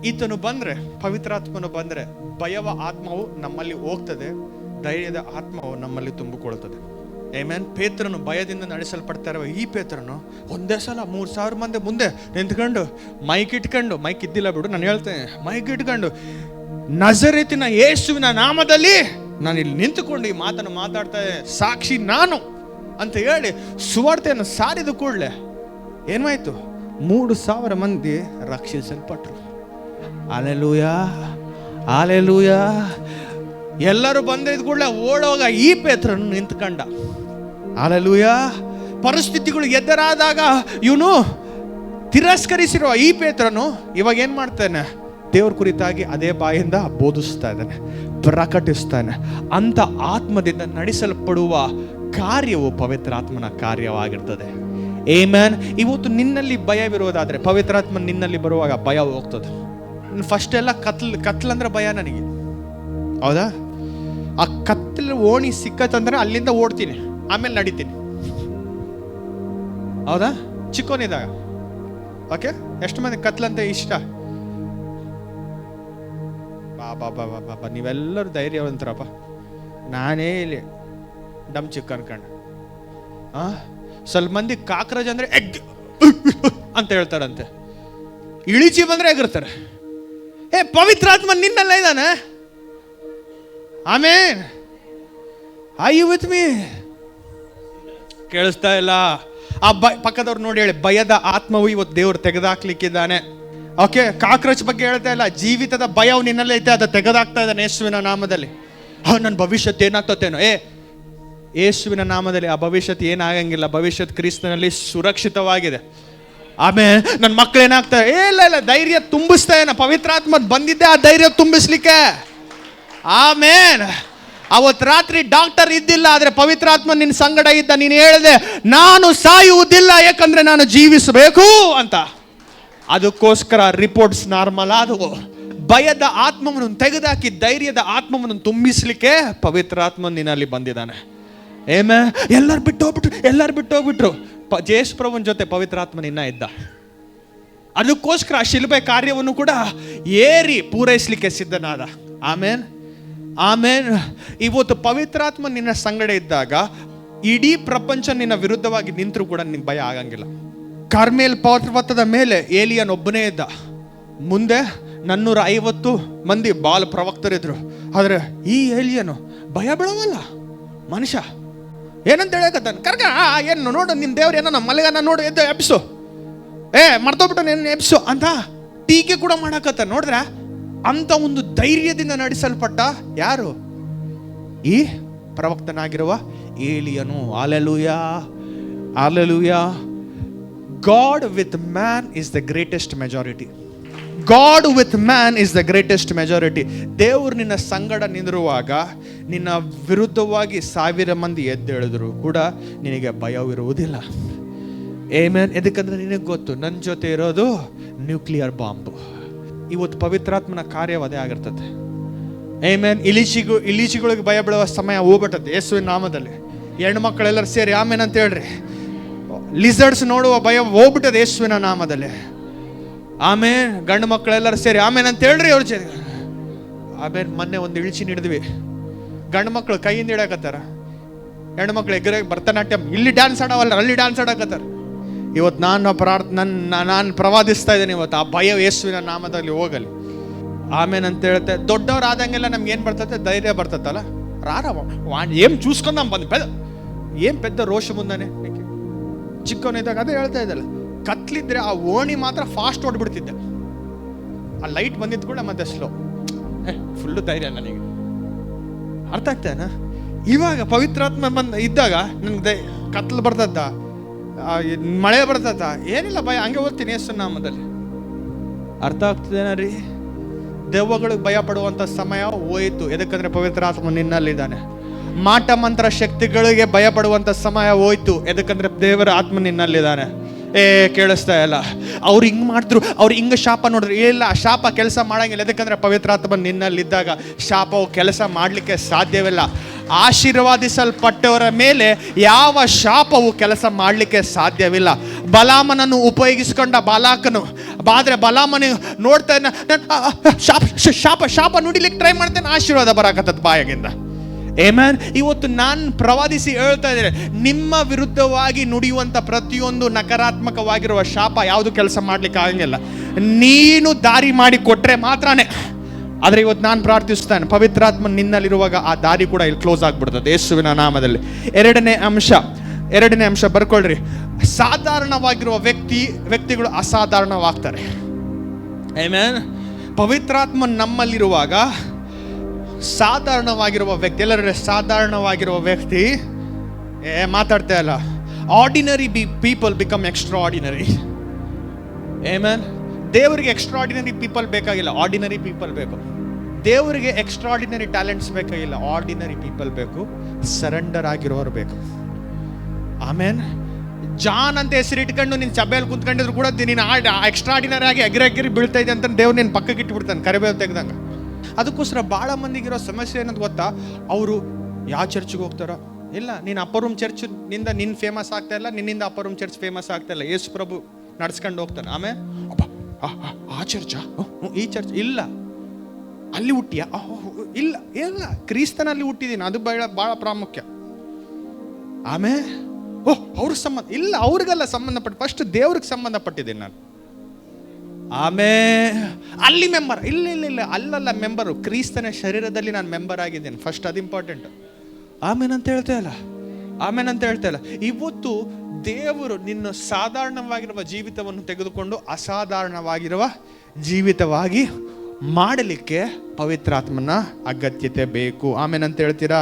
ಈತನು ಬಂದ್ರೆ, ಪವಿತ್ರಾತ್ಮನು ಬಂದ್ರೆ, ಭಯವ ಆತ್ಮವು ನಮ್ಮಲ್ಲಿ ಹೋಗ್ತದೆ, ಧೈರ್ಯದ ಆತ್ಮವು ನಮ್ಮಲ್ಲಿ ತುಂಬಿಕೊಳ್ತದೆ. ಆಮೇನ್. ಪೇತ್ರನು ಭಯದಿಂದ ನಡೆಸಲ್ಪಡ್ತಾ ಇರುವ ಈ ಪೇತ್ರನು ಒಂದೇ ಸಲ 3,000 ಮಂದಿ ಮುಂದೆ ನಿಂತ್ಕೊಂಡು ಮೈಕ್ ಇದ್ದಿಲ್ಲ ಬಿಡು, ನಾನು ಹೇಳ್ತೇನೆ, ಮೈಕ್ ಇಟ್ಕೊಂಡು ನಜರೇತಿನ ಯೇಸುವಿನ ನಾಮದಲ್ಲಿ ನಾನು ಇಲ್ಲಿ ನಿಂತುಕೊಂಡು ಈ ಮಾತನ್ನು ಮಾತಾಡ್ತಾ ಸಾಕ್ಷಿ ನಾನು ಅಂತ ಹೇಳಿ ಸುವಾರ್ತೆಯನ್ನು ಸಾರಿದ ಕೂಡಲೇ ಏನಾಯ್ತು? 3,000 ಮಂದಿ ರಕ್ಷಿಸಲ್ಪಟ್ರು. Alleluia, alleluia. ಎಲ್ಲರೂ ಬಂದಿದ್ದ ಕೂಡಲೇ ಓಡೋಗ ಈ ಪೇತ್ರನು ನಿಂತ್ಕೊಂಡ. ಅಲೆಲೂಯಾ. ಪರಿಸ್ಥಿತಿಗಳು ಎದುರಾದಾಗ ಇವನು ತಿರಸ್ಕರಿಸಿರುವ ಈ ಪೇತ್ರನು ಇವಾಗ ಏನ್ ಮಾಡ್ತಾನೆ? ದೇವ್ರ ಕುರಿತಾಗಿ ಅದೇ ಬಾಯಿಂದ ಬೋಧಿಸ್ತಾ ಇದ್ದಾನೆ, ಪ್ರಕಟಿಸ್ತಾನೆ. ಅಂತ ಆತ್ಮದಿಂದ ನಡೆಸಲ್ಪಡುವ ಕಾರ್ಯವು ಪವಿತ್ರಾತ್ಮನ ಕಾರ್ಯವಾಗಿರ್ತದೆ. ಆಮೆನ್. ಇವತ್ತು ನಿನ್ನಲ್ಲಿ ಭಯವಿರೋದಾದ್ರೆ ಪವಿತ್ರಾತ್ಮ ನಿನ್ನಲ್ಲಿ ಬರುವಾಗ ಭಯ ಹೋಗ್ತದೆ. ಫಸ್ಟ್ ಎಲ್ಲ ಕತ್ಲಂದ್ರೆ ಭಯ ನನಗೆ, ಹೌದಾ? ಆ ಕತ್ತಲು ಓಣಿ ಸಿಕ್ಕತ್ತಂದ್ರೆ ಅಲ್ಲಿಂದ ಓಡ್ತೀನಿ, ಆಮೇಲೆ ನಡಿತೀನಿ, ಹೌದಾ? ಚಿಕ್ಕೋನಿದಾಗ ಓಕೆ. ಎಷ್ಟು ಮಂದಿ ಕತ್ಲಂತ ಇಷ್ಟ? ಬಾಬಾ ನೀವೆಲ್ಲರೂ ಧೈರ್ಯವಂತರಪ್ಪ. ನಾನೇ ಇಲ್ಲಿ ಡಮ್ ಚಿಕ್ಕ ಅನ್ಕೊಂಡು. ಸ್ವಲ್ಪ ಮಂದಿ ಕಾಕ್ರೋಚ್ ಅಂದ್ರೆ ಎಗ್ ಅಂತ ಹೇಳ್ತಾರಂತೆ, ಇಳಿಚಿ ಬಂದ್ರೆ ಎಗಿರ್ತಾರೆ. ಪವಿತ್ರಾತ್ಮ ನಿನ್ನೆಲ್ಲ ಇದ್ದಾನೆ. Amen. Are you with me? ಕೇಳಿಸ್ತಾ ಇಲ್ಲ? ಆ ಪಕ್ಕದವ್ರು ನೋಡಿ ಹೇಳಿ, ಭಯದ ಆತ್ಮವು ಇವತ್ತು ದೇವ್ರು ತೆಗೆದಾಕ್ಲಿಕ್ಕಿದ್ದಾನೆ. ಓಕೆ, ಕಾಕ್ರೋಚ್ ಬಗ್ಗೆ ಹೇಳ್ತಾ ಇಲ್ಲ, ಜೀವಿತದ ಭಯವು ನಿನ್ನಲ್ಲೇ ಐತೆ, ಅದು ತೆಗೆದಾಕ್ತಾ ಇದ್ದಾನೆ ಯೇಸುವಿನ ನಾಮದಲ್ಲಿ. ನನ್ನ ಭವಿಷ್ಯತ್ ಏನಾಗ್ತತೇನೋ? ಯೇಸುವಿನ ನಾಮದಲ್ಲಿ ಆ ಭವಿಷ್ಯತ್ ಏನಾಗಂಗಿಲ್ಲ. ಭವಿಷ್ಯತ್ ಕ್ರಿಸ್ತನಲ್ಲಿ ಸುರಕ್ಷಿತವಾಗಿದೆ. ಆಮೇಲೆ ನನ್ನ ಮಕ್ಳು ಏನಾಗ್ತಾರೆ? ಇಲ್ಲ ಧೈರ್ಯ ತುಂಬಿಸ್ತಾ ಏನ, ಪವಿತ್ರಾತ್ಮ ಬಂದಿದ್ದೆ ಆ ಧೈರ್ಯ ತುಂಬಿಸ್ಲಿಕ್ಕೆ. ಆಮೇನ್. ಅವತ್ತು ರಾತ್ರಿ ಡಾಕ್ಟರ್ ಇದ್ದಿಲ್ಲ, ಆದ್ರೆ ಪವಿತ್ರಾತ್ಮ ನಿನ್ನ ಸಂಗಡ ಇದ್ದ. ನೀನು ಹೇಳಿದೆ ನಾನು ಸಾಯುವುದಿಲ್ಲ, ಯಾಕಂದ್ರೆ ನಾನು ಜೀವಿಸಬೇಕು ಅಂತ. ಅದಕ್ಕೋಸ್ಕರ ರಿಪೋರ್ಟ್ಸ್ ನಾರ್ಮಲ್ ಆದವು. ಭಯದ ಆತ್ಮವನ್ನು ತೆಗೆದಾಕಿ ಧೈರ್ಯದ ಆತ್ಮವನ್ನು ತುಂಬಿಸ್ಲಿಕ್ಕೆ ಪವಿತ್ರಾತ್ಮ ನಿನ್ನಲ್ಲಿ ಬಂದಿದ್ದಾನೆ. ಎಲ್ಲರೂ ಬಿಟ್ಟೋಗ್ಬಿಟ್ರು. ಜೇಸು ಪ್ರಭುವಿನ ಜೊತೆ ಪವಿತ್ರಾತ್ಮ ನಿನ್ನ ಇದ್ದ. ಅದಕ್ಕೋಸ್ಕರ ಶಿಲುಬೆ ಕಾರ್ಯವನ್ನು ಕೂಡ ಏರಿ ಪೂರೈಸಲಿಕ್ಕೆ ಸಿದ್ಧನಾದ. ಆಮೇನ್. ಇವತ್ತು ಪವಿತ್ರಾತ್ಮ ನಿನ್ನ ಸಂಗಡ ಇದ್ದಾಗ ಇಡೀ ಪ್ರಪಂಚ ನಿನ್ನ ವಿರುದ್ಧವಾಗಿ ನಿಂತರೂ ಕೂಡ ನಿನ್ ಭಯ ಆಗಂಗಿಲ್ಲ. ಕಾರ್ಮೇಲ್ ಪರ್ವತದ ಮೇಲೆ ಏಲಿಯನ್ ಒಬ್ಬನೇ ಇದ್ದ. ಮುಂದೆ 450 ಮಂದಿ ಬಾಲ್ ಪ್ರವಕ್ತರಿದ್ರು. ಆದರೆ ಈ ಏಲಿಯನು ಭಯ ಬೀಳವಲ್ಲ ಮನುಷ್ಯ. ಏನಂತ ಹೇಳಕತ್ತಾನ, ಕರ್ಗ ಏನು ನೋಡು ನಿಮ್ಮ ದೇವ್ರು ಏನೋ ನಮ್ಮ ಮಲೆಗನ್ನ ನೋಡು, ಎದ್ದು ಎಬ್ಸು, ಮರ್ತೋಗ್ಬಿಟ್ಟು ನೀನು ಎಬ್ಸು ಅಂತ ಟೀಕೆ ಕೂಡ ಮಾಡಕತ್ತಾನ. ನೋಡಿದ್ರ ಅಂತ ಒಂದು ಧೈರ್ಯದಿಂದ ನಡೆಸಲ್ಪಟ್ಟ ಯಾರು? ಈ ಪ್ರವಕ್ತನಾಗಿರುವ ಏಲಿಯನು. Hallelujah, hallelujah. God with man is the greatest majority. God with man is the greatest majority. ದೇವರು ನಿನ್ನ ಸಂಗಡ ನಿಂದಿರುವಾಗ ನಿನ್ನ ವಿರುದ್ಧವಾಗಿ 1000 ಮಂದಿ ಎದ್ದೇಳಿದ್ರು ಕೂಡ ನಿನಗೆ ಭಯವಿರುವುದಿಲ್ಲ. ಆಮೆನ್. ಎದಕ್ಕಂದ್ರೆ ನಿನಗೆ ಗೊತ್ತು, ನನ್ನ ಜೊತೆ ಇರೋದು ನ್ಯೂಕ್ಲಿಯರ್ ಬಾಂಬ್. ಇವತ್ತು ಪವಿತ್ರಾತ್ಮನ ಕಾರ್ಯವದೇ ಆಗಿರ್ತದೆ. ಆಮೆನ್. ಇಲಿಚಿಗಳಿಗೆ ಭಯ ಬೀಳುವ ಸಮಯ ಹೋಗ್ಬಿಟ್ಟದೆ ಯೇಸುವಿನ ನಾಮದಲ್ಲಿ. ಹೆಣ್ಣು ಮಕ್ಕಳೆಲ್ಲರೂ ಸೇರಿ ಆಮೇನ್ ಅಂತ ಹೇಳ್ರಿ. ಲಿಸರ್ಡ್ಸ್ ನೋಡುವ ಭಯ ಹೋಗ್ಬಿಟ್ಟದೆ ಯೇಸುವಿನ ನಾಮದಲ್ಲಿ. ಆಮೇನ್. ಗಂಡು ಮಕ್ಕಳೆಲ್ಲರೂ ಸೇರಿ ಆಮೇನ್ ಅಂತ ಹೇಳ್ರಿ ಅವ್ರ ಜೊತೆ. ಆಮೇಲೆ ಮೊನ್ನೆ ಒಂದು ಇಳಿಚಿ ಹಿಡಿದ್ವಿ. ಗಂಡು ಮಕ್ಕಳು ಕೈಯಿಂದ ಇಡಕತ್ತಾರ, ಹೆಣ್ಣು ಮಕ್ಳು ಎಗ್ರೆ ಭರತನಾಟ್ಯಂ ಇಲ್ಲಿ ಡ್ಯಾನ್ಸ್ ಆಡವಲ್ಲ, ಅಲ್ಲಿ ಡ್ಯಾನ್ಸ್ ಆಡಕತ್ತಾರ. ಇವತ್ತು ನಾನು ಪ್ರವಾದಿಸ್ತಾ ಇದ್ದೇನೆ ಇವತ್ತು, ಆ ಭಯ ಯೇಸುವಿನ ನಾಮದಲ್ಲಿ ಹೋಗಲಿ. ಆಮೇನ್ ಅಂತ ಹೇಳ್ತೆ. ದೊಡ್ಡವ್ರು ಆದಂಗೆಲ್ಲ ನಮ್ಗೆ ಏನು ಬರ್ತದೆ? ಧೈರ್ಯ ಬರ್ತತ್ತಲ್ಲ. ಏನ್ ಚೂಸ್ಕೊಂಡು ನಮ್ಮ ಬಂದು ಏನ್ ಪೆದ್ದ ರೋಷ ಮುಂದಾನೆ. ಚಿಕ್ಕವನಿದ್ದಾಗ ಅದೇ ಹೇಳ್ತಾ ಇದ್ದಲ್ಲ, ಕತ್ಲಿದ್ರೆ ಆ ಓಣಿ ಮಾತ್ರ ಫಾಸ್ಟ್ ಓಡ್ಬಿಡ್ತಿದ್ದೆ. ಆ ಲೈಟ್ ಬಂದಿದ್ ಕೂಡ ಮತ್ತೆ ಸ್ಲೋ. ಫುಲ್ಲು ಧೈರ್ಯ ನನಗೆ. ಅರ್ಥ ಆಗ್ತಾನ? ಇವಾಗ ಪವಿತ್ರಾತ್ಮ ಇದ್ದಾಗ ನನ್ಗೆ ಕತ್ಲು ಬರ್ತದ, ಮಳೆ ಬರ್ತದ, ಏನಿಲ್ಲ ಭಯ, ಹಂಗೆ ಓದ್ತೀನಿ ಯೇಸು ನಾಮದಲ್ಲಿ. ಅರ್ಥ ಆಗ್ತದೇನ ರೀ? ದೆವ್ವಗಳಿಗೆ ಭಯ ಪಡುವಂಥ ಸಮಯ ಹೋಯಿತು. ಎದಕ್ಕಂದ್ರೆ ಪವಿತ್ರಾತ್ಮ ನಿನ್ನಲ್ಲಿದ್ದಾನೆ. ಮಾಟ ಮಂತ್ರ ಶಕ್ತಿಗಳಿಗೆ ಭಯ ಪಡುವಂಥ ಸಮಯ ಹೋಯ್ತು. ಎದಕ್ಕಂದ್ರೆ ದೇವರ ಆತ್ಮ ನಿನ್ನಲ್ಲಿದ್ದಾನೆ. ಕೇಳಿಸ್ತಾ ಇಲ್ಲ. ಅವ್ರು ಹಿಂಗೆ ಮಾಡಿದ್ರು, ಅವ್ರು ಹಿಂಗೆ ಶಾಪ ನೋಡಿದ್ರು, ಇಲ್ಲ ಶಾಪ ಕೆಲಸ ಮಾಡಂಗಿಲ್ಲ. ಎದಕ್ಕಂದ್ರೆ ಪವಿತ್ರಾತ್ಮ ನಿನ್ನಲ್ಲಿದ್ದಾಗ ಶಾಪವು ಕೆಲಸ ಮಾಡಲಿಕ್ಕೆ ಸಾಧ್ಯವಿಲ್ಲ. ಆಶೀರ್ವಾದಿಸಲ್ಪಟ್ಟವರ ಮೇಲೆ ಯಾವ ಶಾಪವು ಕೆಲಸ ಮಾಡಲಿಕ್ಕೆ ಸಾಧ್ಯವಿಲ್ಲ. ಬಲಾಮನನ್ನು ಉಪಯೋಗಿಸ್ಕೊಂಡ ಬಾಲಾಕನು, ಆದ್ರೆ ಬಲಾಮನ ನೋಡ್ತಾ ಶಾಪ ನುಡಿಲಿಕ್ಕೆ ಟ್ರೈ ಮಾಡ್ತೇನೆ, ಆಶೀರ್ವಾದ ಬರಾಕತ್ತದ ಬಾಯಾಗಿಂದ. ಆಮೆನ್. ಇವತ್ತು ನಾನು ಪ್ರವಾದಿಸಿ ಹೇಳ್ತಾ ಇದ್ದೇನೆ, ನಿಮ್ಮ ವಿರುದ್ಧವಾಗಿ ನುಡಿಯುವಂಥ ಪ್ರತಿಯೊಂದು ನಕಾರಾತ್ಮಕವಾಗಿರುವ ಶಾಪ ಯಾವುದು ಕೆಲಸ ಮಾಡ್ಲಿಕ್ಕೆ ಆಗಂಗಿಲ್ಲ. ನೀನು ದಾರಿ ಮಾಡಿ ಕೊಟ್ರೆ ಮಾತ್ರನೇ. ಆದರೆ ಇವತ್ತು ನಾನು ಪ್ರಾರ್ಥಿಸ್ತಾನೆ, ಪವಿತ್ರಾತ್ಮ ನಿನ್ನಲ್ಲಿರುವಾಗ ಆ ದಾರಿ ಕೂಡ ಇಲ್ಲಿ ಕ್ಲೋಸ್ ಆಗ್ಬಿಡ್ತದೆ ಯೇಸುವಿನ ನಾಮದಲ್ಲಿ. ಎರಡನೇ ಅಂಶ ಬರ್ಕೊಳ್ರಿ. ಸಾಧಾರಣವಾಗಿರುವ ವ್ಯಕ್ತಿಗಳು ಅಸಾಧಾರಣವಾಗ್ತಾರೆ. ಆಮೆನ್. ಪವಿತ್ರಾತ್ಮ ನಮ್ಮಲ್ಲಿರುವಾಗ ಸಾಧಾರಣವಾಗಿರುವ ವ್ಯಕ್ತಿ, ಎಲ್ಲರ ಸಾಧಾರಣವಾಗಿರುವ ವ್ಯಕ್ತಿ ಮಾತಾಡ್ತಾ ಇಲ್ಲ. Ordinary people become extra ordinary. Amen. ದೇವರಿಗೆ ಎಕ್ಸ್ಟ್ರಾ ಆರ್ಡಿನರಿ ಪೀಪಲ್ ಬೇಕಾಗಿಲ್ಲ, ಆರ್ಡಿನರಿ ಪೀಪಲ್ ಬೇಕು. ದೇವರಿಗೆ ಎಕ್ಸ್ಟ್ರಾ ಆರ್ಡಿನರಿ ಟ್ಯಾಲೆಂಟ್ಸ್ ಬೇಕಾಗಿಲ್ಲ, ಆರ್ಡಿನರಿ ಪೀಪಲ್ ಬೇಕು. ಸರೆಂಡರ್ ಆಗಿರೋರು ಬೇಕು. ಆಮೇನ್. ಜಾನ್ ಅಂತ ಹೆಸರಿಟ್ಕೊಂಡು ನೀನು ಸಭೆಯಲ್ಲಿ ಕುಂತ್ಕೊಂಡಿದ್ರು ಕೂಡ ನೀನು ಎಕ್ಸ್ಟ್ರಾ ಆರ್ಡಿನರಿ ಆಗಿ ಎಗ್ರಿ ಬೀಳ್ತಾ ಇದೆ ಅಂತ ದೇವ್ರು ನೀನು ಪಕ್ಕಕ್ಕೆ ಇಟ್ಬಿಡ್ತಾನೆ ಕರಿಬೇವು ತೆಗ್ದಂಗೆ. ಅದಕ್ಕೋಸ್ಕರ ಭಾಳ ಮಂದಿಗಿರೋ ಸಮಸ್ಯೆ ಏನಂತ ಗೊತ್ತಾ? ಅವರು ಯಾವ ಚರ್ಚ್ಗೆ ಹೋಗ್ತಾರೋ ಇಲ್ಲ, ನೀನು ಅಪ್ಪರ್ ರೂಮ್ ಚರ್ಚ್ ನಿಂದ ನಿನ್ನ ಫೇಮಸ್ ಆಗ್ತಾ ಇಲ್ಲ, ನಿನ್ನಿಂದ ಅಪ್ಪರ್ ರೂಮ್ ಚರ್ಚ್ ಫೇಮಸ್ ಆಗ್ತಾ ಇಲ್ಲ. ಯೇಸು ಪ್ರಭು ನಡ್ಸ್ಕೊಂಡು ಹೋಗ್ತಾನೆ. ಆಮೇಲೆ ಅಪ್ಪ ಆ ಚರ್ಚಾ, ಈ ಚರ್ಚ್ ಇಲ್ಲ, ಅಲ್ಲಿ ಹುಟ್ಟಿಯ ಇಲ್ಲ, ಕ್ರಿಸ್ತನಲ್ಲಿ ಹುಟ್ಟಿದ್ದೀನಿ, ಅದು ಭಾಳ ಪ್ರಾಮುಖ್ಯ. ಆಮೇಲೆ ಅವ್ರಿಗೆ ಸಂಬಂಧ ಇಲ್ಲ, ಅವ್ರಿಗೆಲ್ಲ ಸಂಬಂಧಪಟ್ಟು ಫಸ್ಟ್ ದೇವ್ರಿಗೆ ಸಂಬಂಧಪಟ್ಟಿದ್ದೀನಿ ನಾನು. ಅಲ್ಲಿ ಮೆಂಬರ್ ಇಲ್ಲ ಅಲ್ಲಲ್ಲ ಮೆಂಬರು, ಕ್ರಿಸ್ತನ ಶರೀರದಲ್ಲಿ ನಾನು ಮೆಂಬರ್ ಆಗಿದ್ದೇನೆ ಫಸ್ಟ್, ಅದು ಇಂಪಾರ್ಟೆಂಟ್. ಆಮೇನ್ ಅಂತ ಹೇಳ್ತಾ ಇಲ್ಲ. ಇವತ್ತು ದೇವರು ನಿನ್ನ ಸಾಧಾರಣವಾಗಿರುವ ಜೀವಿತವನ್ನು ತೆಗೆದುಕೊಂಡು ಅಸಾಧಾರಣವಾಗಿರುವ ಜೀವಿತವಾಗಿ ಮಾಡಲಿಕ್ಕೆ ಪವಿತ್ರಾತ್ಮನ ಅಗತ್ಯತೆ ಬೇಕು. ಆಮೇನ್ ಅಂತ ಹೇಳ್ತೀರಾ?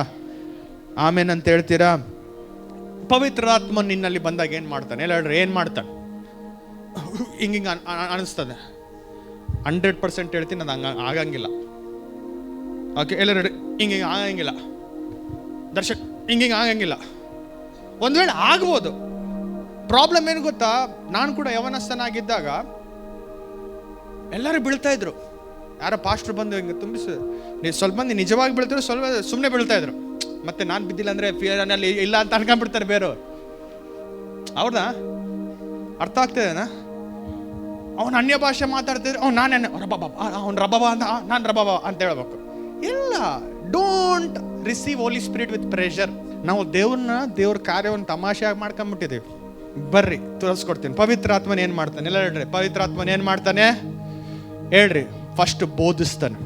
ಪವಿತ್ರಾತ್ಮ ನಿನ್ನಲ್ಲಿ ಬಂದಾಗ ಏನು ಮಾಡ್ತಾನೆ? ಎಲ್ಲರೂ ಏನು ಮಾಡ್ತಾನೆ? ಹಿಂಗೆ ಅನಿಸ್ತದೆ. 100% ಹೇಳ್ತೀನಿ, ಅದು ಹಂಗೆ ಆಗಂಗಿಲ್ಲ. ಓಕೆ, ಎಲ್ಲರೂ ಹಿಂಗೆ ಆಗಂಗಿಲ್ಲ. ದರ್ಶಕ್ ಹಿಂಗೆ ಆಗಂಗಿಲ್ಲ. ಒಂದು ವೇಳೆ ಆಗ್ಬೋದು. ಪ್ರಾಬ್ಲಮ್ ಏನು ಗೊತ್ತಾ? ನಾನು ಕೂಡ ಯವನಸ್ಥನಾಗಿದ್ದಾಗ ಎಲ್ಲರೂ ಬೀಳ್ತಾ ಇದ್ರು. ಯಾರೋ ಪಾಸ್ಟ್ರು ಬಂದು ಹಿಂಗೆ ತುಂಬಿಸಿ ಸ್ವಲ್ಪ ಮಂದಿ ನಿಜವಾಗಿ ಬೀಳ್ತಿದ್ರು, ಸ್ವಲ್ಪ ಸುಮ್ಮನೆ ಬೀಳ್ತಾ ಇದ್ರು. ಮತ್ತೆ ನಾನು ಬಿದ್ದಿಲ್ಲ ಅಂದರೆ ಫಿಯರ್ನಲ್ಲಿ ಇಲ್ಲ ಅಂತ ಅನ್ಕೊಂಡ್ಬಿಡ್ತಾರೆ ಬೇರೆಯವ್ರು. ಹೌದಾ? ಅರ್ಥ ಆಗ್ತದೇನಾ? ಅವನು ಅನ್ಯ ಭಾಷೆ ಮಾತಾಡ್ತಿದ್ರೆ ಅವ್ನು ರಬಾಬ ಅಂತ ನಾನು ರಬಾಬ ಅಂತ ಹೇಳ್ಬೇಕು. ಇಲ್ಲ, don't receive Holy Spirit with pressure. ನಾವು ದೇವ್ರ ಕಾರ್ಯವನ್ನು ತಮಾಷೆಯಾಗಿ ಮಾಡ್ಕೊಂಡ್ಬಿಟ್ಟಿದ್ದೀವಿ. ಬರ್ರಿ ತೋರಿಸ್ಕೊಡ್ತೀನಿ. ಪವಿತ್ರಾತ್ಮನ ಏನು ಮಾಡ್ತಾನೆ? ಎಲ್ಲ ಹೇಳ್ರಿ, ಪವಿತ್ರಾತ್ಮನ ಏನು ಮಾಡ್ತಾನೆ ಹೇಳ್ರಿ? ಫಸ್ಟ್ ಬೋಧಿಸ್ತಾನೆ.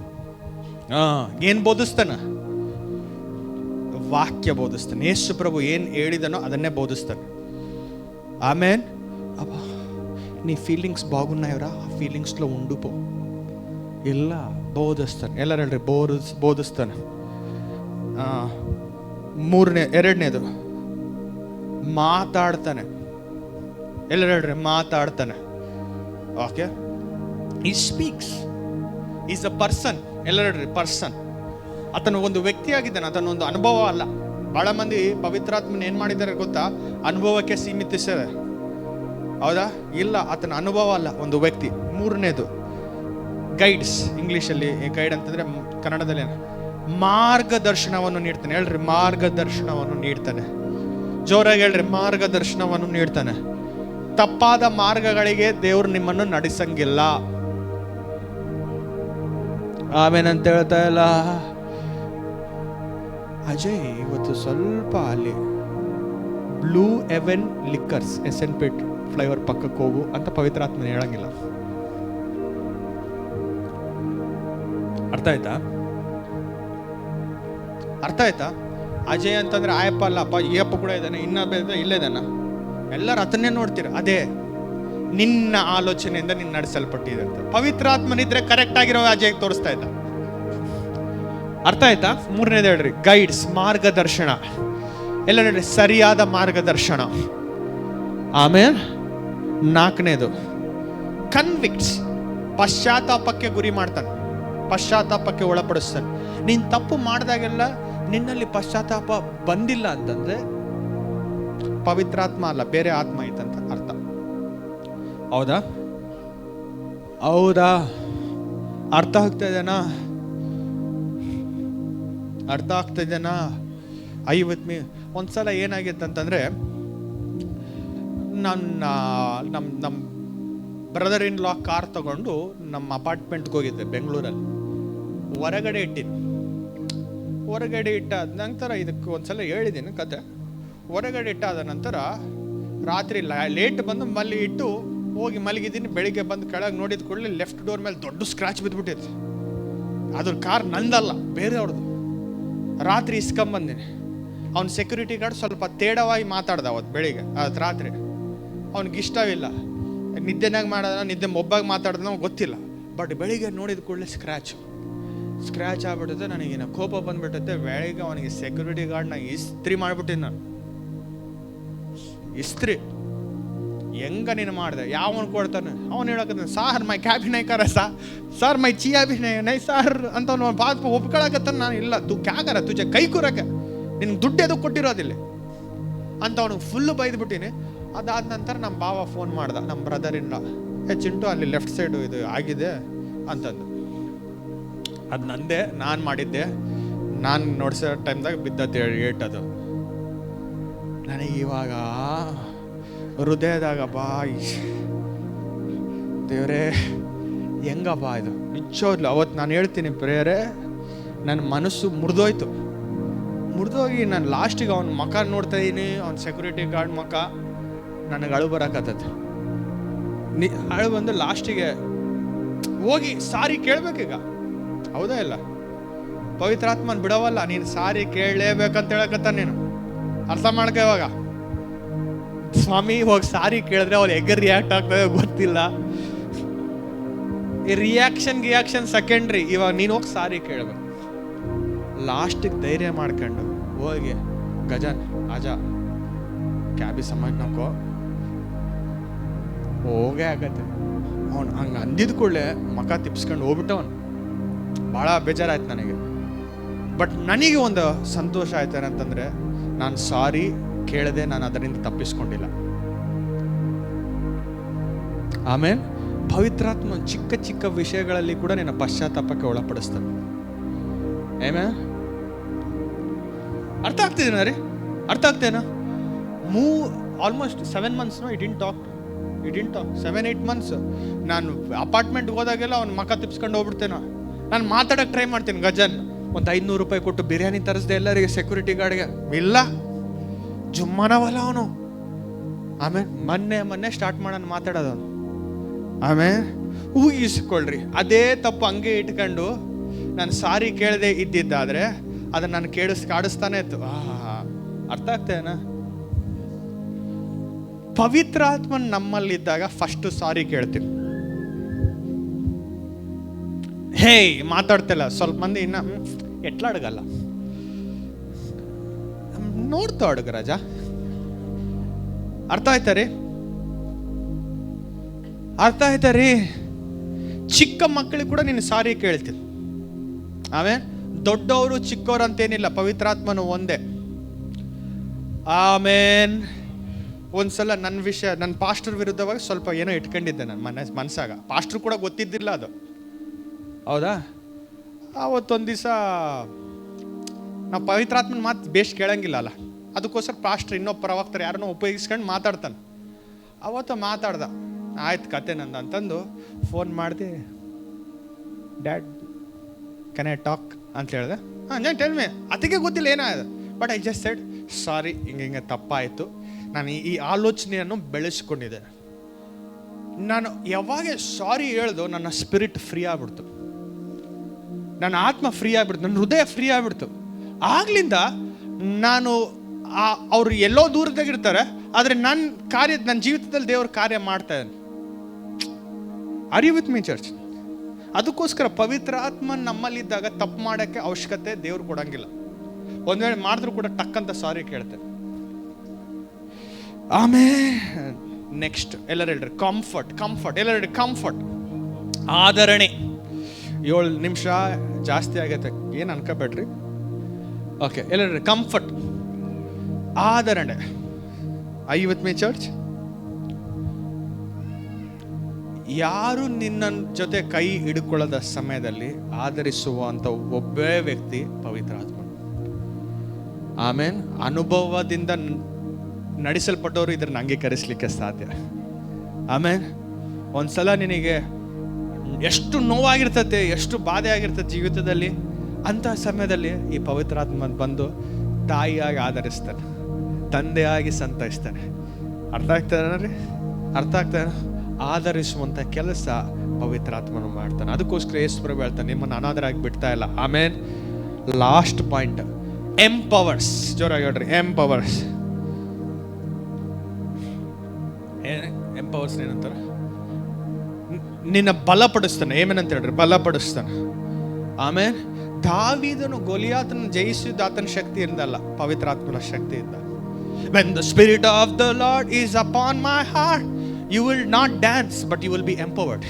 ಏನು ಬೋಧಿಸ್ತಾನೆ? ವಾಕ್ಯ ಬೋಧಿಸ್ತಾನೆ. ಯೇಸು ಪ್ರಭು ಏನು ಹೇಳಿದನೋ ಅದನ್ನೇ ಬೋಧಿಸ್ತಾನೆ. ಆಮೇಲೆ ಅಪ್ಪ నీ ఫీలింగ్స్ బాగున్నాయరా, ఆ ఫీలింగ్స్లో ఉండిపో. ಇಲ್ಲ ಬೋಧಿಸ್ತಾನೆ. ಎಲ್ಲರೂ ಹೇಳ್ರಿ ಬೋಧಿಸ್ತಾನೆ. ಎರಡನೇದು ಮಾತಾಡ್ತಾನೆ. ಎಲ್ಲರೂ ಹೇಳ್ರಿ ಮಾತಾಡ್ತಾನೆ. ಓಕೆ, ಈ ಸ್ಪೀಕ್ಸ್ ಈಸ್ ಅ ಪರ್ಸನ್. ಎಲ್ಲರೂ ಹೇಳ್ರಿ ಪರ್ಸನ್. ಆತನು ಒಂದು ವ್ಯಕ್ತಿಯಾಗಿದ್ದಾನೆ, ಆತನೊಂದು ಅನುಭವ ಅಲ್ಲ. ಬಹಳ ಮಂದಿ ಪವಿತ್ರಾತ್ಮನ ಏನು ಮಾಡಿದ್ದಾರೆ ಗೊತ್ತಾ? ಅನುಭವಕ್ಕೆ ಸೀಮಿತಿಸಿದೆ. ಹೌದಾ? ಇಲ್ಲ, ಆತನ ಅನುಭವ ಅಲ್ಲ, ಒಂದು ವ್ಯಕ್ತಿ. ಮೂರನೇದು ಗೈಡ್ಸ್. ಇಂಗ್ಲೀಷಲ್ಲಿ ಗೈಡ್ ಅಂತಂದ್ರೆ ಕನ್ನಡದಲ್ಲಿ ಮಾರ್ಗದರ್ಶನವನ್ನು ನೀಡ್ತಾನೆ. ಹೇಳ್ರಿ ಮಾರ್ಗದರ್ಶನವನ್ನು ನೀಡ್ತಾನೆ. ಜೋರಾಗಿ ಹೇಳ್ರಿ ಮಾರ್ಗದರ್ಶನವನ್ನು ನೀಡ್ತಾನೆ. ತಪ್ಪಾದ ಮಾರ್ಗಗಳಿಗೆ ದೇವರು ನಿಮ್ಮನ್ನು ನಡೆಸಂಗಿಲ್ಲ. ಆಮೇನಂತ ಹೇಳ್ತಾ ಇಲ್ಲ. ಅಜಯ್ ಇವತ್ತು ಸ್ವಲ್ಪ ಅಲ್ಲಿ blue heaven lickers SN plate flyover ಪಕ್ಕಕ್ಕೆ ಹೋಗು ಅಂತ ಪವಿತ್ರಾತ್ಮನ ಹೇಳಂಗಿಲ್ಲ. ಅರ್ಥ ಆಯ್ತಾ? ಅರ್ಥ ಆಯ್ತಾ? ಅಜಯ್ ಅಂತಂದ್ರೆ ಆಯಪ್ಪ ಅಲ್ಲಪ್ಪ, ಈ ಅಪ್ಪ ಕೂಡ ಇದ್ದಾನೆ, ಇನ್ನೊಬ್ಬ ಇಲ್ಲೇ ಇದ್ದಾನ. ಎಲ್ಲರೂ ಅದನ್ನೇ ನೋಡ್ತೀರ. ಅದೇ ನಿನ್ನ ಆಲೋಚನೆಯಿಂದ ನೀನು ನಡೆಸಲ್ಪಟ್ಟಿದೆ ಅಂತ. ಪವಿತ್ರಾತ್ಮನಿದ್ರೆ ಕರೆಕ್ಟ್ ಆಗಿರೋ ಅಜಯ್ ತೋರಿಸ್ತಾ ಇದ್ದ. ಅರ್ಥ ಆಯ್ತಾ? ಮೂರನೇದು ಹೇಳ್ರಿ ಗೈಡ್ಸ್, ಮಾರ್ಗದರ್ಶನ. ಎಲ್ಲ ಹೇಳ್ರಿ ಸರಿಯಾದ ಮಾರ್ಗದರ್ಶನ. ಆಮೇಲೆ ನಾಲ್ಕನೇದು ಕನ್ವಿಕ್ಟ್ಸ್, ಪಶ್ಚಾತ್ತಾಪಕ್ಕೆ ಗುರಿ ಮಾಡ್ತಾನೆ, ಪಶ್ಚಾತ್ತಾಪಕ್ಕೆ ಒಳಪಡಿಸ್ತಾನೆ. ನೀನು ತಪ್ಪು ಮಾಡಿದಾಗೆಲ್ಲ ನಿನ್ನಲ್ಲಿ ಪಶ್ಚಾತ್ತಾಪ ಬಂದಿಲ್ಲ ಅಂತಂದ್ರೆ ಪವಿತ್ರಾತ್ಮ ಅಲ್ಲ, ಬೇರೆ ಆತ್ಮ ಐತಂತ ಅರ್ಥ. ಹೌದಾ? ಹೌದಾ? ಅರ್ಥ ಆಗ್ತಾ ಇದೆನಾ? ಅರ್ಥ ಆಗ್ತಾ ಇದೆನಾ? ಒಂದ್ಸಲ ಏನಾಗಿತ್ತು ಅಂತಂದ್ರೆ, ನಮ್ಮ ಬ್ರದರ್ ಇನ್ ಲಾ ಕಾರ್ ತಗೊಂಡು ನಮ್ಮ ಅಪಾರ್ಟ್ಮೆಂಟ್ಗೆ ಹೋಗಿದ್ದೆ ಬೆಂಗಳೂರಲ್ಲಿ. ಹೊರಗಡೆ ಇಟ್ಟಾದ ನಂತರ ಇದಕ್ಕೆ ಒಂದ್ಸಲ ಹೇಳಿದ್ದೀನಿ ಕತೆ. ಹೊರಗಡೆ ಇಟ್ಟಾದ ನಂತರ ರಾತ್ರಿ ಲೇಟ್ ಬಂದು ಹೋಗಿ ಮಲಗಿದ್ದೀನಿ. ಬೆಳಿಗ್ಗೆ ಬಂದು ಕೆಳಗೆ ನೋಡಿದ ಕೂಡಲೇ ಲೆಫ್ಟ್ ಡೋರ್ ಮೇಲೆ ದೊಡ್ಡ ಸ್ಕ್ರಾಚ್ ಬಿದ್ದುಬಿಟ್ಟಿತ್ತು. ಅದ್ರ ಕಾರ್ ನಂದಲ್ಲ, ಬೇರೆಯವ್ರದ್ದು. ರಾತ್ರಿ ಇಸ್ಕೊಂಬಂದಿನಿ. ಅವ್ನ ಸೆಕ್ಯೂರಿಟಿ ಗಾರ್ಡ್ ಸ್ವಲ್ಪ ತೇಡವಾಗಿ ಮಾತಾಡ್ದ ಅವತ್ತು ಬೆಳಿಗ್ಗೆ. ಅದು ರಾತ್ರಿ ಅವ್ನಿಗೆ ಇಷ್ಟವಿಲ್ಲ. ನಿದ್ದೆನಾಗ ಮಾಡೋದ, ನಿದ್ದೆ ಮೊಬ್ಬಾಗಿ ಮಾತಾಡ್ದ ನಮ್ಗೆ ಗೊತ್ತಿಲ್ಲ. ಬಟ್ ಬೆಳಿಗ್ಗೆ ನೋಡಿದ ಕೂಡಲೇ ಸ್ಕ್ರ್ಯಾಚ್ ಆಗ್ಬಿಟ್ಟಿದೆ. ನನಗೇನು ಕೋಪ ಬಂದ್ಬಿಟ್ಟೈತೆ. ಬೆಳಿಗ್ಗೆ ಅವನಿಗೆ ಸೆಕ್ಯೂರಿಟಿ ಗಾರ್ಡ್ನ ಇಸ್ತ್ರಿ ಮಾಡ್ಬಿಟ್ಟಿನಿ ನಾನು. ಇಸ್ತ್ರಿ ಹೆಂಗ ನೀನು ಮಾಡಿದೆ? ಯಾವನು ಕೊಡ್ತಾನೆ? ಅವನು ಹೇಳಕತ್ತಾನೆ, ಸಾರ್ ಮೈ ಕ್ಯಾಬಿನೈ ಕರ ಸರ್ ಮೈ ಚಿ ಅಭಿನಯ ನೈ ಸಾರ್ ಅಂತ ಅವನು ಪಾಪ ಒಪ್ಕೊಳಕತ್ತಾನ. ನಾನು ಇಲ್ಲ, ತು ಕ್ಯಾಕರ ತುಜೆ ಕೈ ಕೂರಕ್ಕೆ ನಿನ್ಗೆ ದುಡ್ಡು ಎದಕ್ಕೆ ಕೊಟ್ಟಿರೋದಿಲ್ಲ ಅಂತ ಅವನಿಗೆ ಫುಲ್ಲು ಬೈದ್ಬಿಟ್ಟಿನಿ. ಅದಾದ ನಂತರ ನಮ್ಮ ಬಾವ ಫೋನ್ ಮಾಡ್ದ, ನಮ್ಮ ಬ್ರದರ್ ಇನ್ ಲಾ, ಚಿಂಟು ಅಲ್ಲಿ ಲೆಫ್ಟ್ ಸೈಡು ಇದು ಆಗಿದೆ ಅಂತಂದು. ಅದು ನಂದೇ, ನಾನು ಮಾಡಿದ್ದೆ. ನಾನು ನೋಡ್ಸೋ ಟೈಮ್ದಾಗ ಬಿದ್ದದ್ದು ಏಟದು. ನನಗೆ ಇವಾಗ ಹೃದಯದಾಗ ದೇವರೇ ಹೆಂಗಪ್ಪ ಇದು ನಿಜವಾಗ್ಲು. ಅವತ್ತು ನಾನು ಹೇಳ್ತೀನಿ ಪ್ರೇಯರೇ, ನನ್ನ ಮನಸ್ಸು ಮುರಿದೋಗಿ ನಾನು ಲಾಸ್ಟಿಗೆ ಅವ್ನ ಮುಖ ನೋಡ್ತಾ ಇದ್ದೀನಿ, ಅವ್ನ ಸೆಕ್ಯೂರಿಟಿ ಗಾರ್ಡ್ ಮುಖ. ನನಗೆ ಅಳು ಬರಕತ್ತದ. ಅಳು ಬಂದು ಲಾಸ್ಟಿಗೆ ಹೋಗಿ ಸಾರಿ ಕೇಳ್ಬೇಕೀಗ. ಹೌದಾ ಇಲ್ಲ? ಪವಿತ್ರಾತ್ಮನ್ ಬಿಡವಲ್ಲ, ನೀನು ಸಾರಿ ಕೇಳಲೇಬೇಕಂತ ಹೇಳಕತ್ತ. ನೀನು ಅರ್ಥ ಮಾಡ್ಕೊ. ಇವಾಗ ಸ್ವಾಮಿ ಹೋಗಿ ಸಾರಿ ಕೇಳಿದ್ರೆ ಅವ್ರು ಹೆಂಗೆ ರಿಯಾಕ್ಟ್ ಆಗ್ತದೆ ಗೊತ್ತಿಲ್ಲ. ಈ ರಿಯಾಕ್ಷನ್ ಸೆಕೆಂಡ್ರಿ. ಇವಾಗ ನೀನು ಹೋಗಿ ಸಾರಿ ಕೇಳ್ಬೇಕು. ಲಾಸ್ಟಿಗೆ ಧೈರ್ಯ ಮಾಡ್ಕೊಂಡು ಹೋಗಿ ಗಜನ್ ಆಜಾ ಕ್ಯಾಬಿ ಸಮಾಜ ನಕೋ ಹೋಗೇ ಆಗತ್ತೆ. ಅವನು ಹಂಗೆ ಅಂದಿದ ಕೂಡಲೇ ಮಖ ತಿಪ್ಸ್ಕೊಂಡು ಹೋಗ್ಬಿಟ್ಟವನು. ಭಾಳ ಬೇಜಾರಾಯ್ತು ನನಗೆ. ಬಟ್ ನನಗೆ ಒಂದು ಸಂತೋಷ ಆಯ್ತೇನಂತಂದರೆ, ನಾನು ಸಾರಿ ಕೇಳದೆ ನಾನು ಅದರಿಂದ ತಪ್ಪಿಸ್ಕೊಂಡಿಲ್ಲ. ಆಮೇಲೆ ಪವಿತ್ರಾತ್ಮ ಚಿಕ್ಕ ಚಿಕ್ಕ ವಿಷಯಗಳಲ್ಲಿ ಕೂಡ ನಿನ್ನ ಪಶ್ಚಾತ್ತಾಪಕ್ಕೆ ಒಳಪಡಿಸ್ತಾನೆ. ಅರ್ಥ ಆಗ್ತಿದೇನಾ ರೀ? ಅರ್ಥ ಆಗ್ತೇನಾ? Almost 7 months I didn't talk 7-8 months. ನಾನು ಅಪಾರ್ಟ್ಮೆಂಟ್ಗೆ ಹೋದಾಗೆಲ್ಲ ಅವ್ನ ಮಖ ತಿಪ್ಸ್ಕೊಂಡು ಹೋಗ್ಬಿಡ್ತೇನೋ. ನಾನು ಮಾತಾಡೋಕ್ಕೆ ಟ್ರೈ ಮಾಡ್ತೀನಿ. ಗಜನ್ ಒಂದು 500 ರೂಪಾಯಿ ಕೊಟ್ಟು ಬಿರಿಯಾನಿ ತರಿಸ್ದೆ ಎಲ್ಲರಿಗೆ, ಸೆಕ್ಯೂರಿಟಿ ಗಾರ್ಡ್ಗೆ. ಇಲ್ಲ, ಜುಮ್ಮನವಲ್ಲ ಅವನು. ಆಮೇಲೆ ಮೊನ್ನೆ ಸ್ಟಾರ್ಟ್ ಮಾಡೋಣ ಮಾತಾಡೋದು ಅವನು. ಆಮೇಲೆ ಊಹಿಸ್ಕೊಳ್ರಿ, ಅದೇ ತಪ್ಪು ಹಂಗೆ ಇಟ್ಕೊಂಡು ನಾನು ಸಾರಿ ಕೇಳದೆ ಇದ್ದಿದ್ದಾದ್ರೆ ಅದನ್ನ ನಾನು ಕಾಡಿಸ್ತಾನೆ ಇತ್ತು. ಅರ್ಥ ಆಗ್ತೇನಾ? ಪವಿತ್ರಾತ್ಮನ್ ನಮ್ಮಲ್ಲಿದ್ದಾಗ ಫಸ್ಟ್ ಸಾರಿ ಕೇಳ್ತೀವಿ. ಹೇಯ್ ಮಾತಾಡ್ತಿಲ್ಲ, ಸ್ವಲ್ಪ ಮಂದಿ ಇನ್ನ ಎಟ್ಲ ಅಡಗಲ್ಲ, ನೋಡ್ತಾ ಅಡಗ ರಾಜ. ಅರ್ಥ ಆಯ್ತಾರಿ? ಅರ್ಥ ಆಯ್ತಾರಿ? ಚಿಕ್ಕ ಮಕ್ಕಳಿಗೆ ಕೂಡ ನೀನು ಸಾರಿ ಕೇಳ್ತೀನಿ. ಆಮೇಲೆ ದೊಡ್ಡವರು ಚಿಕ್ಕವರು ಅಂತೇನಿಲ್ಲ, ಪವಿತ್ರಾತ್ಮನು ಒಂದೇ. ಆಮೇನ್. ಒಂದ್ಸಲ ನನ್ನ ವಿಷಯ, ನನ್ನ ಪಾಸ್ಟರ್ ವಿರುದ್ಧವಾಗಿ ಸ್ವಲ್ಪ ಏನೋ ಇಟ್ಕೊಂಡಿದ್ದೆ ನನ್ನ ಮನಸ್ಸಾಗ. ಪಾಸ್ಟರ್ ಕೂಡ ಗೊತ್ತಿದ್ದಿಲ್ಲ ಅದು, ಹೌದಾ? ಅವತ್ತೊಂದು ದಿವಸ ನಾವು ಪವಿತ್ರಾತ್ಮನ ಮಾತು ಬೇಸ್ ಕೇಳಂಗಿಲ್ಲ ಅಲ್ಲ, ಅದಕ್ಕೋಸ್ಕರ ಪಾಸ್ಟರ್ ಇನ್ನೊಬ್ಬ ಪ್ರವಕ್ತರು ಯಾರನ್ನೋ ಉಪಯೋಗಿಸ್ಕೊಂಡು ಮಾತಾಡ್ತಾನೆ. ಅವತ್ತು ಮಾತಾಡ್ದ, ಆಯ್ತು ಕತೆ ನಂದು ಅಂತಂದು ಫೋನ್ ಮಾಡಿದೆ. ಡ್ಯಾಡ್ ಕ್ಯಾನ್ ಐ ಟಾಕ್ ಅಂತ ಹೇಳಿದೆ. ನಾನು ಟೆಲ್ ಮಿ, ಅದಕ್ಕೆ ಗೊತ್ತಿಲ್ಲ ಏನಾಗಿದೆ, ಬಟ್ ಐ ಜಸ್ಟ್ ಸೆಡ್ ಸಾರಿ, ಹಿಂಗೆ ತಪ್ಪಾಯಿತು. ನಾನು ಈ ಆಲೋಚನೆಯನ್ನು ಬೆಳೆಸ್ಕೊಂಡಿದ್ದೇನೆ. ನಾನು ಯಾವಾಗ ಸಾರಿ ಹೇಳ್ದು ನನ್ನ ಸ್ಪಿರಿಟ್ ಫ್ರೀ ಆಗ್ಬಿಡ್ತು, ನನ್ನ ಆತ್ಮ ಫ್ರೀ ಆಗ್ಬಿಡ್ತು, ನನ್ನ ಹೃದಯ ಫ್ರೀ ಆಗ್ಬಿಡ್ತು. ಆಗ್ಲಿಂದ ನಾನು ಅವ್ರು ಎಲ್ಲೋ ದೂರದಾಗಿರ್ತಾರೆ, ಆದರೆ ನನ್ನ ಜೀವಿತದಲ್ಲಿ ದೇವ್ರ ಕಾರ್ಯ ಮಾಡ್ತಾ ಇದ್ದಾನೆ. Are you with me church? ಅದಕ್ಕೋಸ್ಕರ ಪವಿತ್ರ ಆತ್ಮ ನಮ್ಮಲ್ಲಿದ್ದಾಗ ತಪ್ಪು ಮಾಡೋಕ್ಕೆ ಅವಶ್ಯಕತೆ ದೇವ್ರು ಕೊಡಂಗಿಲ್ಲ. ಒಂದ್ ವೇಳೆ ಮಾಡಿದ್ರು ಕೂಡ ಟಕ್ಕಂತ ಸಾರಿ ಕೇಳ್ತೇನೆ. ಆಮೇಲೆ ನೆಕ್ಸ್ಟ್ ಎಲ್ಲರೂ ಹೇಳ್ರಿ ಕಂಫರ್ಟ್. ಎಲ್ಲರೂ ಹೇಳ್ರಿ ಕಂಫರ್ಟ್, ಆದರಣೆ. 7 ನಿಮಿಷ ಜಾಸ್ತಿ ಆಗತ್ತೆ, ಏನು ಅನ್ಕೋಬೇಡ್ರಿ. ಓಕೆ, ಎಲ್ಲರೂ ಕಂಫರ್ಟ್, ಆದರಣೆ. I with me church? ಯಾರು ನಿನ್ನ ಜೊತೆ ಕೈ ಹಿಡ್ಕೊಳ್ಳೋದ ಸಮಯದಲ್ಲಿ ಆಧರಿಸುವಂತ ಒಬ್ಬೇ ವ್ಯಕ್ತಿ ಪವಿತ್ರಾತ್ಮ. ಆಮೇನ್. ಅನುಭವದಿಂದ ನಡೆಸಲ್ಪಟ್ಟವರು ಇದನ್ನ ಅಂಗೀಕರಿಸಲಿಕ್ಕೆ ಸಾಧ್ಯ. ಆಮೇನ್. ಒಂದ್ಸಲ ನಿನಗೆ ಎಷ್ಟು ನೋವಾಗಿರ್ತತೆ, ಎಷ್ಟು ಬಾಧೆ ಆಗಿರ್ತದೆ ಜೀವಿತದಲ್ಲಿ, ಅಂತ ಸಮಯದಲ್ಲಿ ಈ ಪವಿತ್ರಾತ್ಮ ಬಂದು ತಾಯಿಯಾಗಿ ಆಧರಿಸ್ತಾನೆ, ತಂದೆಯಾಗಿ ಸಂತೈಸ್ತಾನೆ. ಅರ್ಥ ಆಗ್ತಾನೆ? ಅರ್ಥ ಆಗ್ತಾನೆ? ಆಧರಿಸುವಂತ ಕೆಲಸ ಪವಿತ್ರಾತ್ಮನು ಮಾಡ್ತಾನೆ. ಅದಕ್ಕೋಸ್ಕರ ಯೇಸು ಪ್ರಭು ಹೇಳ್ತಾನೆ, ನಿಮ್ಮನ್ನು ಅನಾಥರಾಗಿ ಬಿಡ್ತಾ ಇಲ್ಲ. ಆಮೇನ್. Last point, empowers. ಜೋರಾಗಿ ಹೇಳ್ರಿ, ಎಂಪವರ್ಸ್. ಎಂಪವರ್ಸ್ ಏನಂತಾರ? ನಿನ್ನ ಬಲಪಡಿಸ್ತಾನೆ. ಏಮೇನಂತ ಹೇಳ್ರಿ? ಬಲಪಡಿಸ್ತಾನೆ. ಆಮೇಲೆ ದಾವೀದನು ಗೊಲಿಯಾತನ ಜಯಿಸಿದ ಆತನ ಶಕ್ತಿಯಿಂದ ಅಲ್ಲ, ಪವಿತ್ರಾತ್ಮನ ಶಕ್ತಿಯಿಂದ. When the spirit of the Lord is upon my heart, you will not dance, but you will be empowered.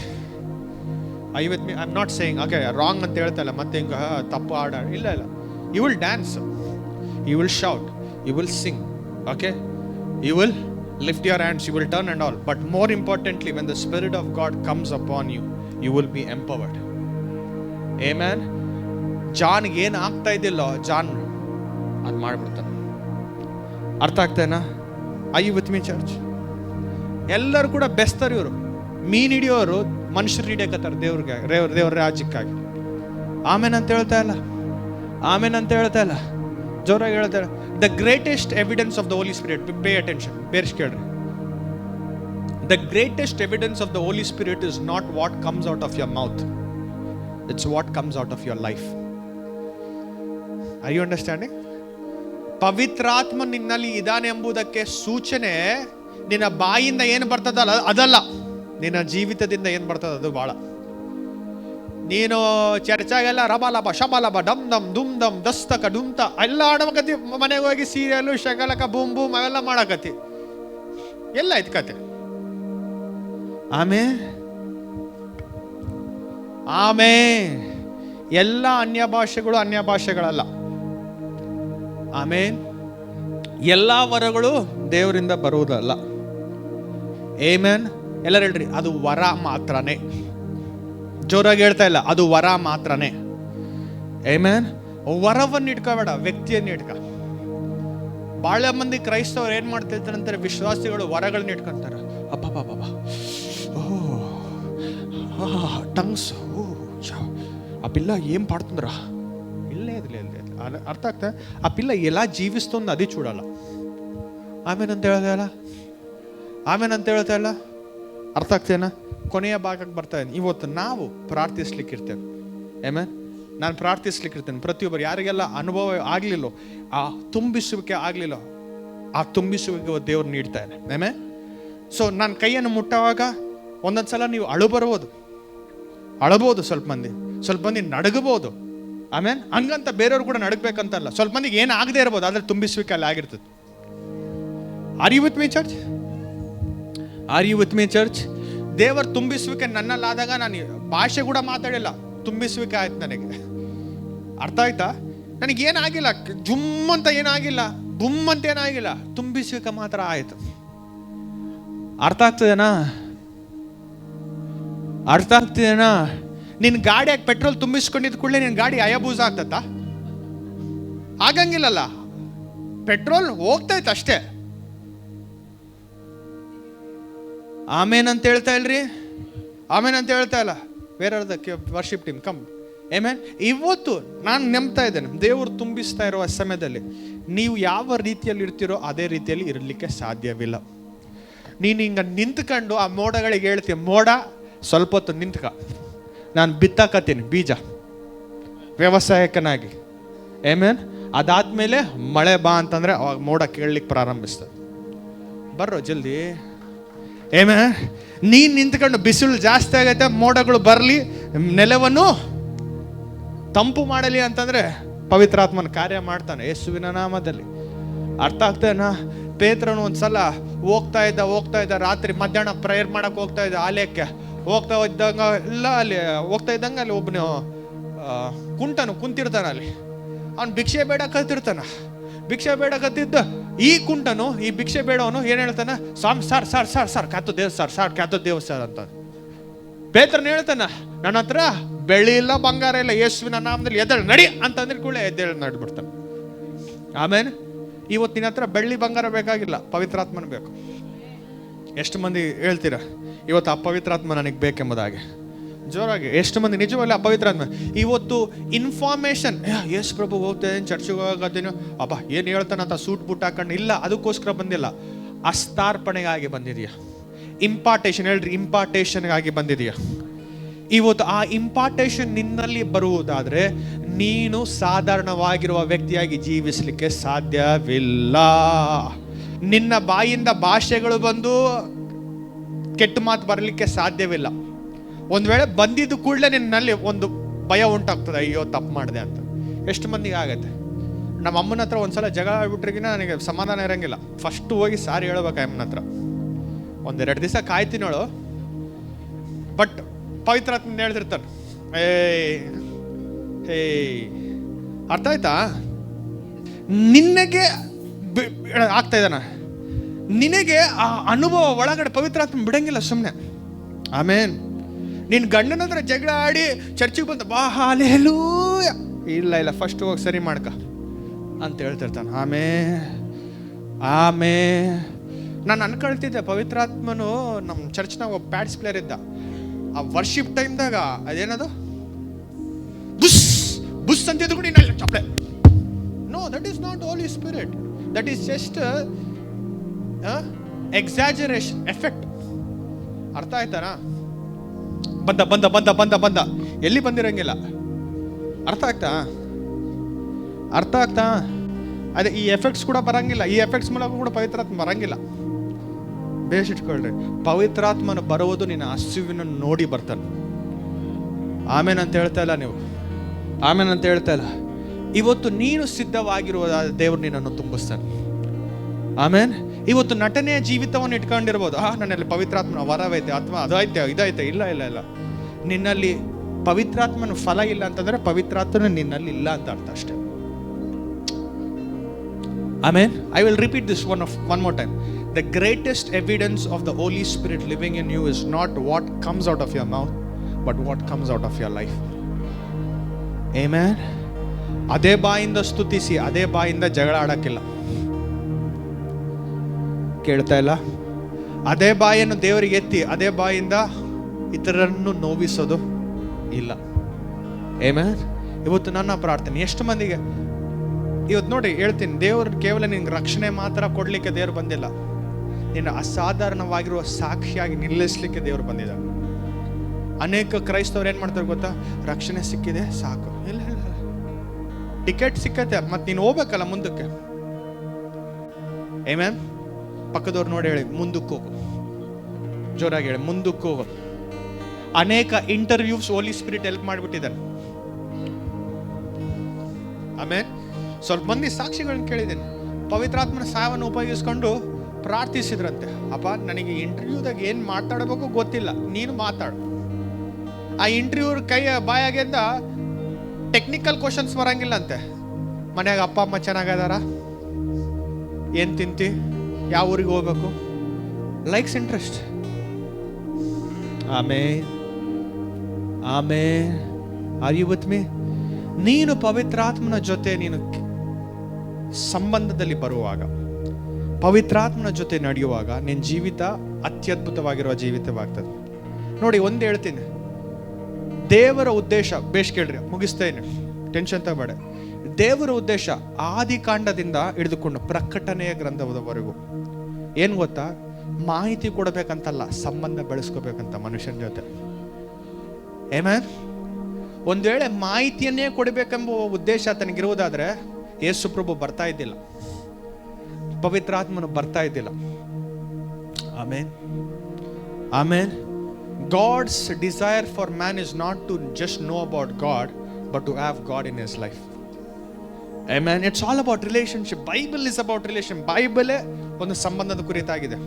Are you with me? I'm not saying okay wrong ಅಂತ ಹೇಳ್ತಾ ಇಲ್ಲ, ಮತ್ತೆ ಹಿಂಗ ತಪ್ಪು ಆಡ ಇಲ್ಲ. You will dance, you will shout, you will sing, okay, you will lift your hands, you will turn and all. But more importantly, when the spirit of God comes upon you, you will be empowered. Amen. ಜಾನ್ಗೆ ಏನು ಆಗ್ತಾ ಇದ್ದಿಲ್ಲ, John ಅದು ಮಾಡ್ಬಿಡ್ತಾನೆ. ಅರ್ಥ ಆಗ್ತಾನಾ? I you with me church? ಎಲ್ಲರೂ ಕೂಡ ಬೆಸ್ತರು. ಇವರು ಮೀನ್ ಹಿಡಿಯೋರು ಮನುಷ್ಯರು ಹಿಡಿಯಕತ್ತಾರೆ ದೇವ್ರ ರಾಜ್ಯಕ್ಕಾಗಿ. ಆಮೇನ್ ಅಂತ ಹೇಳ್ತಾ ಇಲ್ಲ, ಆಮೇನ್ ಅಂತ ಹೇಳ್ತಾ ಇಲ್ಲ, ಜೋರಾಗಿ ಹೇಳ್ತಾ ಇಲ್ಲ. The greatest evidence of the Holy Spirit, pay attention, ಬೇರೆ ಕೇಳ್ರಿ. The greatest evidence of the Holy Spirit is not what comes out of your mouth, it's what comes out of your life. Are you understanding? ಪವಿತ್ರಾತ್ಮ ನಿನ್ನಲ್ಲಿ ಇದ್ದಾನೆ ಎಂಬುದಕ್ಕೆ ಸೂಚನೆ ನಿನ್ನ ಬಾಯಿಂದ ಏನು ಬರ್ತದಲ್ಲ ಅದಲ್ಲ, ನಿನ್ನ ಜೀವಿತದಿಂದ ಏನು ಬರ್ತದ ಅದು ಭಾಳ. ನೀನು ಚರ್ಚಾಗೆಲ್ಲ ರಬಾಲಬ ಶಬಾಲಬ ಡಮ್ ದಮ್ ದುಮ್ ದಮ್ ದಸ್ತಕ ಡುಮ್ತ ಎಲ್ಲ ಆಡಬೇಕತಿ, ಮನೆಗೆ ಹೋಗಿ ಸೀರಿಯಲ್ಲು ಶಗಲಕ ಬೂಮ್ ಬೂಮ್ ಅವೆಲ್ಲ ಮಾಡಕತಿ, ಎಲ್ಲ ಐತ್ ಕತೆ. ಆಮೇ ಎಲ್ಲ ಅನ್ಯ ಭಾಷೆಗಳಲ್ಲ. ಆಮೇನ್. ಎಲ್ಲ ವರಗಳು ದೇವರಿಂದ ಬರುವುದಲ್ಲ. ಆಮೆನ್. ಎಲ್ಲರೂ ಹೇಳ್ರಿ, ಅದು ವರ ಮಾತ್ರನೇ. ಜೋರಾಗಿ ಹೇಳ್ತಾ ಇಲ್ಲ, ಅದು ವರ ಮಾತ್ರನೇ. ಆಮೆನ್. ವರವನ್ನು ಇಟ್ಕೋಬೇಡ, ವ್ಯಕ್ತಿಯನ್ನು ಇಟ್ಕ. ಬಹಳ ಮಂದಿ ಕ್ರೈಸ್ತವರು ಏನ್ ಮಾಡ್ತಿರ್ತಾರೆ ಅಂತಾರೆ, ವಿಶ್ವಾಸಿಗಳು ವರಗಳನ್ನ ಇಟ್ಕೊಂತಾರೆ. ಅಬ್ಬಬ್ಬಬ್ಬ, ಟಂಗ್ಸ್, ಆ ಪಿಲ್ಲ ಏನ್ ಪಾಡ್ತಂದ್ರ, ಇಲ್ಲೇ ಅರ್ಥ ಆಗ್ತಾ. ಆ ಪಿಲ್ಲ ಎಲ್ಲ ಜೀವಿಸ್ತೊಂದು ಅದೇ చూడాల. ಆಮೇನ್ ಅಂತ ಹೇಳ್ತಾ ಇಲ್ಲ, ಆಮೇನ್ ಅಂತ ಹೇಳ್ತಾ ಇಲ್ಲ. ಅರ್ಥ ಆಗ್ತೇನಾ? ಕೊನೆಯ ಭಾಗಕ್ಕೆ ಬರ್ತಾ ಇದ್ದೀನಿ. ಇವತ್ತು ನಾವು ಪ್ರಾರ್ಥಿಸ್ಲಿಕ್ಕಿರ್ತೇವೆ. ಆಮೇಲೆ ನಾನು ಪ್ರಾರ್ಥಿಸ್ಲಿಕ್ಕಿರ್ತೇನೆ. ಪ್ರತಿಯೊಬ್ಬರು ಯಾರಿಗೆಲ್ಲ ಅನುಭವ ಆಗಲಿಲ್ಲೋ, ಆ ತುಂಬಿಸುವಿಕೆ ಆಗಲಿಲ್ಲೋ, ಆ ತುಂಬಿಸುವಿಕೆ ದೇವ್ರು ನೀಡ್ತಾ ಇದೆ. ಆಮೇಲೆ ಸೊ ನಾನು ಕೈಯನ್ನು ಮುಟ್ಟುವಾಗ ಒಂದೊಂದು ಸಲ ನೀವು ಅಳಬೋದು, ಸ್ವಲ್ಪ ಮಂದಿ ನಡಗಬಹುದು. ಆಮೇಲೆ ಹಂಗಂತ ಬೇರೆಯವ್ರು ಕೂಡ ನಡಗಬೇಕಂತಲ್ಲ. ಸ್ವಲ್ಪ ಮಂದಿಗೆ ಏನು ಆಗದೆ ಇರ್ಬೋದು, ಆದರೆ ತುಂಬಿಸುವಿಕೆ ಅಲ್ಲಿ ಆಗಿರ್ತದೆ. Are you with me church? ದೇವರ ತುಂಬಿಸುವಿಕೆ ನನ್ನಲ್ಲಾದಾಗ ನಾನು ಭಾಷೆ ಕೂಡ ಮಾತಾಡಿಲ್ಲ, ತುಂಬಿಸುವಿಕೆ ಆಯ್ತು ನನಗೆ. ಅರ್ಥ ಆಯ್ತಾ? ನನಗೇನಾಗಿಲ್ಲ, ಜುಮ್ ಅಂತ ಏನಾಗಿಲ್ಲ, ಬುಮ್ ಅಂತ ಏನಾಗಿಲ್ಲ, ತುಂಬಿಸುವಿಕೆ ಮಾತ್ರ ಆಯ್ತು. ಅರ್ಥ ಆಗ್ತಿದೇನಾ? ನಿನ್ನ ಗಾಡಿಯಾಗಿ ಪೆಟ್ರೋಲ್ ತುಂಬಿಸ್ಕೊಂಡಿದ್ದ ಕೂಡಲೇ ನಿನ್ನ ಗಾಡಿ ಅಯಬೂಸ ಆಗ್ತತ್ತ? ಆಗಂಗಿಲ್ಲಲ್ಲ. ಪೆಟ್ರೋಲ್ ಹೋಗ್ತೈತೆ ಅಷ್ಟೇ. ಆಮೇನ್ ಅಂತ ಹೇಳ್ತಾ ಇಲ್ರಿ, ಆಮೇನ್ ಅಂತ ಹೇಳ್ತಾ ಇಲ್ಲ. Where are the worship team come. Amen. ಇವತ್ತು ನಾನು ನಂಬ್ತಾ ಇದ್ದೇನೆ, ದೇವರು ತುಂಬಿಸ್ತಾ ಇರುವ ಸಮಯದಲ್ಲಿ ನೀವು ಯಾವ ರೀತಿಯಲ್ಲಿ ಇರ್ತೀರೋ ಅದೇ ರೀತಿಯಲ್ಲಿ ಇರಲಿಕ್ಕೆ ಸಾಧ್ಯವಿಲ್ಲ. ನೀನು ಹಿಂಗೆ ನಿಂತ್ಕೊಂಡು ಆ ಮೋಡಗಳಿಗೆ ಹೇಳ್ತೀಯ, ಮೋಡ ಸ್ವಲ್ಪ ಹೊತ್ತು ನಿಂತ್ಕ, ನಾನು ಬಿತ್ತಾಕತ್ತೀನಿ ಬೀಜ ವ್ಯವಸಾಯಕನಾಗಿ. ಆಮೇನ್. ಅದಾದ್ಮೇಲೆ ಮಳೆ ಬಾ ಅಂತಂದ್ರೆ ಅವಾಗ ಮೋಡ ಕೇಳಲಿಕ್ಕೆ ಪ್ರಾರಂಭಿಸ್ತದೆ. ಬರ್ರೋ ಜಲ್ದಿ. ಆಮೇನ್. ನೀನು ನಿಂತ್ಕೊಂಡು ಬಿಸಿಲು ಜಾಸ್ತಿ ಆಗೈತೆ, ಮೋಡಗಳು ಬರಲಿ, ನೆಲವನ್ನು ತಂಪು ಮಾಡಲಿ ಅಂತಂದ್ರೆ ಪವಿತ್ರಾತ್ಮನ ಕಾರ್ಯ ಮಾಡ್ತಾನೆ ಯೇಸುವಿನ ನಾಮದಲ್ಲಿ. ಅರ್ಥ ಆಗ್ತೇನಾ? ಪೇತ್ರನು ಒಂದ್ಸಲ ಹೋಗ್ತಾ ಇದ್ದ ರಾತ್ರಿ ಮಧ್ಯಾಹ್ನ ಪ್ರೇಯರ್ ಮಾಡಕ್ಕೆ ಹೋಗ್ತಾ ಇದ್ದ ಆಲಯಕ್ಕೆ. ಹೋಗ್ತಾ ಇದ್ದಂಗೆ ಅಲ್ಲಿ ಒಬ್ಬನು ಕುಂತಿರ್ತಾನ. ಅಲ್ಲಿ ಅವ್ನು ಭಿಕ್ಷೆ ಬೇಡ ಕತ್ತಿದ್ದ ಈ ಕುಂಟನು, ಈ ಭಿಕ್ಷೆ ಬೇಡವನು ಏನ್ ಹೇಳ್ತಾನ? ಸರ್ ಕ್ಯಾತು ದೇವ್ ಸರ್ ಅಂತ ಪೇತ್ರನ ಹೇಳ್ತಾನ, ನನ್ನ ಹತ್ರ ಬೆಳ್ಳಿ ಇಲ್ಲ ಬಂಗಾರ ಇಲ್ಲ, ಯೇಸುವಿನ ನಾಮದಲ್ಲಿ ಎದ್ದೇಳು ನಡಿ ಅಂತಂದ್ರೆ ಕೂಡ ಎದ್ದೇಳು ನಡ್ಬಿಡ್ತಾನೆ. ಆಮೇಲೆ ಇವತ್ತು ನಿನ್ನ ಹತ್ರ ಬೆಳ್ಳಿ ಬಂಗಾರ ಬೇಕಾಗಿಲ್ಲ, ಪವಿತ್ರಾತ್ಮನ ಬೇಕು. ಎಷ್ಟು ಮಂದಿ ಹೇಳ್ತೀರಾ ಇವತ್ತು ಆ ಪವಿತ್ರಾತ್ಮ ನನಗೆ ಬೇಕೆಂಬುದಾಗಿ? ಜೋರಾಗಿ ಎಷ್ಟು ಮಂದಿ ನಿಜವಲ್ಲ ಅಪವಿತ್ರಾತ್ಮ? ಇವತ್ತು ಇನ್ಫಾರ್ಮೇಶನ್, ಯೇಸು ಪ್ರಭು ಹೋಗ್ತೇನೆ, ಚರ್ಚಿಗೆ ಹೋಗೋದೇನು, ಅಬ್ಬಾ ಏನು ಹೇಳ್ತಾನಂತ ಸೂಟ್ ಬುಟ್ ಹಾಕೊಂಡು ಇಲ್ಲ, ಅದಕ್ಕೋಸ್ಕರ ಬಂದಿಲ್ಲ. ಅಸ್ತಾರ್ಪಣೆಗಾಗಿ ಬಂದಿದೆಯಾ? ಇಂಪಾರ್ಟೇಷನ್ ಹೇಳ್ರಿ, ಇಂಪಾರ್ಟೇಷನ್ಗಾಗಿ ಬಂದಿದೆಯಾ? ಇವತ್ತು ಆ ಇಂಪಾರ್ಟೇಷನ್ ನಿನ್ನಲ್ಲಿ ಬರುವುದಾದ್ರೆ ನೀನು ಸಾಧಾರಣವಾಗಿರುವ ವ್ಯಕ್ತಿಯಾಗಿ ಜೀವಿಸಲಿಕ್ಕೆ ಸಾಧ್ಯವಿಲ್ಲ. ನಿನ್ನ ಬಾಯಿಂದ ಭಾಷೆಗಳು ಬಂದು ಕೆಟ್ಟ ಮಾತು ಬರಲಿಕ್ಕೆ ಸಾಧ್ಯವಿಲ್ಲ. ಒಂದು ವೇಳೆ ಬಂದಿದ್ದು ಕೂಡಲೇ ನಿನ್ನಲ್ಲಿ ಒಂದು ಭಯ ಉಂಟಾಗ್ತದೆ, ಅಯ್ಯೋ ತಪ್ಪು ಮಾಡಿದೆ ಅಂತ. ಎಷ್ಟು ಮಂದಿಗೆ ಆಗತ್ತೆ? ನಮ್ಮ ಅಮ್ಮನ ಹತ್ರ ಒಂದ್ಸಲ ಜಗಳ ಆಗ್ಬಿಟ್ರಿಗಿನ ನನಗೆ ಸಮಾಧಾನ ಇರಂಗಿಲ್ಲ. ಫಸ್ಟ್ ಹೋಗಿ ಸಾರಿ ಹೇಳ್ಬೇಕು ಅಮ್ಮನ ಹತ್ರ. 1-2 ದಿವಸ ಕಾಯ್ತೀನೋಳು, ಬಟ್ ಪವಿತ್ರಾತ್ಮ ಹೇಳ್ತಿರ್ತಾನೆ, ಅರ್ಥ ಆಯ್ತಾ? ನಿನಗೆ ಆಗ್ತಾ ಇದ್ದಾನ, ನಿನಗೆ ಆ ಅನುಭವ ಒಳಗಡೆ ಪವಿತ್ರಾತ್ಮ ಬಿಡಂಗಿಲ್ಲ ಸುಮ್ಮನೆ. ಆಮೇನ್. ನಿನ್ನ ಗಂಡನ ಹತ್ರ ಜಗಳ ಆಡಿ ಚರ್ಚಿಗೆ ಬಂದ ಬಾ ಹಾಲೆಲೂಯ, ಇಲ್ಲ ಫಸ್ಟ್ ಹೋಗಿ ಸರಿ ಮಾಡ್ಕ ಅಂತ ಹೇಳ್ತಿರ್ತಾನೆ. ನಾನು ಅನ್ಕೊಳ್ತಿದ್ದೆ, ಪವಿತ್ರಾತ್ಮನು ನಮ್ಮ ಚರ್ಚ್ನಾಗ ಒಬ್ಬ ಪ್ಯಾಡ್ಸ್ ಪ್ಲೇಯರ್ ಇದ್ದ. ಆ ವರ್ಷಿಪ್ ಟೈಮ್ದಾಗ ಅದೇನದು ಬುಸ್ ಅಂತಿದ್ರು ಕೂಡ ಇನ್ನಲ್ಲ ಚಪ್ಪಳೆ. No, that is not Holy Spirit, that is just exaggeration effect. ಅರ್ಥ ಆಯ್ತಾನಾ? ಬಂದ ಎಲ್ಲಿ ಬಂದಿರಂಗಿಲ್ಲ. ಅರ್ಥ ಆಗ್ತಾ? ಅದೇ ಈ ಎಫೆಕ್ಟ್ಸ್ ಕೂಡ ಬರಂಗಿಲ್ಲ. ಈ ಎಫೆಕ್ಟ್ಸ್ ಮೂಲಕ ಕೂಡ ಪವಿತ್ರಾತ್ಮ ಬರಂಗಿಲ್ಲ. ಬೇಸಿಟ್ಕೊಳ್ರಿ, ಪವಿತ್ರಾತ್ಮನ ಬರುವುದು ನಿನ್ನ ಹಸಿವಿನ ನೋಡಿ ಬರ್ತಾನೆ. ಆಮೇನ್ ಅಂತ ಹೇಳ್ತಾ ಇಲ್ಲ ನೀವು? ಆಮೇನ್ ಅಂತ ಹೇಳ್ತಾ ಇಲ್ಲ. ಇವತ್ತು ನೀನು ಸಿದ್ಧವಾಗಿರುವ ದೇವರು ನಿನ್ನನ್ನು ತುಂಬಿಸ್ತಾನೆ. ಆಮೇನ್. ಇವತ್ತು ನಟನೆಯ ಜೀವಿತವನ್ನು ಇಟ್ಕೊಂಡಿರ್ಬೋದು. ನನ್ನಲ್ಲಿ ಪವಿತ್ರಾತ್ಮನ ವರವೈತೆ ಅಥವಾ ಅದೈತೆ ಇದೈತೆ. ಇಲ್ಲ, ನಿನ್ನಲ್ಲಿ ಪವಿತ್ರಾತ್ಮನ ಫಲ ಇಲ್ಲ ಅಂತಂದ್ರೆ ಪವಿತ್ರಾತ್ಮನ ನಿನ್ನಲ್ಲಿ ಇಲ್ಲ ಅಂತ ಅರ್ಥ ಅಷ್ಟೇ. Amen. I will repeat this one more time. The greatest evidence of the Holy Spirit living in you is not what comes out of your mouth, but what comes out of your life. Amen. ಅದೇ ಬಾಯಿಂದ ಸ್ತುತಿಸಿ, ಅದೇ ಬಾಯಿಂದ ಜಗಳ ಆಡಕ್ಕಿಲ್ಲ. ಕೇಳ್ತಾ ಇಲ್ಲ? ಅದೇ ಬಾಯನ್ನು ದೇವರಿಗೆ ಎತ್ತಿ ಅದೇ ಬಾಯಿಂದ ಇತರರನ್ನು ನೋವಿಸೋದು ಇಲ್ಲ. ಆಮೆನ್. ಇವತ್ತು ನನ್ನ ಪ್ರಾರ್ಥನೆ ಎಷ್ಟು ಮಂದಿಗೆ ಇವತ್ತು ನೋಡಿ ಹೇಳ್ತೀನಿ, ದೇವರು ಕೇವಲ ನಿನ್ಗೆ ರಕ್ಷಣೆ ಮಾತ್ರ ಕೊಡ್ಲಿಕ್ಕೆ ದೇವರು ಬಂದಿಲ್ಲ. ನಿನ್ನ ಅಸಾಧಾರಣವಾಗಿರುವ ಸಾಕ್ಷಿಯಾಗಿ ನಿಲ್ಲಿಸಲಿಕ್ಕೆ ದೇವರು ಬಂದಿದ್ದಾರೆ. ಅನೇಕ ಕ್ರೈಸ್ತವ್ರು ಏನು ಮಾಡ್ತಾರೆ ಗೊತ್ತಾ? ರಕ್ಷಣೆ ಸಿಕ್ಕಿದೆ ಸಾಕು. ಇಲ್ಲ ಇಲ್ಲ, ಟಿಕೆಟ್ ಸಿಕ್ಕತ್ತೆ, ಮತ್ತೆ ನೀನು ಹೋಗ್ಬೇಕಲ್ಲ ಮುಂದಕ್ಕೆ. ಆಮೆನ್. ಪಕ್ಕದವ್ರು ನೋಡಿ ಹೇಳಿ, ಮುಂದಕ್ಕೆ ಹೋಗು. ಜೋರಾಗಿ ಹೇಳಿ, ಮುಂದಕ್ಕೆ ಹೋಗು. ಅನೇಕ ಇಂಟರ್ವ್ಯೂಸ್ ಹೋಲಿ ಸ್ಪಿರಿಟ್ ಹೆಲ್ಪ್ ಮಾಡಿಬಿಟ್ಟಿದ್ದಾರೆ. ಆಮೇಲೆ ಸ್ವಲ್ಪ ಮಂದಿ ಸಾಕ್ಷಿಗಳನ್ನ ಕೇಳಿದ್ದೇನೆ. ಪವಿತ್ರಾತ್ಮನ ಸಹಾಯವನ್ನು ಉಪಯೋಗಿಸ್ಕೊಂಡು ಪ್ರಾರ್ಥಿಸಿದ್ರಂತೆ. ಅಪ್ಪ, ನನಗೆ ಇಂಟರ್ವ್ಯೂದಾಗ ಏನು ಮಾತಾಡಬೇಕು ಗೊತ್ತಿಲ್ಲ, ನೀನು ಮಾತಾಡು. ಆ ಇಂಟರ್ವ್ಯೂ ಬಾಯಾಗಿಂದ ಟೆಕ್ನಿಕಲ್ ಕ್ವಶನ್ಸ್ ಬರಂಗಿಲ್ಲ ಅಂತೆ. ಮನ್ಯಾಗ ಅಪ್ಪ ಅಮ್ಮ ಚೆನ್ನಾಗದಾರ, ಏನು ತಿಂತಿ, ಯಾವ ಊರಿಗೆ ಹೋಗ್ಬೇಕು, likes interest. Are you with me? ನೀನು ಪವಿತ್ರಾತ್ಮನ ಜೊತೆ ನೀನು ಸಂಬಂಧದಲ್ಲಿ ಬರುವಾಗ, ಪವಿತ್ರಾತ್ಮನ ಜೊತೆ ನಡೆಯುವಾಗ ನಿನ್ನ ಜೀವಿತ ಅತ್ಯದ್ಭುತವಾಗಿರುವ ಜೀವಿತವಾಗ್ತದೆ. ನೋಡಿ, ಒಂದು ಹೇಳ್ತೀನಿ, ದೇವರ ಉದ್ದೇಶ, ಬೇಷ್ ಕೇಳ್ರಿ, ಮುಗಿಸ್ತೇನೆ, ಟೆನ್ಷನ್ ತಗೋಬೇಡ. ದೇವರ ಉದ್ದೇಶ ಆದಿಕಾಂಡದಿಂದ ಹಿಡಿದುಕೊಂಡು ಪ್ರಕಟಣೆಯ ಗ್ರಂಥದವರೆಗೂ ಏನು ಗೊತ್ತಾ? ಮಾಹಿತಿ ಕೊಡಬೇಕಂತಲ್ಲ, ಸಂಬಂಧ ಬೆಳೆಸ್ಕೋಬೇಕಂತ ಮನುಷ್ಯನ ಜೊತೆ. ಆಮೆನ್. ಒಂದು ವೇಳೆ ಮಾಹಿತಿಯನ್ನೇ ಕೊಡಬೇಕೆಂಬ ಉದ್ದೇಶ ತನಗಿರುವುದಾದ್ರೆ ಯೇಸು ಪ್ರಭು ಬರ್ತಾ ಇದ್ದಿಲ್ಲ, ಪವಿತ್ರಾತ್ಮನು ಬರ್ತಾ ಇದ್ದಿಲ್ಲ. Amen, amen. God's desire for man is not to just know about God, but to have God in his life. Amen. It's all about relationship. Bible is about relation. Bible ಒಂದು ಸಂಬಂಧದ ಕುರಿತಾಗಿದೆ.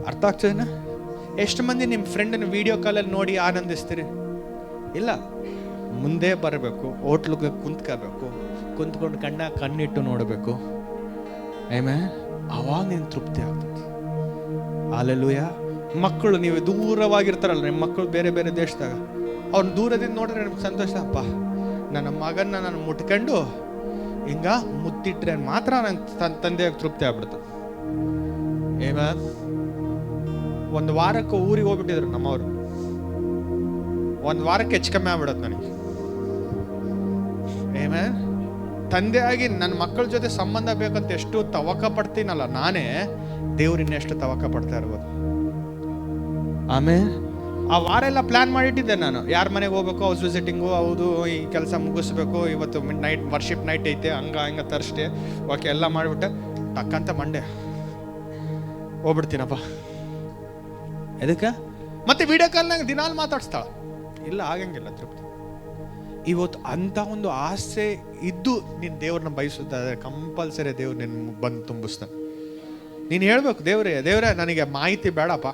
ಅರ್ಥ ಆಗ್ತದೇನಾ? ಎಷ್ಟು ಮಂದಿ ನಿಮ್ಮ ಫ್ರೆಂಡನ್ನು ವಿಡಿಯೋ ಕಾಲಲ್ಲಿ ನೋಡಿ ಆನಂದಿಸ್ತೀರಿ? ಇಲ್ಲ, ಮುಂದೆ ಬರಬೇಕು, ಹೋಟ್ಲಿಗೆ ಕುಂತ್ಕೋಬೇಕು, ಕುಂತ್ಕೊಂಡು ಕಣ್ಣಿಟ್ಟು ನೋಡಬೇಕು. ಆಮೆನ್. ಅವಾಗ ನೀನು ತೃಪ್ತಿ ಆಗ್ತದೆ. ಹಲ್ಲೆಲೂಯಾ. ಮಕ್ಕಳು, ನೀವು ದೂರವಾಗಿರ್ತಾರಲ್ಲ, ನಿಮ್ಮ ಮಕ್ಕಳು ಬೇರೆ ಬೇರೆ ದೇಶದಾಗ, ಅವ್ನ ದೂರದಿಂದ ನೋಡಿದ್ರೆ ನಿಮ್ಗೆ ಸಂತೋಷ. ಅಪ್ಪ, ನನ್ನ ಮಗನ್ನ ನಾನು ಮುಟ್ಕೊಂಡು ಹಿಂಗ ಮುತ್ತಿಟ್ರೆ ಮಾತ್ರ ನಂಗೆ ತಂದೆಯಾಗಿ ತೃಪ್ತಿ ಆಗ್ಬಿಡ್ತು. ಒಂದು ವಾರಕ್ಕೆ ಊರಿಗೆ ಹೋಗ್ಬಿಟ್ಟಿದ್ರು ನಮ್ಮವರು. ಒಂದು ವಾರಕ್ಕೆ ಹೆಚ್ಚು ಕಮ್ಮಿ ಆಗ್ಬಿಡತ್ತೆ ನನಗೆ. ತಂದೆಯಾಗಿ ನನ್ನ ಮಕ್ಕಳ ಜೊತೆ ಸಂಬಂಧ ಬೇಕಂತ ಎಷ್ಟು ತವಕ ಪಡ್ತೀನಲ್ಲ, ನಾನೇ ದೇವ್ರಿನ್ನ ಎಷ್ಟು ತವಕ ಪಡ್ತಾ ಇರ್ಬೋದು. ಆಮೇಲೆ ಆ ವಾರ ಎಲ್ಲ ಪ್ಲಾನ್ ಮಾಡಿಟ್ಟಿದ್ದೆ ನಾನು, ಯಾರ ಮನೆಗೆ ಹೋಗ್ಬೇಕು, ಹೌಸ್ ವಿಸಿಟಿಂಗು, ಹೌದು ಈ ಕೆಲಸ ಮುಗಿಸ್ಬೇಕು, ಇವತ್ತು ನೈಟ್ ವರ್ಷಿಪ್ ನೈಟ್ ಐತೆ, ಹಂಗ ತರ್ಸ್ಡೆ, ಓಕೆ ಎಲ್ಲ ಮಾಡಿಬಿಟ್ಟೆ, ಟಕ್ಕಂತ ಮಂಡೆ ಹೋಗ್ಬಿಡ್ತೀನಪ್ಪ. ಎದಕ್ಕೆ? ಮತ್ತೆ ವಿಡಿಯೋ ಕಾಲ್ನಾಗ ದಿನಾಲು ಮಾತಾಡ್ಸ್ತಾಳ. ಇಲ್ಲ, ಆಗಂಗಿಲ್ಲ ತೃಪ್ತಿ. ಇವತ್ತು ಅಂಥ ಒಂದು ಆಸೆ ಇದ್ದು ನೀನು ದೇವ್ರನ್ನ ಬಯಸುತ್ತಾದ್ರೆ ಕಂಪಲ್ಸರಿ ದೇವ್ರು ನಿನ್ನ ಬಂದು ತುಂಬಿಸ್ತಾನೆ. ನೀನು ಹೇಳ್ಬೇಕು, ದೇವ್ರೇ ನನಗೆ ಮಾಹಿತಿ ಬೇಡಪ್ಪ,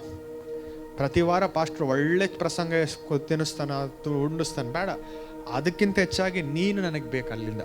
ಪ್ರತಿ ವಾರ ಪಾಸ್ಟ್ರು ಒಳ್ಳೆ ಪ್ರಸಂಗ ತಿನ್ನಿಸ್ತಾನ, ಉಂಡಿಸ್ತಾನೆ, ಬೇಡ. ಅದಕ್ಕಿಂತ ಹೆಚ್ಚಾಗಿ ನೀನು ನನಗೆ ಬೇಕು ಅಲ್ಲಿಂದ.